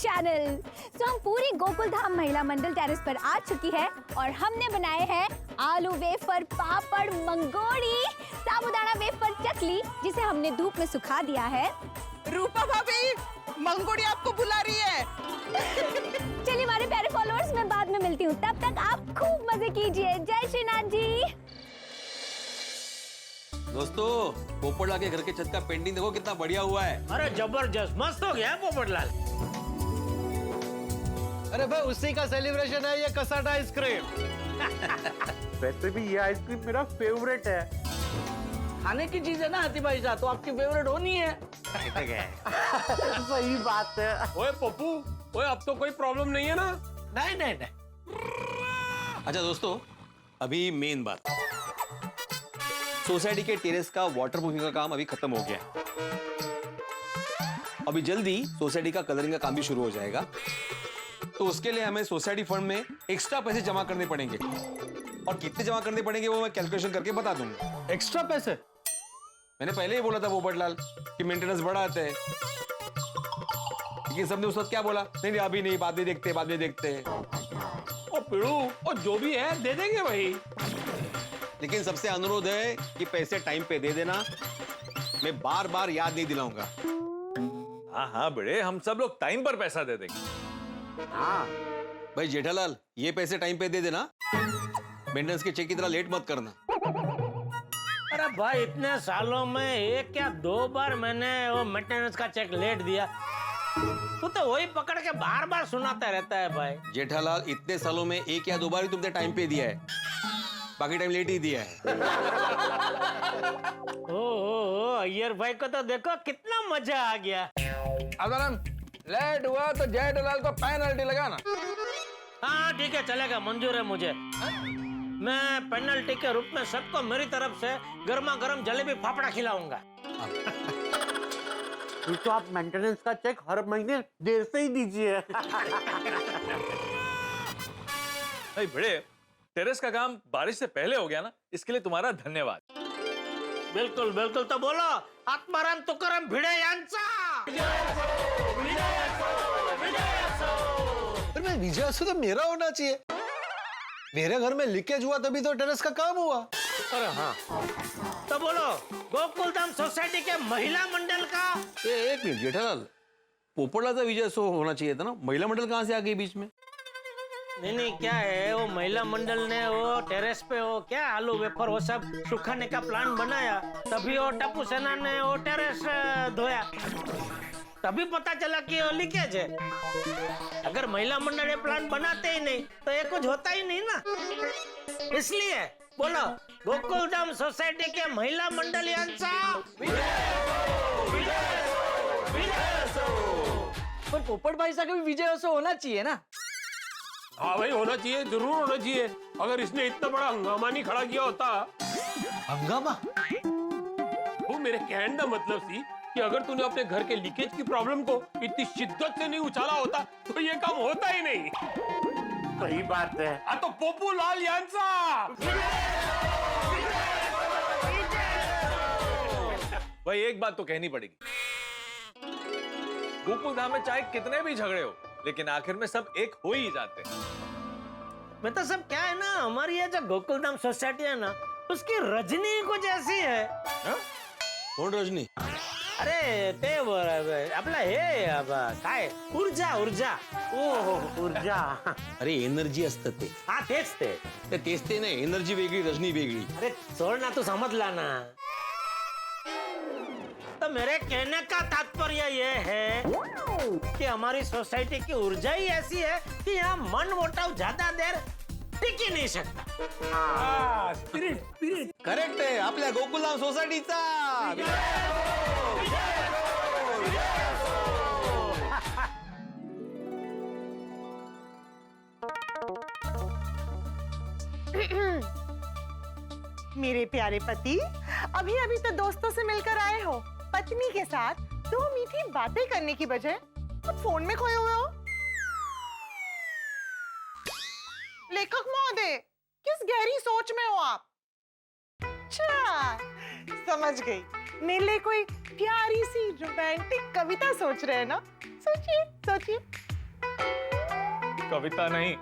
Speaker 14: चैनल। तो हम पूरी गोकुल धाम महिला मंडल टेरेस पर आ चुकी है और हमने बनाए हैं आलू वेफर, पापड़, मंगोड़ी, साबुदाना वेफर, चकली, जिसे हमने धूप में सुखा दिया है।
Speaker 15: रूपा भाभी, मंगोड़ी आपको बुला रही है।
Speaker 14: चलिए हमारे प्यारे फॉलोअर्स, मैं बाद में मिलती हूँ, तब तक आप खूब मजे कीजिए। जय श्रीनाथ जी।
Speaker 11: दोस्तों, पोपटलाल के घर के छत का पेंटिंग देखो कितना बढ़िया हुआ है।
Speaker 3: अरे जबरदस्त, मस्त हो गया पोपटलाल।
Speaker 16: अरे भाई उसी का सेलिब्रेशन है ये कसाटा आइसक्रीम।
Speaker 12: वैसे भी ये आइसक्रीम मेरा फेवरेट है।
Speaker 5: खाने की चीज है ना हाथी भाई साहब, तो आपकी फेवरेट होनी है।
Speaker 12: सही बात है।
Speaker 10: ओए पप्पू, ओए अब तो कोई प्रॉब्लम नहीं है ना?
Speaker 3: नहीं नहीं नहीं।
Speaker 11: अच्छा दोस्तों, अभी मेन बात, सोसाइटी के टेरेस का वाटर प्रूफिंग का काम अभी खत्म हो गया है। अभी जल्दी सोसाइटी का कलरिंग का काम भी शुरू हो जाएगा, तो उसके लिए हमें सोसाइटी फंड में एक्स्ट्रा पैसे जमा करने पड़ेंगे, और कितने जमा करने पड़ेंगे वो मैं कैलकुलेशन करके बता दूंगा।
Speaker 16: एक्स्ट्रा पैसे?
Speaker 11: मैंने पहले ही बोला था पोपटलाल कि मेंटेनेंस बड़ा आता है, लेकिन सबने उस वक्त क्या बोला, नहीं नहीं अभी नहीं, बाद में देखते, बाद में देखते।
Speaker 10: ओ पिड़ू, ओ जो भी है दे देंगे भाई,
Speaker 11: लेकिन सबसे अनुरोध है कि पैसे टाइम पे दे देना, मैं बार बार याद नहीं दिलाऊंगा।
Speaker 6: हाँ हाँ बेटे, हम सब लोग टाइम पर पैसा दे देंगे।
Speaker 11: हाँ भाई जेठालाल, ये पैसे टाइम पे दे देना, मेंटेनेंस के चेक की तरह लेट मत करना।
Speaker 3: अरे भाई इतने सालों में एक या दो बार मैंने वो मेंटेनेंस का चेक लेट दिया, तू तो वही पकड़ के बार बार सुनाता रहता है भाई।
Speaker 11: जेठालाल, इतने सालों में एक या दो बार ही तुमने टाइम पे दिया है, बाकी टाइम लेट ही दिया है।
Speaker 3: ओ अय्यर भाई को तो देखो कितना मजा आ गया।
Speaker 11: लेट हुआ तो जेठालाल को पेनल्टी लगाना।
Speaker 3: हाँ ठीक है, चलेगा, मंजूर है मुझे। मैं पेनल्टी के रूप में सबको मेरी तरफ से गर्मा गर्म जलेबी फाफड़ा खिलाऊंगा।
Speaker 12: तो आप मेंटेनेंस का चेक हर महीने देर से ही दीजिए।
Speaker 6: नहीं बेटे, टेरेस का काम बारिश से पहले हो गया ना, इसके लिए तुम्हारा धन्यवाद।
Speaker 3: बिल्कुल बिल्कुल, तो बोलो आत्माराम तुकाराम भिडे यांचा।
Speaker 16: मैं विजयासु तो मेरा होना चाहिए, मेरे घर में लीकेज हुआ तभी तो टेरेस का काम हुआ।
Speaker 3: अरे हाँ, तो बोलो गोकुलधाम सोसाइटी के महिला मंडल का।
Speaker 11: एक मिनट जेठालाल, पोपटलाल का विजय शो होना चाहिए था ना, महिला मंडल कहाँ से आ गई बीच में?
Speaker 3: नहीं क्या है, वो महिला मंडल ने वो टेरेस पे वो क्या आलू वेफर वो सब सुखाने का प्लान बनाया, तभी वो टप्पू सेना ने वो टेरेस धोया, तभी पता चला कि वो लीकेज है। अगर महिला मंडल ये प्लान बनाते ही नहीं तो ये कुछ होता ही नहीं ना, इसलिए बोलो गोकुलधाम सोसाइटी के महिला मंडल यांचा।
Speaker 5: पर पोपट भाई साहब का भी विजय असो होना चाहिए ना।
Speaker 10: हाँ भाई होना चाहिए, जरूर होना चाहिए। अगर इसने इतना बड़ा हंगामा नहीं खड़ा किया होता।
Speaker 16: हंगामा?
Speaker 10: वो मेरे कहने का मतलब सी कि अगर तूने अपने घर के लीकेज की प्रॉब्लम को इतनी शिद्दत से नहीं उछाला होता तो ये काम होता ही नहीं।
Speaker 12: सही बात है।
Speaker 10: हाँ तो पोपूलाल यांचा।
Speaker 6: भाई एक बात तो कहनी पड़ेगी, गोकुल धाम में चाहे कितने भी झगड़े हो, लेकिन आखिर में सब एक हो ही जाते हैं।
Speaker 3: मैं तो सब क्या है ना, हमारी ये जो गोकुलधाम सोसाइटी है ना, उसकी रजनी कुछ ऐसी है।
Speaker 11: कौन रजनी?
Speaker 3: अरे ते आपला हे काय ऊर्जा ऊर्जा ओहो ऊर्जा
Speaker 11: अरे एनर्जी असतं ते.
Speaker 3: हा तेच ते
Speaker 11: तेच ते नाही, एनर्जी वेगळी रजनी वेगळी.
Speaker 3: अरे छोड़ ना, तू समझला ना. तो मेरे कहने का तात्पर्य ये है कि हमारी सोसाइटी की ऊर्जा ही ऐसी है कि यहाँ मन मोटाव ज्यादा देर टिक ही नहीं सकता.
Speaker 11: स्पिरिट स्पिरिट करेक्ट आहे आपल्या गोकुलधाम सोसायटीचा.
Speaker 15: मेरे प्यारे पति, अभी अभी तो दोस्तों से मिलकर आए हो. पत्नी के साथ 2 मीठी बातें करने की बजाय अब फोन में खोए हुए हो. लेखक महोदय, किस गहरी सोच में हो आप? अच्छा, समझ गई. मेरे लिए कोई प्यारी सी रोमांटिक कविता सोच रहे हैं ना? सोचिए सोचिए.
Speaker 6: कविता नहीं,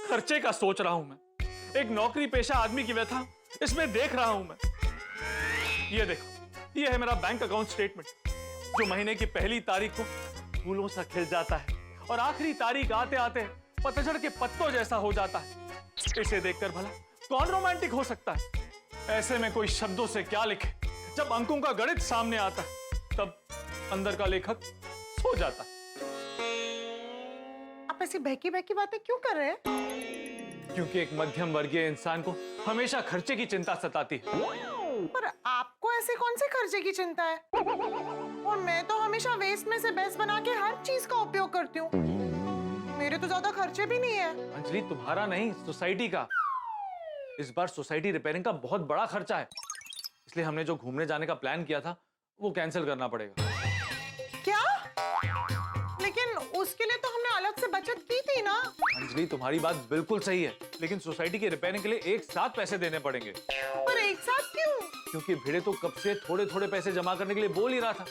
Speaker 6: खर्चे का सोच रहा हूं मैं. एक नौकरी पेशा आदमी की व्यथा इसमें देख रहा हूं मैं. ये देखो, ये है मेरा बैंक अकाउंट स्टेटमेंट, जो महीने की पहली तारीख को फूलों सा खिल जाता है और आखिरी तारीख आते आते पतझड़ के पत्तों जैसा हो जाता है. इसे देखकर भला कौन रोमांटिक हो सकता है? ऐसे में कोई शब्दों से क्या लिखे. जब अंकों का गणित सामने आता है तब अंदर का लेखक सो जाता है.
Speaker 15: आप ऐसी बहकी बहकी बातें क्यों कर रहे हैं?
Speaker 6: क्योंकि एक मध्यम वर्गीय इंसान को हमेशा खर्चे की चिंता सताती है.
Speaker 15: पर आपको ऐसे कौन से खर्चे की चिंता है? और मैं तो हमेशा वेस्ट में से बेस्ट बना के हर चीज का उपयोग करती हूँ. मेरे तो ज्यादा खर्चे भी नहीं है.
Speaker 6: अंजलि, तुम्हारा नहीं, सोसाइटी का. इस बार सोसाइटी रिपेयरिंग का बहुत बड़ा खर्चा है, इसलिए हमने जो घूमने जाने का प्लान किया था वो कैंसिल करना पड़ेगा.
Speaker 15: क्या? लेकिन उसके लिए तो हमने अलग से बचत की थी ना.
Speaker 6: अंजलि, तुम्हारी बात बिल्कुल सही है, लेकिन सोसाइटी की रिपेयरिंग के लिए एक साथ पैसे देने पड़ेंगे.
Speaker 15: पर एक साथ क्यों?
Speaker 6: क्योंकि भिड़े तो कब से थोड़े थोड़े पैसे जमा करने के लिए बोल ही रहा था,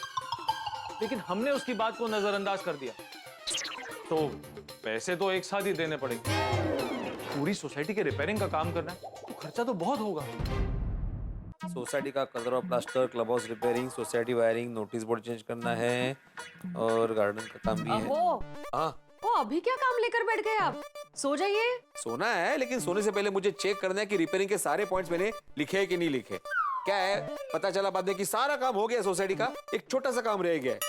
Speaker 6: लेकिन हमने उसकी बात को नजरअंदाज कर दिया. तो पैसे तो एक साथ ही देने पड़ेंगे. पूरी सोसाइटी के रिपेयरिंग का काम करना है तो खर्चा तो बहुत होगा.
Speaker 11: सोसाइटी का कलर और plaster, club house repairing, society wiring, notice board change करना है और गार्डन का काम भी है. हाँ,
Speaker 8: वो अभी क्या काम लेकर बैठ गए आप? सो जाइए.
Speaker 11: सोना है, लेकिन सोने से पहले मुझे चेक करना है कि रिपेयरिंग के सारे पॉइंट्स मैंने लिखे हैं कि नहीं लिखे. क्या है, पता चला बाद में कि सारा काम हो गया सोसाइटी का, एक छोटा सा काम रह गया है.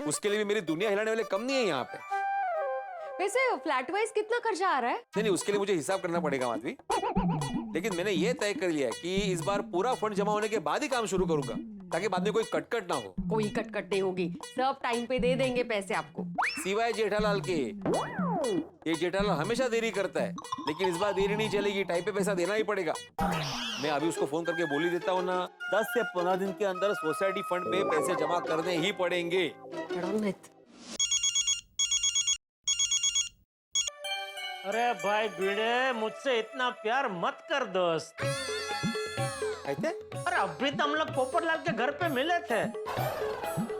Speaker 11: उसके लिए भी मेरी दुनिया हिलाने वाले कम नहीं है यहाँ पे.
Speaker 8: वैसे फ्लैट वाइज कितना खर्चा आ रहा है?
Speaker 11: नहीं, उसके लिए मुझे हिसाब करना पड़ेगा माधवी. लेकिन मैंने ये तय कर लिया कि इस बार पूरा फंड जमा होने के बाद ही काम शुरू करूंगा, ताकि बाद में कोई कटकट ना हो.
Speaker 8: कोई कटकट नहीं होगी, सब टाइम पे दे देंगे पैसे आपको.
Speaker 11: सिवाय जेठालाल के. ये जेठालाल हमेशा देरी करता है, लेकिन इस बार देरी नहीं चलेगी, टाइम पे पैसा देना ही पड़ेगा. मैं अभी उसको फोन करके बोल ही देता हूँ ना, 10 से 15 दिन के अंदर सोसाइटी फंड में पैसे जमा करने ही पड़ेंगे.
Speaker 3: अरे भाई भिड़े, मुझसे इतना प्यार मत कर दोस्त. अरे अभी तो हम लोग पोपटलाल के घर पे मिले थे,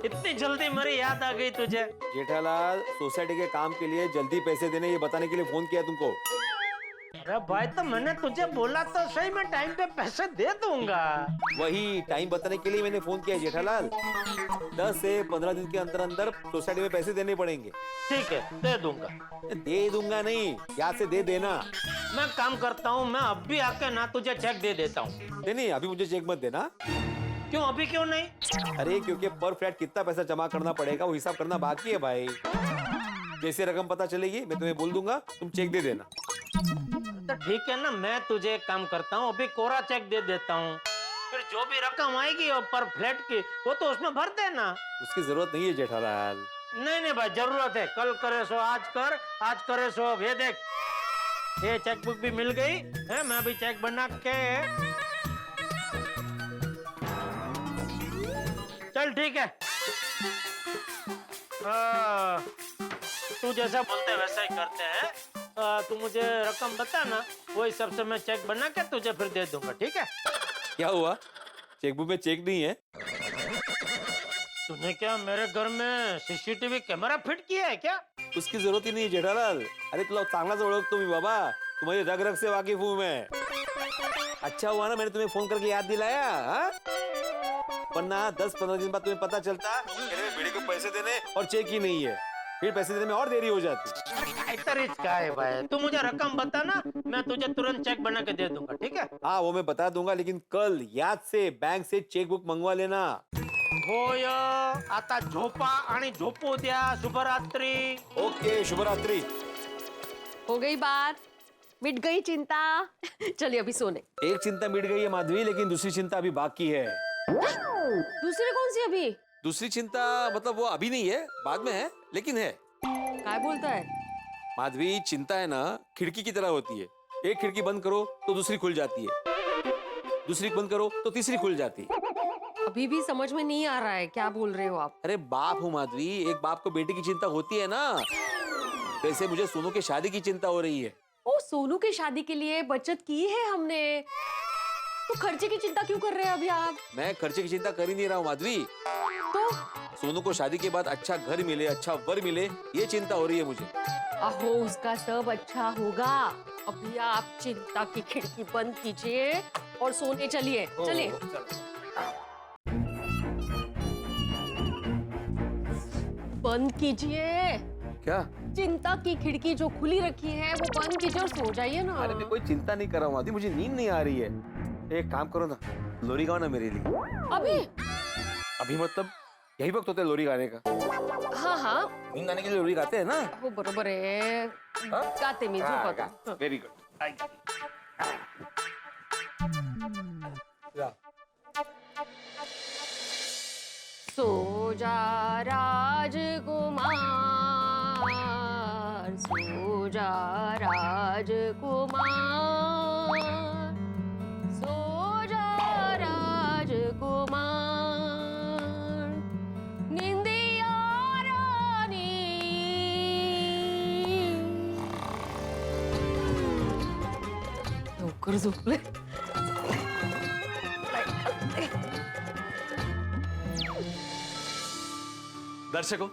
Speaker 3: इतनी जल्दी मेरी याद आ गई तुझे.
Speaker 11: जेठालाल, सोसाइटी के काम के लिए जल्दी पैसे देने ये बताने के लिए फोन किया तुमको.
Speaker 3: अरे भाई, तो मैंने तुझे बोला तो सही, मैं टाइम पे पैसे दे दूंगा.
Speaker 11: वही टाइम बताने के लिए मैंने फोन किया जेठालाल. 10 से 15 दिन के अंदर अंदर सोसाइटी में पैसे देने पड़ेंगे.
Speaker 3: ठीक है, दे दूंगा.
Speaker 11: दे दूंगा नहीं, याद से दे देना.
Speaker 3: मैं काम करता हूँ, मैं अभी आके ना तुझे चेक दे देता हूँ.
Speaker 11: नहीं, अभी मुझे चेक मत देना.
Speaker 3: क्यों, अभी क्यों नहीं?
Speaker 11: अरे क्योंकि पर फ्लैट कितना पैसा जमा करना पड़ेगा वो हिसाब करना बाकी है भाई. जैसे रकम पता चलेगी मैं तुम्हें बोल दूंगा, तुम चेक दे देना.
Speaker 3: तो ठीक है ना, मैं तुझे एक काम करता हूँ, अभी कोरा चेक दे देता हूँ. फिर जो भी रकम आएगी पर फ्लैट की, वो तो उसमें भर देना.
Speaker 11: उसकी जरूरत नहीं है जेठालाल.
Speaker 3: नहीं भाई, जरूरत है. कल करे सो आज कर, आज करे सो अब. ये देख, ये चेकबुक भी मिल गई है, मैं भी चेक बना के. चल ठीक है, तू जैसा बोलते वैसा ही करते हैं. तू मुझे रकम बता ना, वो हिसाब से मैं चेक बना के तुझे फिर दे दूंगा. ठीक है?
Speaker 11: क्या हुआ, चेकबुक में चेक नहीं है।
Speaker 3: तूने क्या मेरे घर में सीसीटीवी कैमरा फिट किया है क्या?
Speaker 11: उसकी जरूरत ही नहीं है जेठालाल। अरे तुला चांगलाच ओळखतो मी बाबा, तुम्हारी रग रग से वाकिफ हूँ मैं। अच्छा हुआ ना मैंने तुम्हें फोन करके याद दिलाया, हाँ? वरना 10-15 दिन बाद तुम्हें पता चलता कि भिड़े को पैसे देने और चेक ही नहीं है, फिर पैसे देने में और देरी हो जाती।
Speaker 3: क्या है भाई, तू मुझे रकम बता ना, मैं तुझे तुरंत चेक बना के दे दूंगा, ठीक है?
Speaker 11: हाँ वो मैं बता दूंगा, लेकिन कल याद से बैंक से चेक बुक मंगवा लेना।
Speaker 3: होय, आता झोपा आणि झोपू द्या। शुभरात्री।
Speaker 11: ओके, शुभरात्री।
Speaker 8: हो गई बात, मिट गई चिंता। चलिए अभी सोने।
Speaker 11: एक चिंता मिट गई है माधवी, लेकिन दूसरी चिंता अभी बाकी है।
Speaker 8: दूसरी कौन सी अभी?
Speaker 11: दूसरी चिंता मतलब वो अभी नहीं है, बाद में है, लेकिन है।
Speaker 8: क्या बोलता है?
Speaker 11: माधवी, चिंता है ना खिड़की की तरह होती है। एक खिड़की बंद करो तो दूसरी खुल जाती है, दूसरी बंद करो तो तीसरी खुल जाती है।
Speaker 8: अभी भी समझ में नहीं आ रहा है, क्या बोल रहे हो आप?
Speaker 11: अरे बाप हूँ माधवी, एक बाप को बेटे की चिंता होती है ना, वैसे मुझे सोनू के शादी की चिंता हो रही है।
Speaker 8: ओ, सोनू के शादी के लिए बचत की है हमने, तो खर्चे की चिंता क्यों कर रहे हैं अभी आप?
Speaker 11: मैं खर्चे की चिंता कर ही नहीं रहा हूँ माधवी,
Speaker 8: तो
Speaker 11: सोनू को शादी के बाद अच्छा घर मिले, अच्छा वर मिले, ये चिंता हो रही है मुझे।
Speaker 8: अहो, उसका सब अच्छा होगा। अभी आप चिंता की खिड़की बंद कीजिए और सोने चलिए। चलिए। बंद कीजिए।
Speaker 11: क्या?
Speaker 8: चिंता की खिड़की जो खुली रखी है वो बंद कीजिए और सो जाइए ना।
Speaker 11: अरे मैं कोई चिंता नहीं कर रहा हूँ माधवी, मुझे नींद नहीं आ रही है। एक काम करो ना, लोरी गाओ ना मेरे लिए।
Speaker 8: अभी?
Speaker 11: अभी मतलब यही वक्त होता है लोरी गाने का।
Speaker 8: हाँ हाँ,
Speaker 11: नींद आने के लिए लोरी गाते हैं ना।
Speaker 8: वो बरोबर है, गाते मी झोपतो।
Speaker 11: Very good.
Speaker 8: सो जा राजकुमार, सो जा राजकुमार, सो जा राजकुमार, निंदिया रानी। लवकर झोपले।
Speaker 6: दर्शकों,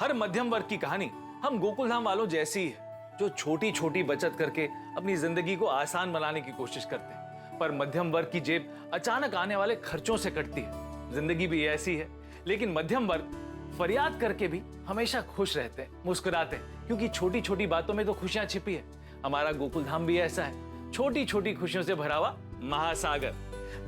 Speaker 6: हर मध्यम वर्ग की कहानी हम गोकुलधाम वालों जैसी है, जो छोटी छोटी बचत करके अपनी जिंदगी को आसान बनाने की कोशिश करते हैं, पर मध्यम वर्ग की जेब अचानक आने वाले खर्चों से कटती है। जिंदगी भी ऐसी है, लेकिन मध्यम वर्ग फरियाद करके भी हमेशा खुश रहते हैं, मुस्कुराते हैं, क्योंकि छोटी छोटी बातों में तो खुशियां छिपी है। हमारा गोकुलधाम भी ऐसा है, छोटी छोटी खुशियों से भरा हुआ महासागर।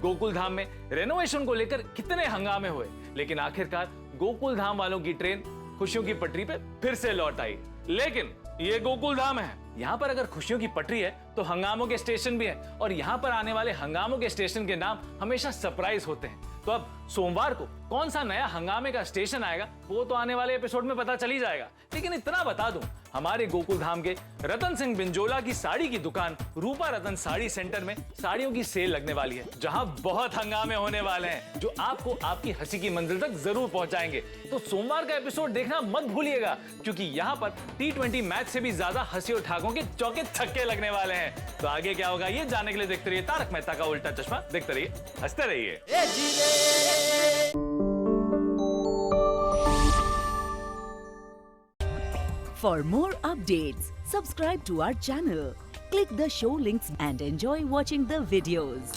Speaker 6: गोकुलधाम में रेनोवेशन को लेकर कितने हंगामे हुए, लेकिन आखिरकार गोकुलधाम वालों की ट्रेन खुशियों की पटरी पे फिर से लौट आई। लेकिन ये गोकुलधाम है, यहाँ पर अगर खुशियों की पटरी है तो हंगामों के स्टेशन भी है, और यहाँ पर आने वाले हंगामों के स्टेशन के नाम हमेशा सरप्राइज होते हैं। तो अब सोमवार को कौन सा नया हंगामे का स्टेशन आएगा वो तो आने वाले एपिसोड में पता चल ही जाएगा, लेकिन इतना बता दूं, हमारे गोकुलधाम के रतन सिंह बिंजोला की साड़ी की दुकान रूपा रतन साड़ी सेंटर में साड़ियों की सेल लगने वाली है, जहां बहुत हंगामे होने वाले हैं, जो आपको आपकी हंसी की मंजिल तक जरूर पहुंचाएंगे। तो सोमवार का एपिसोड देखना मत भूलिएगा, क्योंकि यहाँ पर T20 मैच से भी ज्यादा हंसी और ठाकों के चौके छक्के लगने वाले हैं। तो आगे क्या होगा ये जानने के लिए देखते रहिए तारक मेहता का उल्टा चश्मा। देखते रहिए, हंसते रहिए।
Speaker 21: For more updates, subscribe to our channel, click the show links and enjoy watching the videos.